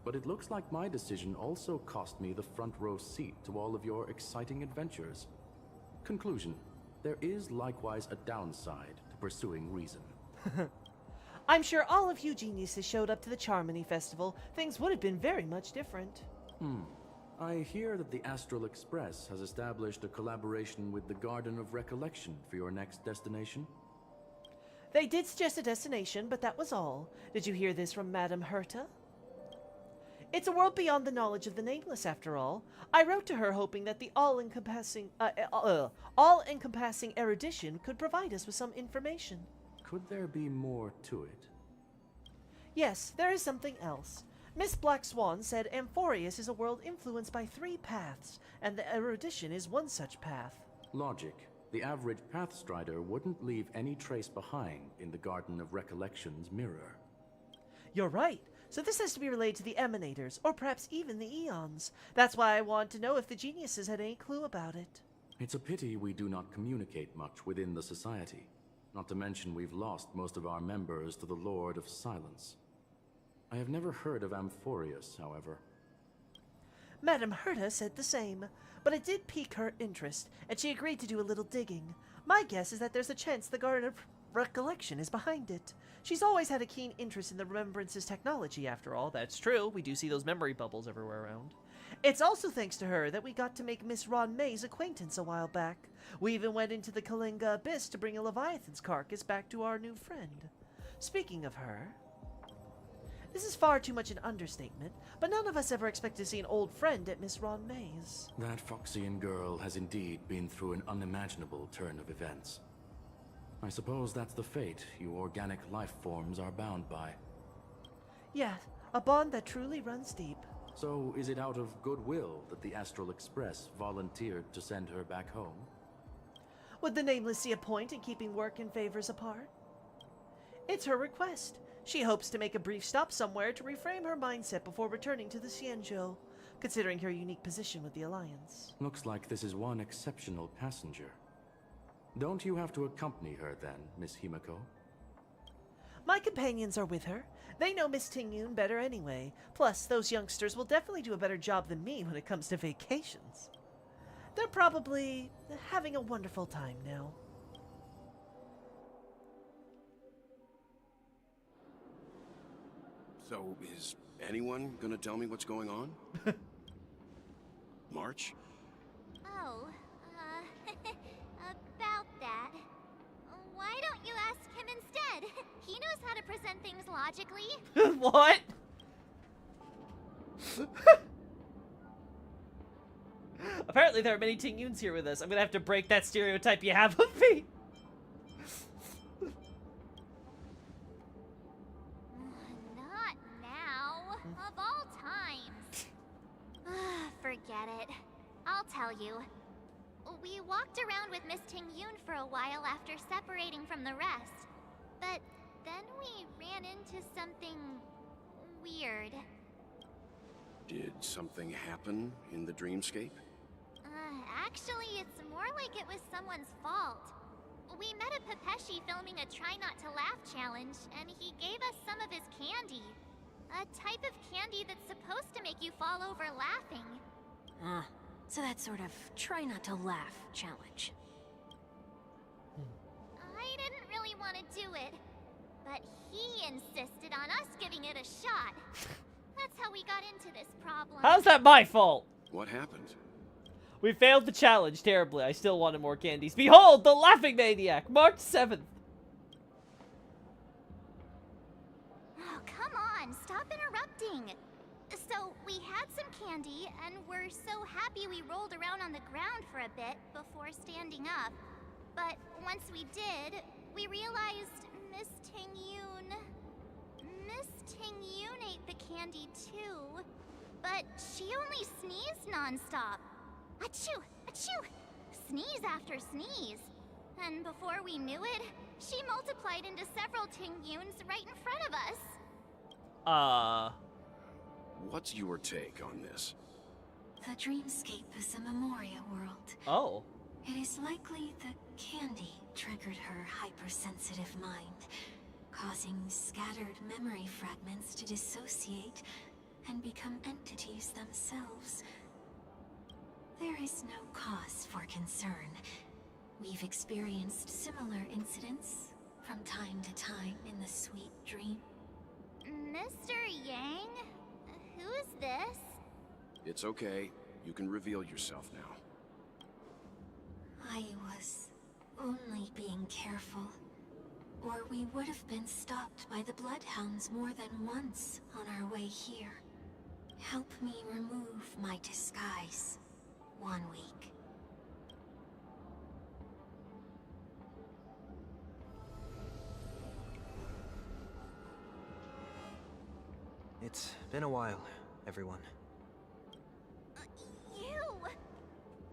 But it looks like my decision also cost me the front row seat to all of your exciting adventures. Conclusion: there is likewise a downside to pursuing reason. I'm sure all of you geniuses showed up to the Charmony Festival. Things would have been very much different. I hear that the Astral Express has established a collaboration with the Garden of Recollection for your next destination. They did suggest a destination, but that was all. Did you hear this from Madame Herta? It's a world beyond the knowledge of the nameless, after all. I wrote to her hoping that the all-encompassing erudition could provide us with some information. Could there be more to it? Yes, there is something else. Miss Black Swan said Amphorius is a world influenced by 3 paths, and the erudition is one such path. Logic. The average Pathstrider wouldn't leave any trace behind in the Garden of Recollection's mirror. You're right. So this has to be related to the Emanators, or perhaps even the Eons. That's why I wanted to know if the geniuses had any clue about it. It's a pity we do not communicate much within the Society. Not to mention we've lost most of our members to the Lord of Silence. I have never heard of Amphorius, however. Madame Herta said the same, but it did pique her interest, and she agreed to do a little digging. My guess is that there's a chance the Garden of Recollection is behind it. She's always had a keen interest in the Remembrance's technology, after all. That's true. We do see those memory bubbles everywhere around. It's also thanks to her that we got to make Miss Ron May's acquaintance a while back. We even went into the Kalinga Abyss to bring a Leviathan's carcass back to our new friend. Speaking of her... This is far too much an understatement, but none of us ever expected to see an old friend at Miss Ron May's. That Foxian girl has indeed been through an unimaginable turn of events. I suppose that's the fate you organic life forms are bound by. Yeah, a bond that truly runs deep. So, is it out of goodwill that the Astral Express volunteered to send her back home? Would the Nameless see a point in keeping work and favors apart? It's her request. She hopes to make a brief stop somewhere to reframe her mindset before returning to the Xianzhou, considering her unique position with the Alliance. Looks like this is one exceptional passenger. Don't you have to accompany her then, Miss Himiko? My companions are with her. They know Miss Tingyun better anyway. Plus, those youngsters will definitely do a better job than me when it comes to vacations. They're probably having a wonderful time now. So, is anyone gonna tell me what's going on? March? Oh, about that. Why don't you ask him instead? He knows how to present things logically. What? Apparently there are many Tingyuns here with us. I'm gonna have to break that stereotype you have of me. Not now. Of all times. Forget it. I'll tell you. We walked around with Miss Tingyun for a while after separating from the rest. But then we ran into something weird. Did something happen in the dreamscape? Actually, it's more like it was someone's fault. We met a Pepeshi filming a Try Not to Laugh challenge, and he gave us some of his candy. A type of candy that's supposed to make you fall over laughing. So that sort of try not to laugh challenge. I didn't really want to do it. But he insisted on us giving it a shot. That's how we got into this problem. How's that my fault? What happened? We failed the challenge terribly. I still wanted more candies. Behold, the Laughing Maniac, March 7th. Oh, come on, stop interrupting. So, we had some candy, and we're so happy we rolled around on the ground for a bit before standing up. But once we did, we realized Miss Ting-Yoon ate the candy too. But she only sneezed nonstop. Achoo! Achoo! Sneeze after sneeze. And before we knew it, she multiplied into several Ting-Yoons right in front of us. What's your take on this? The dreamscape is a Memoria world. Oh. It is likely the candy triggered her hypersensitive mind, causing scattered memory fragments to dissociate and become entities themselves. There is no cause for concern. We've experienced similar incidents from time to time in the sweet dream. Mr. Yang? Who is this? It's okay. You can reveal yourself now. I was only being careful. Or we would have been stopped by the Bloodhounds more than once on our way here. Help me remove my disguise. 1 week. It's been a while, everyone. You!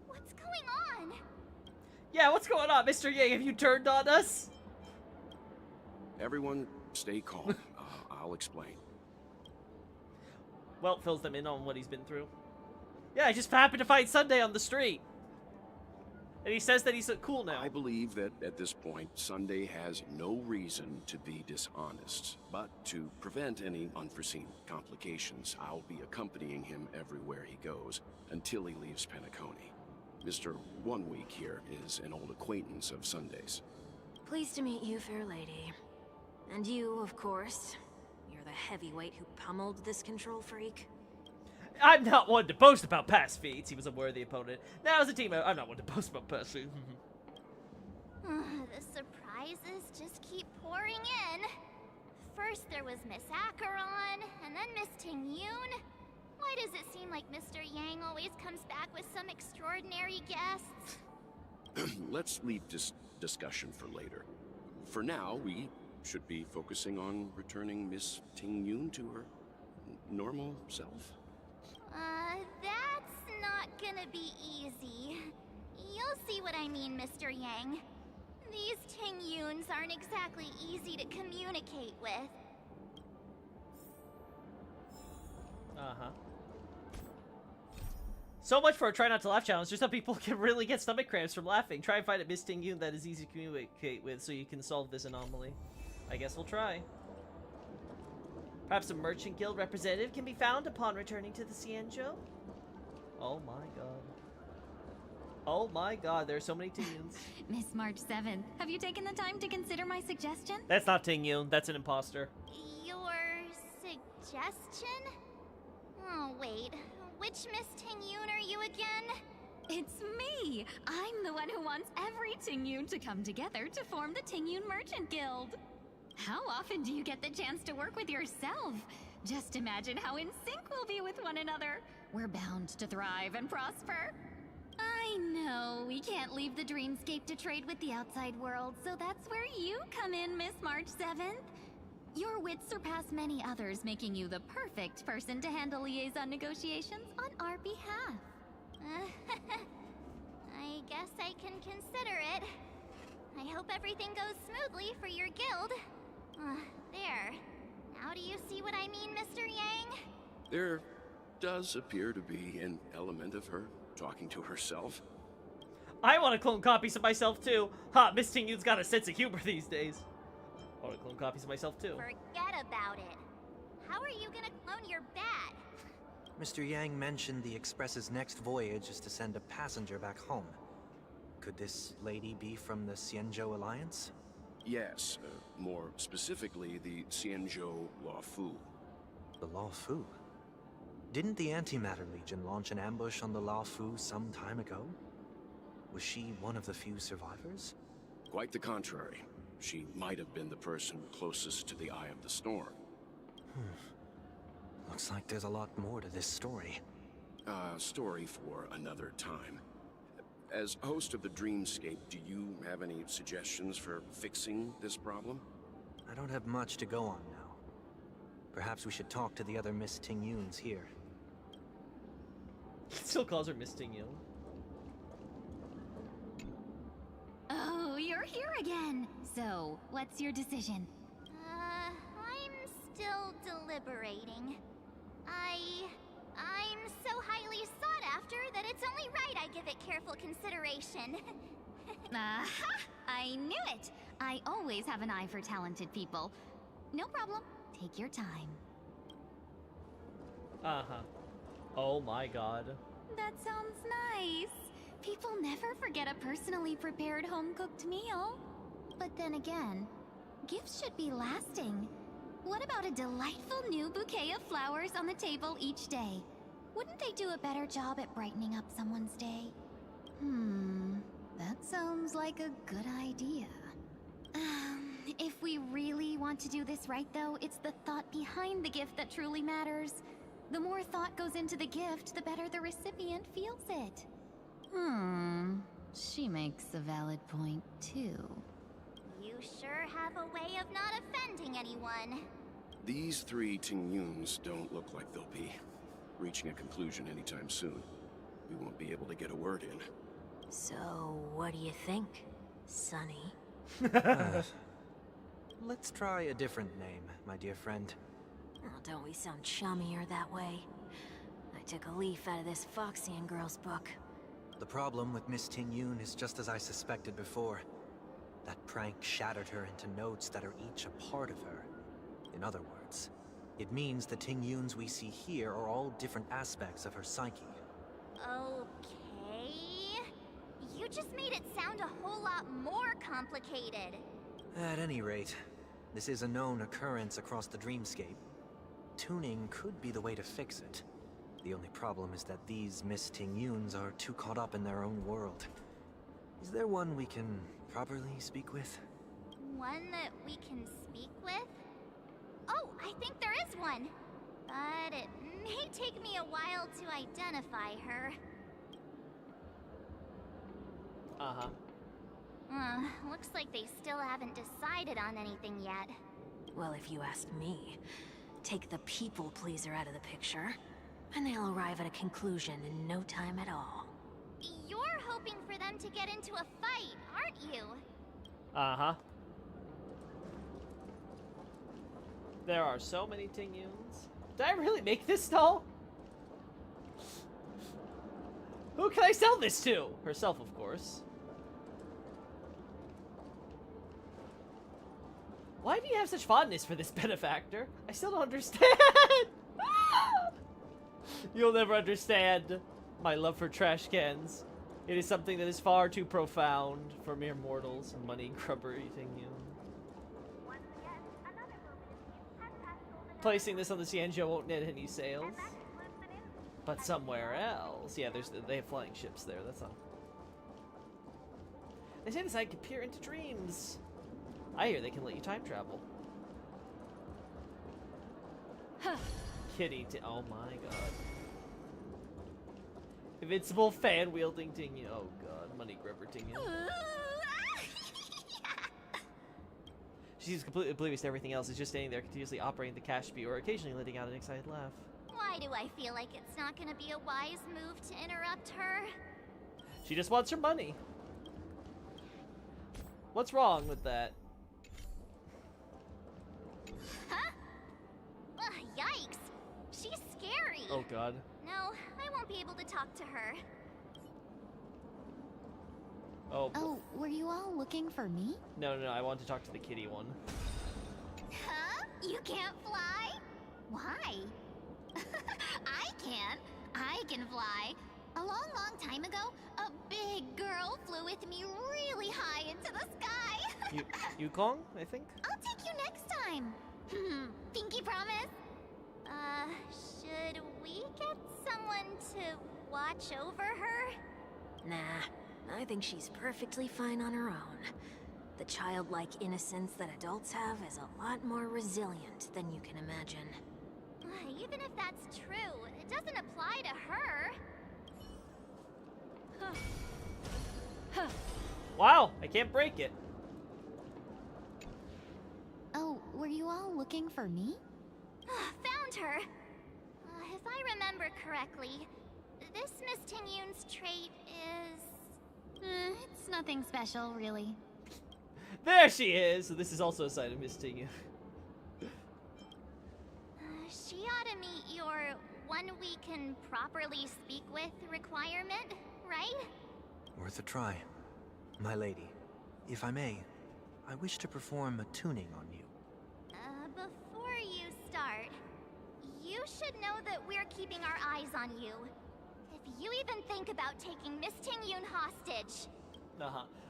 What's going on? Yeah, what's going on, Mr. Yang? Have you turned on us? Everyone, stay calm. I'll explain. Welt fills them in on what he's been through. Yeah, I just happened to find Sunday on the street. And he says that he's cool now. I believe that at this point, Sunday has no reason to be dishonest. But to prevent any unforeseen complications, I'll be accompanying him everywhere he goes until he leaves Penacony. Mr. 1 Week here is an old acquaintance of Sunday's. Pleased to meet you, fair lady. And you, of course. You're the heavyweight who pummeled this control freak. I'm not one to boast about past feats. He was a worthy opponent. Now, as a team, I'm not one to boast about past feats. The surprises just keep pouring in. First there was Miss Acheron, and then Miss Ting-Yoon. Why does it seem like Mr. Yang always comes back with some extraordinary guests? Let's leave this discussion for later. For now, we should be focusing on returning Miss Ting-Yoon to her normal self. That's not gonna be easy. You'll see what I mean, Mr. Yang. These Ting-Yoons aren't exactly easy to communicate with. Uh-huh. So much for a try not to laugh challenge. Just some people can really get stomach cramps from laughing. Try and find a Miss Ting-Yoon that is easy to communicate with so you can solve this anomaly. I guess we'll try. Perhaps a merchant guild representative can be found upon returning to the Xianzhou? Oh my god. Oh my god, there are so many Ting-Yoons. Miss March 7th, have you taken the time to consider my suggestion? That's not Ting-Yoon, that's an imposter. Your suggestion? Oh, wait. Which Miss Ting-Yoon are you again? It's me! I'm the one who wants every Ting-Yoon to come together to form the Ting-Yoon Merchant Guild. How often do you get the chance to work with yourself? Just imagine how in sync we'll be with one another. We're bound to thrive and prosper. I know we can't leave the dreamscape to trade with the outside world, so that's where you come in, Miss March 7th. Your wits surpass many others, making you the perfect person to handle liaison negotiations on our behalf. I guess I can consider it. I hope everything goes smoothly for your guild. There. Now do you see what I mean, Mr. Yang? There does appear to be an element of her talking to herself. I want to clone copies of myself too. Ha, Miss Ting-Yoon's got a sense of humor these days. I want to clone copies of myself too. Forget about it. How are you gonna clone your bat? Mr. Yang mentioned the Express's next voyage is to send a passenger back home. Could this lady be from the Xianzhou Alliance? Yes, more specifically, the Xianzhou Luofu. The Luofu? Didn't the Antimatter Legion launch an ambush on the Luofu some time ago? Was she one of the few survivors? Quite the contrary. She might have been the person closest to the Eye of the Storm. Looks like there's a lot more to this story. Story for another time. As host of the Dreamscape, do you have any suggestions for fixing this problem? I don't have much to go on now. Perhaps we should talk to the other Miss Tingyuns here. He still calls her Miss Tingyun. Oh, you're here again. So, what's your decision? I'm still deliberating. I'm so highly sought after that it's only right I give it careful consideration. Aha! I knew it! I always have an eye for talented people. No problem. Take your time. Uh-huh. Oh my god. That sounds nice. People never forget a personally prepared home-cooked meal. But then again, gifts should be lasting. What about a delightful new bouquet of flowers on the table each day? Wouldn't they do a better job at brightening up someone's day? That sounds like a good idea. If we really want to do this right, though, it's the thought behind the gift that truly matters. The more thought goes into the gift, the better the recipient feels it. She makes a valid point, too. You sure have a way of not offending anyone. These three Tingyuns don't look like they'll be reaching a conclusion anytime soon. We won't be able to get a word in. So, what do you think, Sonny? Let's try a different name, my dear friend. Oh, don't we sound chummier that way? I took a leaf out of this Foxian girl's book. The problem with Miss Tingyun is just as I suspected before. That prank shattered her into notes that are each a part of her. In other words, it means the Tingyuns we see here are all different aspects of her psyche. Okay... You just made it sound a whole lot more complicated. At any rate, this is a known occurrence across the Dreamscape. Tuning could be the way to fix it. The only problem is that these Miss Tingyuns are too caught up in their own world. Is there one we can properly speak with? One that we can speak with? Oh, I think there is one. But it may take me a while to identify her. Uh-huh. Looks like they still haven't decided on anything yet. Well, if you ask me, take the people pleaser out of the picture, and they'll arrive at a conclusion in no time at all. You're hoping for them to get into a fight, aren't you? Uh-huh. There are so many Tingyuns. Did I really make this doll? Who can I sell this to? Herself, of course. Why do you have such fondness for this benefactor? I still don't understand. You'll never understand my love for trash cans. It is something that is far too profound for mere mortals. Money grubber eating you. Placing this on the Xianzhou won't net any sales. But somewhere else. Yeah, they have flying ships there. That's not. They say this eye can peer into dreams. I hear they can let you time travel. Kitty, oh my god. Invincible fan wielding Tingyun. Oh god, money grubber Tingyun. She's completely oblivious to everything else. Is just standing there, continuously operating the cash spew, or occasionally letting out an excited laugh. Why do I feel like it's not gonna be a wise move to interrupt her? She just wants her money. What's wrong with that? Huh? Yikes! She's scary! Oh god. No, I won't be able to talk to her. Oh, were you all looking for me? No, I want to talk to the kitty one. Huh? You can't fly? Why? I can. I can fly. A long time ago, a big girl flew with me really high into the sky. Yukong, I think. I'll take you next time. Pinky promise. Should we get someone to watch over her? Nah, I think she's perfectly fine on her own. The childlike innocence that adults have is a lot more resilient than you can imagine. Even if that's true, it doesn't apply to her. Wow, I can't break it. Oh, were you all looking for me? Found her. If I remember correctly, this Miss Tingyun's trait is... It's nothing special, really. There she is! So this is also a sign of Miss Tingyun. She ought to meet your one we can properly speak with requirement, right? Worth a try. My lady, if I may, I wish to perform a tuning on you. Before you start, you should know that we're keeping our eyes on you. If you even think about taking Miss Tingyun hostage...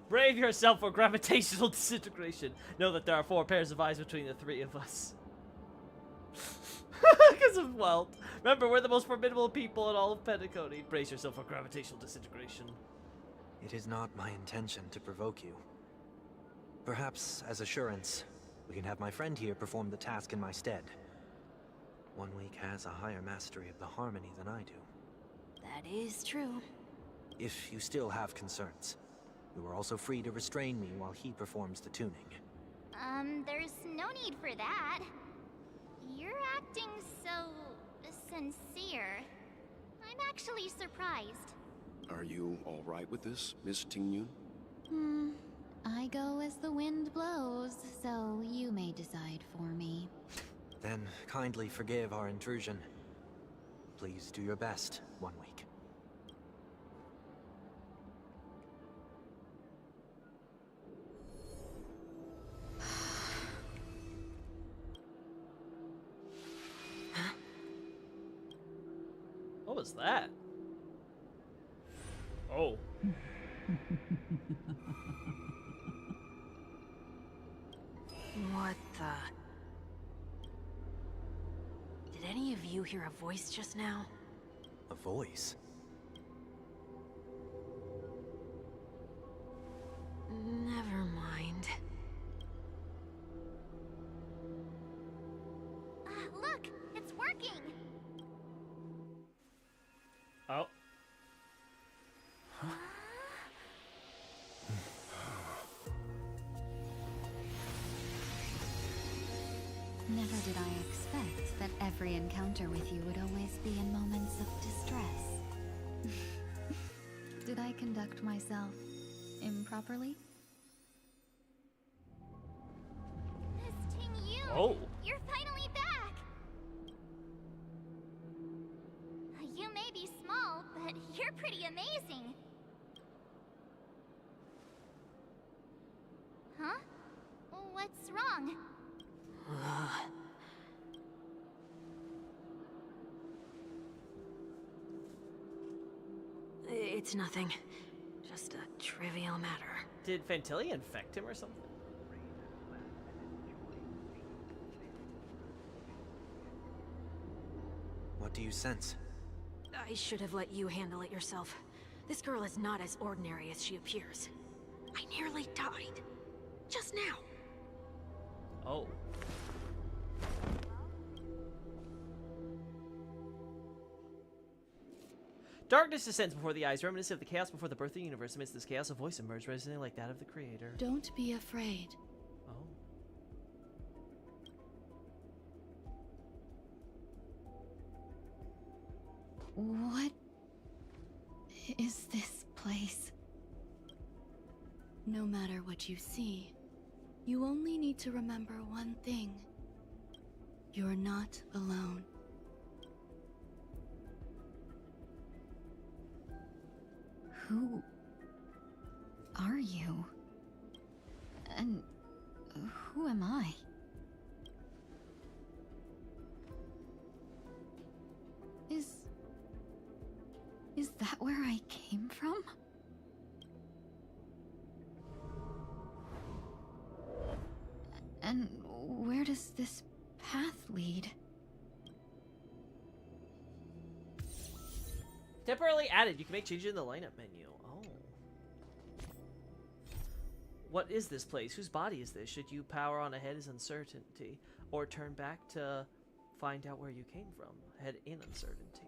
Brave yourself for gravitational disintegration. Know that there are 4 pairs of eyes between the 3 of us. Because of wealth. Remember, we're the most formidable people in all of Penacony. Brace yourself for gravitational disintegration. It is not my intention to provoke you. Perhaps, as assurance, we can have my friend here perform the task in my stead. 1 week has a higher mastery of the harmony than I do. That is true. If you still have concerns, you are also free to restrain me while he performs the tuning. There's no need for that. You're acting so... sincere. I'm actually surprised. Are you all right with this, Miss Tingyun? I go as the wind blows, so you may decide for me. Then kindly forgive our intrusion. Please do your best, 1 week. What was that? Oh. What the... Did any of you hear a voice just now? A voice? Never mind. Look! It's working! Oh. Never did I expect that every encounter with you would always be in moments of distress. Did I conduct myself improperly? Miss Tingyun! Oh. You're finally back! You may be small, but you're pretty amazing. Huh? What's wrong? It's nothing. Just a trivial matter. Did Fantilli infect him or something? What do you sense? I should have let you handle it yourself. This girl is not as ordinary as she appears. I nearly died. Just now. Oh. Darkness descends before the eyes, reminiscent of the chaos before the birth of the universe. Amidst this chaos, a voice emerged, resonating like that of the creator. Don't be afraid. Oh. What is this place? No matter what you see, you only need to remember one thing. You're not alone. Who are you? And who am I? Is that where I came from? And where does this path lead? Temporarily added. You can make changes in the lineup menu. Oh. What is this place? Whose body is this? Should you power on ahead is uncertainty, or turn back to find out where you came from? Head in uncertainty.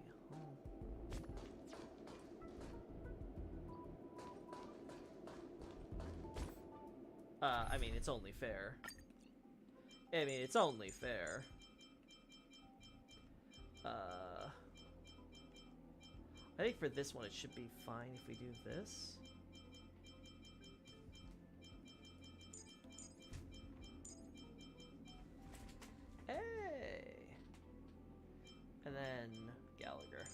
I mean, it's only fair. I mean, it's only fair. I think for this one it should be fine if we do this. Hey! And then Gallagher.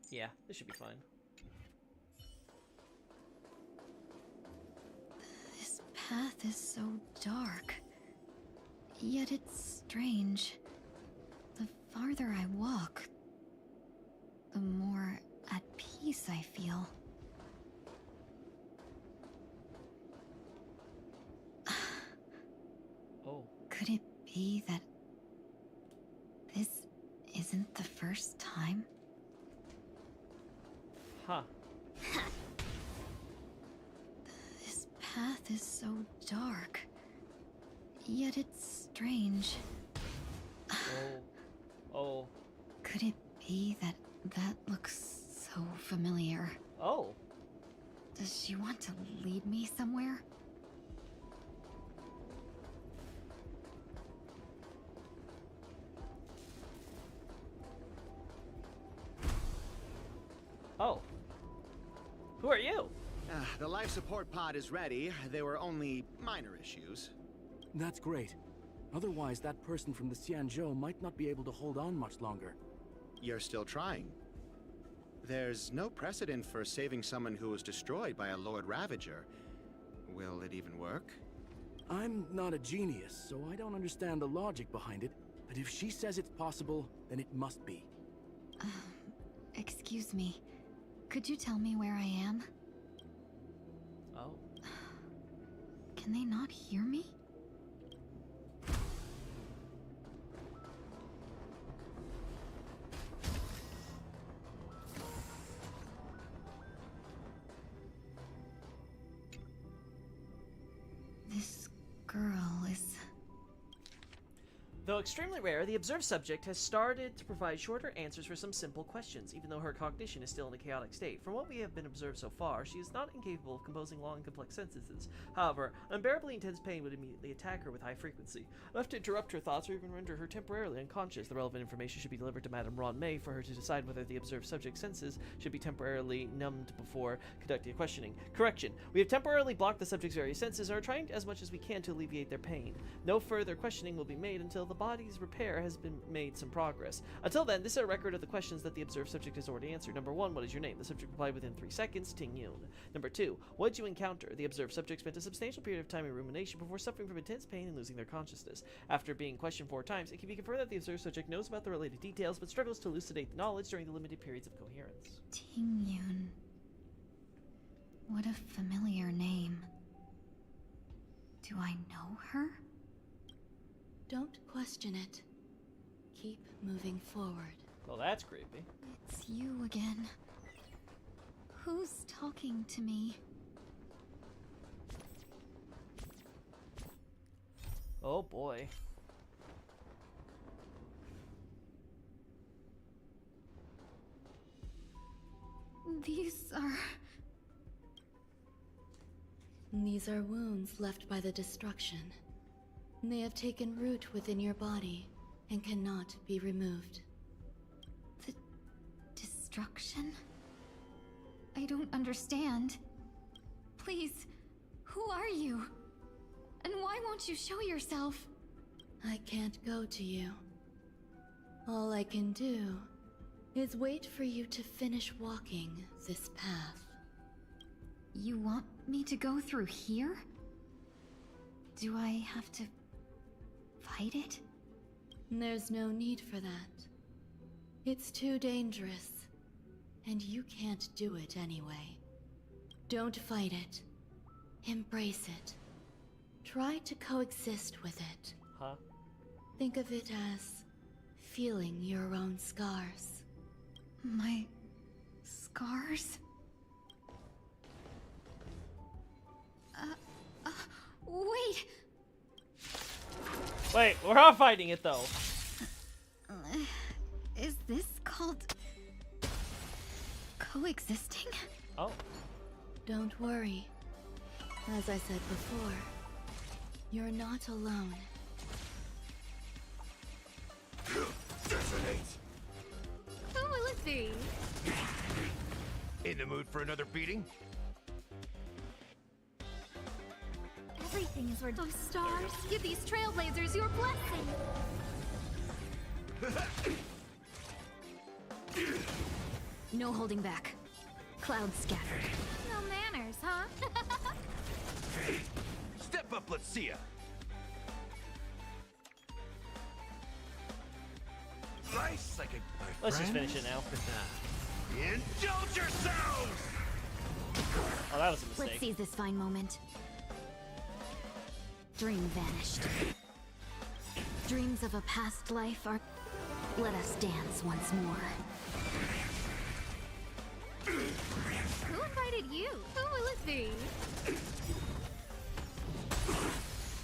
Yeah, this should be fine. This path is so dark. Yet it's strange. The farther I walk, the more at peace I feel. Oh. Could it be that this isn't the first time? Huh. This path is so dark. Yet it's strange. Oh. Could it be that that looks so familiar? Oh. Does she want to lead me somewhere? Oh. Who are you? The life support pod is ready. There were only minor issues. That's great. Otherwise, that person from the Xianzhou might not be able to hold on much longer. You're still trying. There's no precedent for saving someone who was destroyed by a Lord Ravager. Will it even work? I'm not a genius, so I don't understand the logic behind it, but if she says it's possible, then it must be. Excuse me. Could you tell me where I am? Oh. Can they not hear me? This girl is... Though extremely rare, the observed subject has started to provide shorter answers for some simple questions, even though her cognition is still in a chaotic state. From what we have been observed so far, she is not incapable of composing long and complex sentences. However, unbearably intense pain would immediately attack her with high frequency, enough to interrupt her thoughts or even render her temporarily unconscious. The relevant information should be delivered to Madame Ron May for her to decide whether the observed subject's senses should be temporarily numbed before conducting a questioning. Correction. We have temporarily blocked the subject's various senses and are trying as much as we can to alleviate their pain. No further questioning will be made until the body's repair has been made some progress. Until then, this is a record of the questions that the observed subject has already answered. Number 1, what is your name? The subject replied within 3 seconds, Ting Yun. Number 2, what did you encounter? The observed subject spent a substantial period of time in rumination before suffering from intense pain and losing their consciousness. After being questioned 4 times, it can be confirmed that the observed subject knows about the related details, but struggles to elucidate the knowledge during the limited periods of coherence. Ting Yun. What a familiar name. Do I know her? Don't question it. Keep moving forward. Well, that's creepy. It's you again. Who's talking to me? Oh boy. These are... These are wounds left by the destruction. They have taken root within your body and cannot be removed. The destruction? I don't understand. Please, who are you? And why won't you show yourself? I can't go to you. All I can do is wait for you to finish walking this path. You want me to go through here? Do I have to fight it? There's no need for that. It's too dangerous, and you can't do it anyway. Don't fight it. Embrace it. Try to coexist with it. Huh? Think of it as feeling your own scars. My scars? Wait! Wait, we're all fighting it though. Is this called coexisting? Oh. Don't worry. As I said before, you're not alone. Detonate. Who will it be? In the mood for another beating? Everything is where those stars give these trailblazers your blessing. No holding back. Clouds scattered. No manners, huh? Step up, let's see ya. Nice, like a Let's just finish it now. Indulge yourselves! Oh, that was a mistake. Let's seize this fine moment. Dream vanished. Dreams of a past life are... Let us dance once more. Who invited you? Who will it be?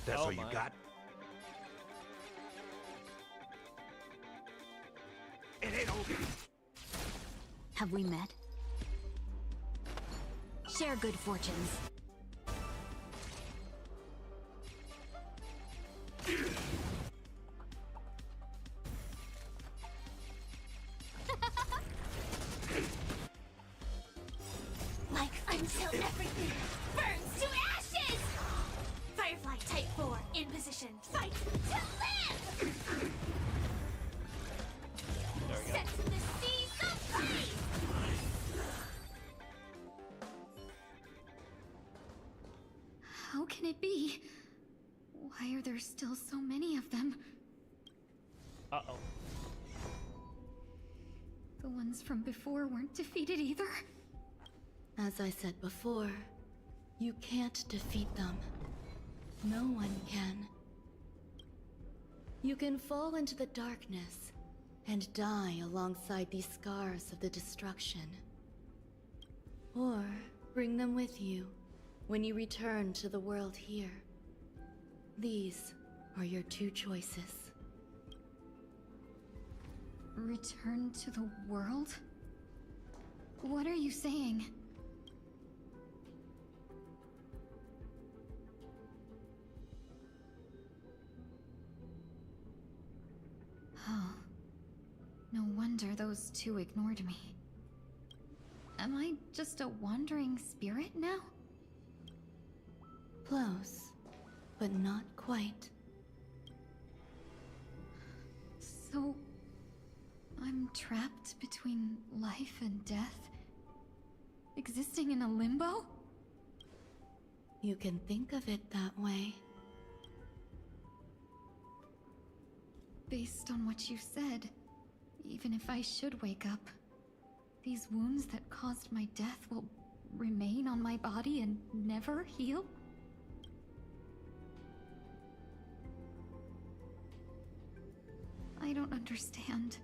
That's Oh all you my. got? It ain't over. Have we met? Share good fortunes. Life until everything burns to ashes! Firefly Type 4 in position. Fight to live! There we go. Set the seas ablaze! How can it be? Why are there still so many of them? Uh-oh. The ones from before weren't defeated either? As I said before, you can't defeat them. No one can. You can fall into the darkness and die alongside these scars of the destruction. Or bring them with you when you return to the world here. These are your two choices. Return to the world? What are you saying? Oh. No wonder those two ignored me. Am I just a wandering spirit now? Close, but not quite. So... I'm trapped between life and death? Existing in a limbo? You can think of it that way. Based on what you said, even if I should wake up, these wounds that caused my death will remain on my body and never heal? I don't understand.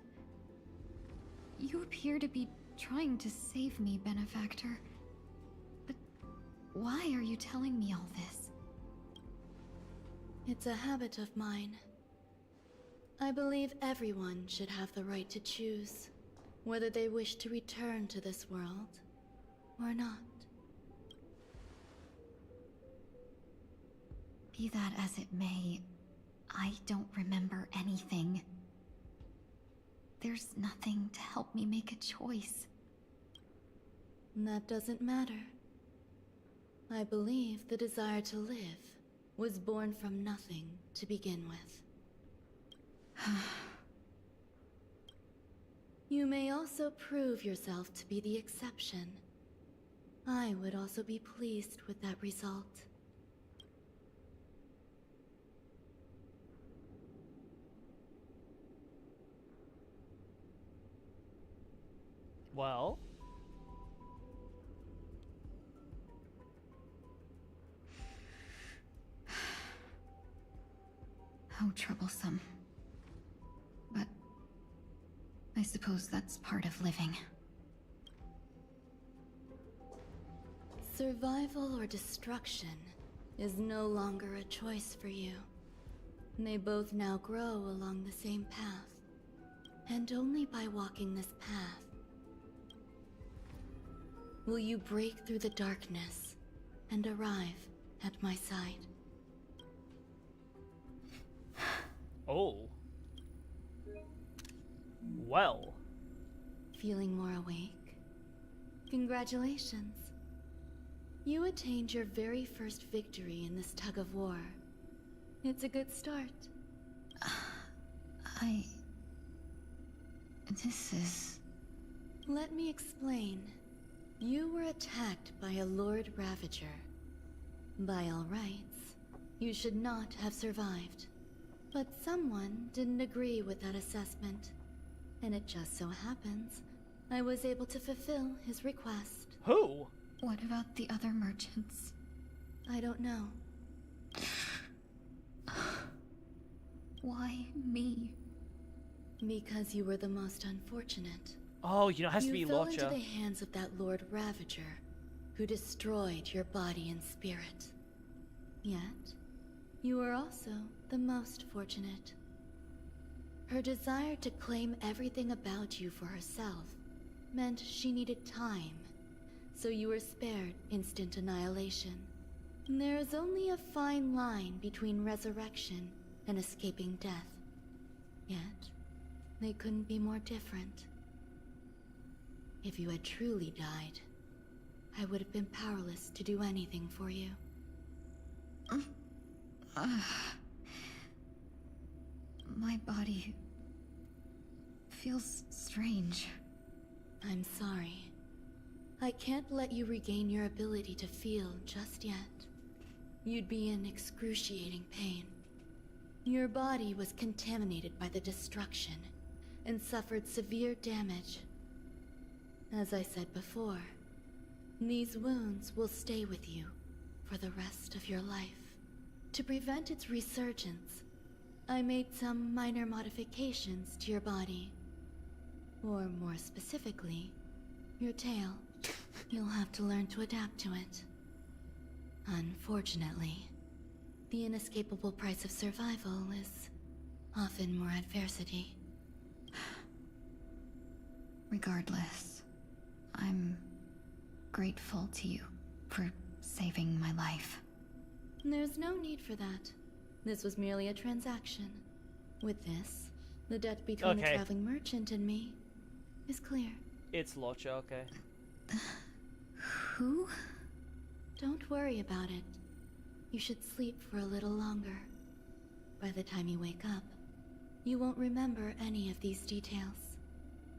You appear to be trying to save me, Benefactor. But why are you telling me all this? It's a habit of mine. I believe everyone should have the right to choose whether they wish to return to this world or not. Be that as it may, I don't remember anything. There's nothing to help me make a choice. That doesn't matter. I believe the desire to live was born from nothing to begin with. You may also prove yourself to be the exception. I would also be pleased with that result. Well... How troublesome. But I suppose that's part of living. Survival or destruction is no longer a choice for you. They both now grow along the same path. And only by walking this path will you break through the darkness and arrive at my side. Oh. Well. Feeling more awake? Congratulations. You attained your very first victory in this tug of war. It's a good start. This is... Let me explain. You were attacked by a Lord Ravager. By all rights, you should not have survived. But someone didn't agree with that assessment. And it just so happens, I was able to fulfill his request. Who? What about the other merchants? I don't know. Why me? Because you were the most unfortunate. Oh, you know, it has to be You fell into Locha. the hands of that Lord Ravager, who destroyed your body and spirit. Yet, you were also the most fortunate. Her desire to claim everything about you for herself meant she needed time, so you were spared instant annihilation. There is only a fine line between resurrection and escaping death. Yet, they couldn't be more different. If you had truly died, I would have been powerless to do anything for you. My body feels strange. I'm sorry. I can't let you regain your ability to feel just yet. You'd be in excruciating pain. Your body was contaminated by the destruction and suffered severe damage. As I said before, these wounds will stay with you for the rest of your life. To prevent its resurgence, I made some minor modifications to your body. Or more specifically, your tail. You'll have to learn to adapt to it. Unfortunately, the inescapable price of survival is often more adversity. Regardless, I'm grateful to you for saving my life. There's no need for that. This was merely a transaction. With this, the debt between the Okay. traveling merchant and me is clear. It's Locha, okay. Who? Don't worry about it. You should sleep for a little longer. By the time you wake up, you won't remember any of these details.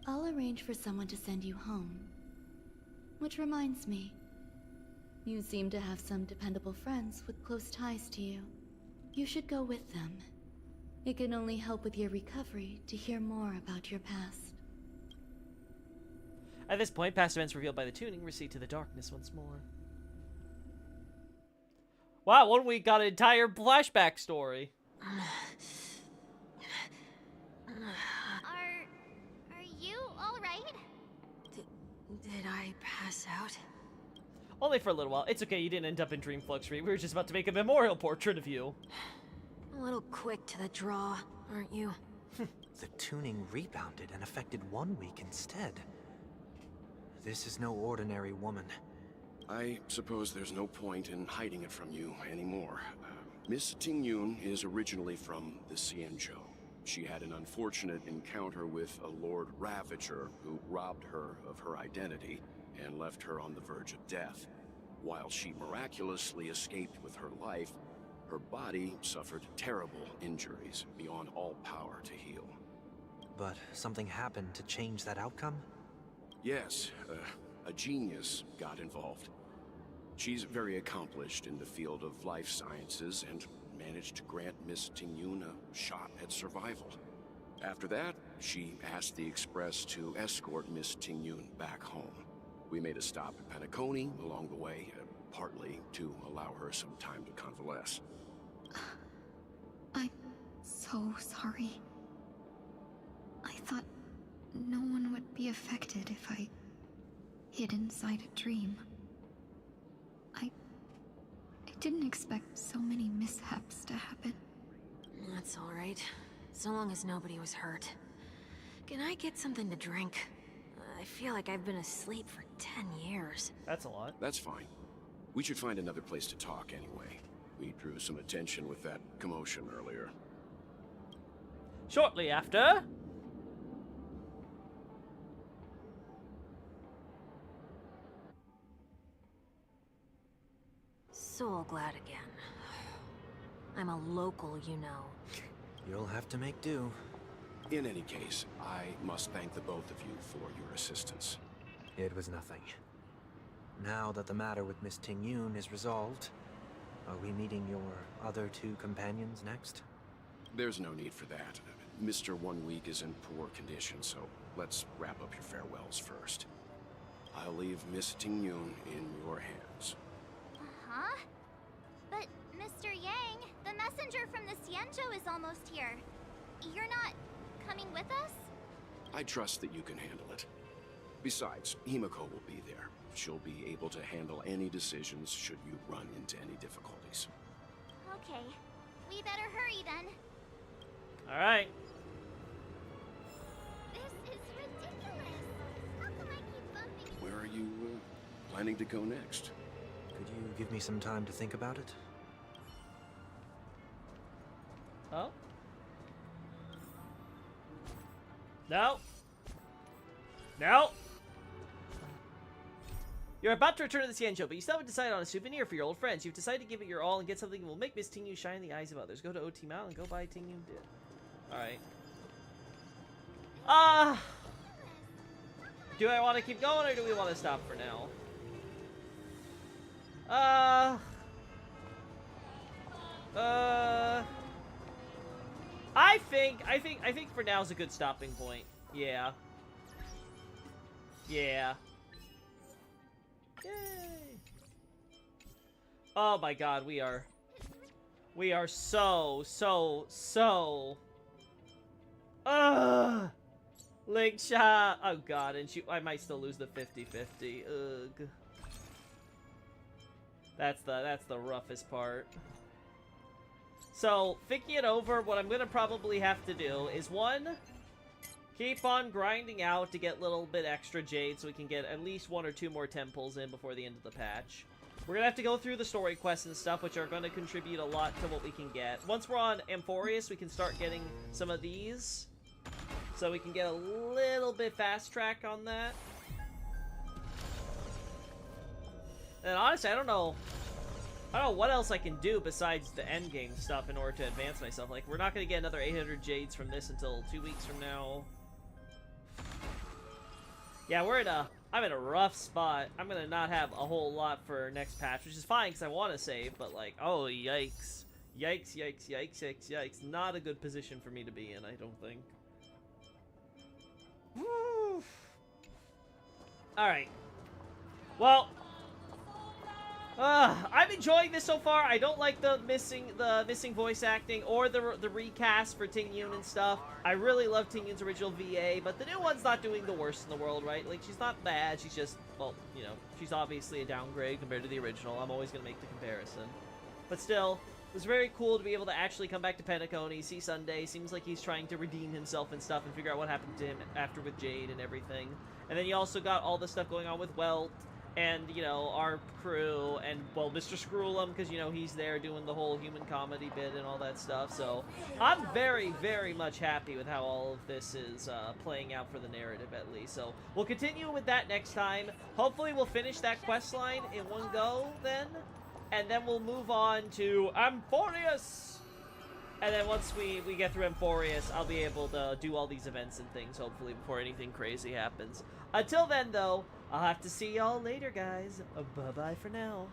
I'll arrange for someone to send you home. Which reminds me, you seem to have some dependable friends with close ties to you. You should go with them. It can only help with your recovery to hear more about your past. At this point, past events revealed by the tuning recede to the darkness once more. Wow, one week got an entire flashback story. Are you alright? Did I pass out? Only for a little while. It's okay, you didn't end up in Dreamflux Street. We were just about to make a memorial portrait of you. A little quick to the draw, aren't you? The tuning rebounded and affected 1 week instead. This is no ordinary woman. I suppose there's no point in hiding it from you anymore. Miss Tingyun is originally from the Xianzhou. She had an unfortunate encounter with a Lord Ravager who robbed her of her identity and left her on the verge of death. While she miraculously escaped with her life, her body suffered terrible injuries beyond all power to heal. But something happened to change that outcome? Yes, a genius got involved. She's very accomplished in the field of life sciences and managed to grant Miss Tingyun a shot at survival. After that, she asked the Express to escort Miss Tingyun back home. We made a stop at Penacony along the way, partly to allow her some time to convalesce. I'm so sorry. I thought no one would be affected if I hid inside a dream. I didn't expect so many mishaps to happen. That's all right. So long as nobody was hurt. Can I get something to drink? I feel like I've been asleep for 10 years. That's a lot. That's fine. We should find another place to talk anyway. We drew some attention with that commotion earlier. Shortly after... So glad again. I'm a local, you know. You'll have to make do. In any case, I must thank the both of you for your assistance. It was nothing. Now that the matter with Miss Ting-Yun is resolved, are we meeting your other two companions next? There's no need for that. Mr. 1 Week is in poor condition, so let's wrap up your farewells first. I'll leave Miss Ting-Yun in your hands. Huh? But, Mr. Yang, the messenger from the Xianzhou is almost here. You're not coming with us? I trust that you can handle it. Besides, Himiko will be there. She'll be able to handle any decisions should you run into any difficulties. Okay. We better hurry then. Alright. This is ridiculous. How come I keep bumping into... Where are you planning to go next? Could you give me some time to think about it? Oh? No. No. You're about to return to the Xianzhou, but you still haven't decided on a souvenir for your old friends. You've decided to give it your all and get something that will make Miss Ting-Yun shine in the eyes of others. Go to OT Mall and go buy Ting-Yun dip. Alright. Do I want to keep going or do we want to stop for now? I think for now is a good stopping point. Yeah. Yeah. Yay. Oh my god, we are so Link shot. Oh god, and I might still lose the 50-50. Ugh. That's the roughest part. So, thinking it over, what I'm gonna probably have to do is, one, keep on grinding out to get a little bit extra jade so we can get at least 1 or 2 more temples in before the end of the patch. We're gonna have to go through the story quests and stuff, which are gonna contribute a lot to what we can get. Once we're on Amphorius, we can start getting some of these, so we can get a little bit fast track on that. And honestly, I don't know what else I can do besides the endgame stuff in order to advance myself. Like, we're not going to get another 800 jades from this until 2 weeks from now. Yeah, I'm in a rough spot. I'm going to not have a whole lot for next patch, which is fine because I want to save, but like, oh, yikes. Yikes, yikes, yikes, yikes, yikes. Not a good position for me to be in, I don't think. Woo. Alright. Well, I'm enjoying this so far. I don't like the missing voice acting or the recast for Ting-Yun and stuff. I really love Ting-Yun's original VA, but the new one's not doing the worst in the world, right? Like, she's not bad. She's just, well, you know, she's obviously a downgrade compared to the original. I'm always gonna make the comparison, but still, it was very cool to be able to actually come back to Penacony, see Sunday. Seems like he's trying to redeem himself and stuff, and figure out what happened to him after with Jade and everything. And then you also got all the stuff going on with Welt. And, you know, our crew, and, well, Mr. Screwlum, because, you know, he's there doing the whole human comedy bit and all that stuff. So, I'm very, very much happy with how all of this is playing out for the narrative, at least. So, we'll continue with that next time. Hopefully, we'll finish that quest line in one go, then. And then we'll move on to Amphorius! And then once we get through Amphorius, I'll be able to do all these events and things, hopefully, before anything crazy happens. Until then, though, I'll have to see y'all later, guys. Bye-bye for now.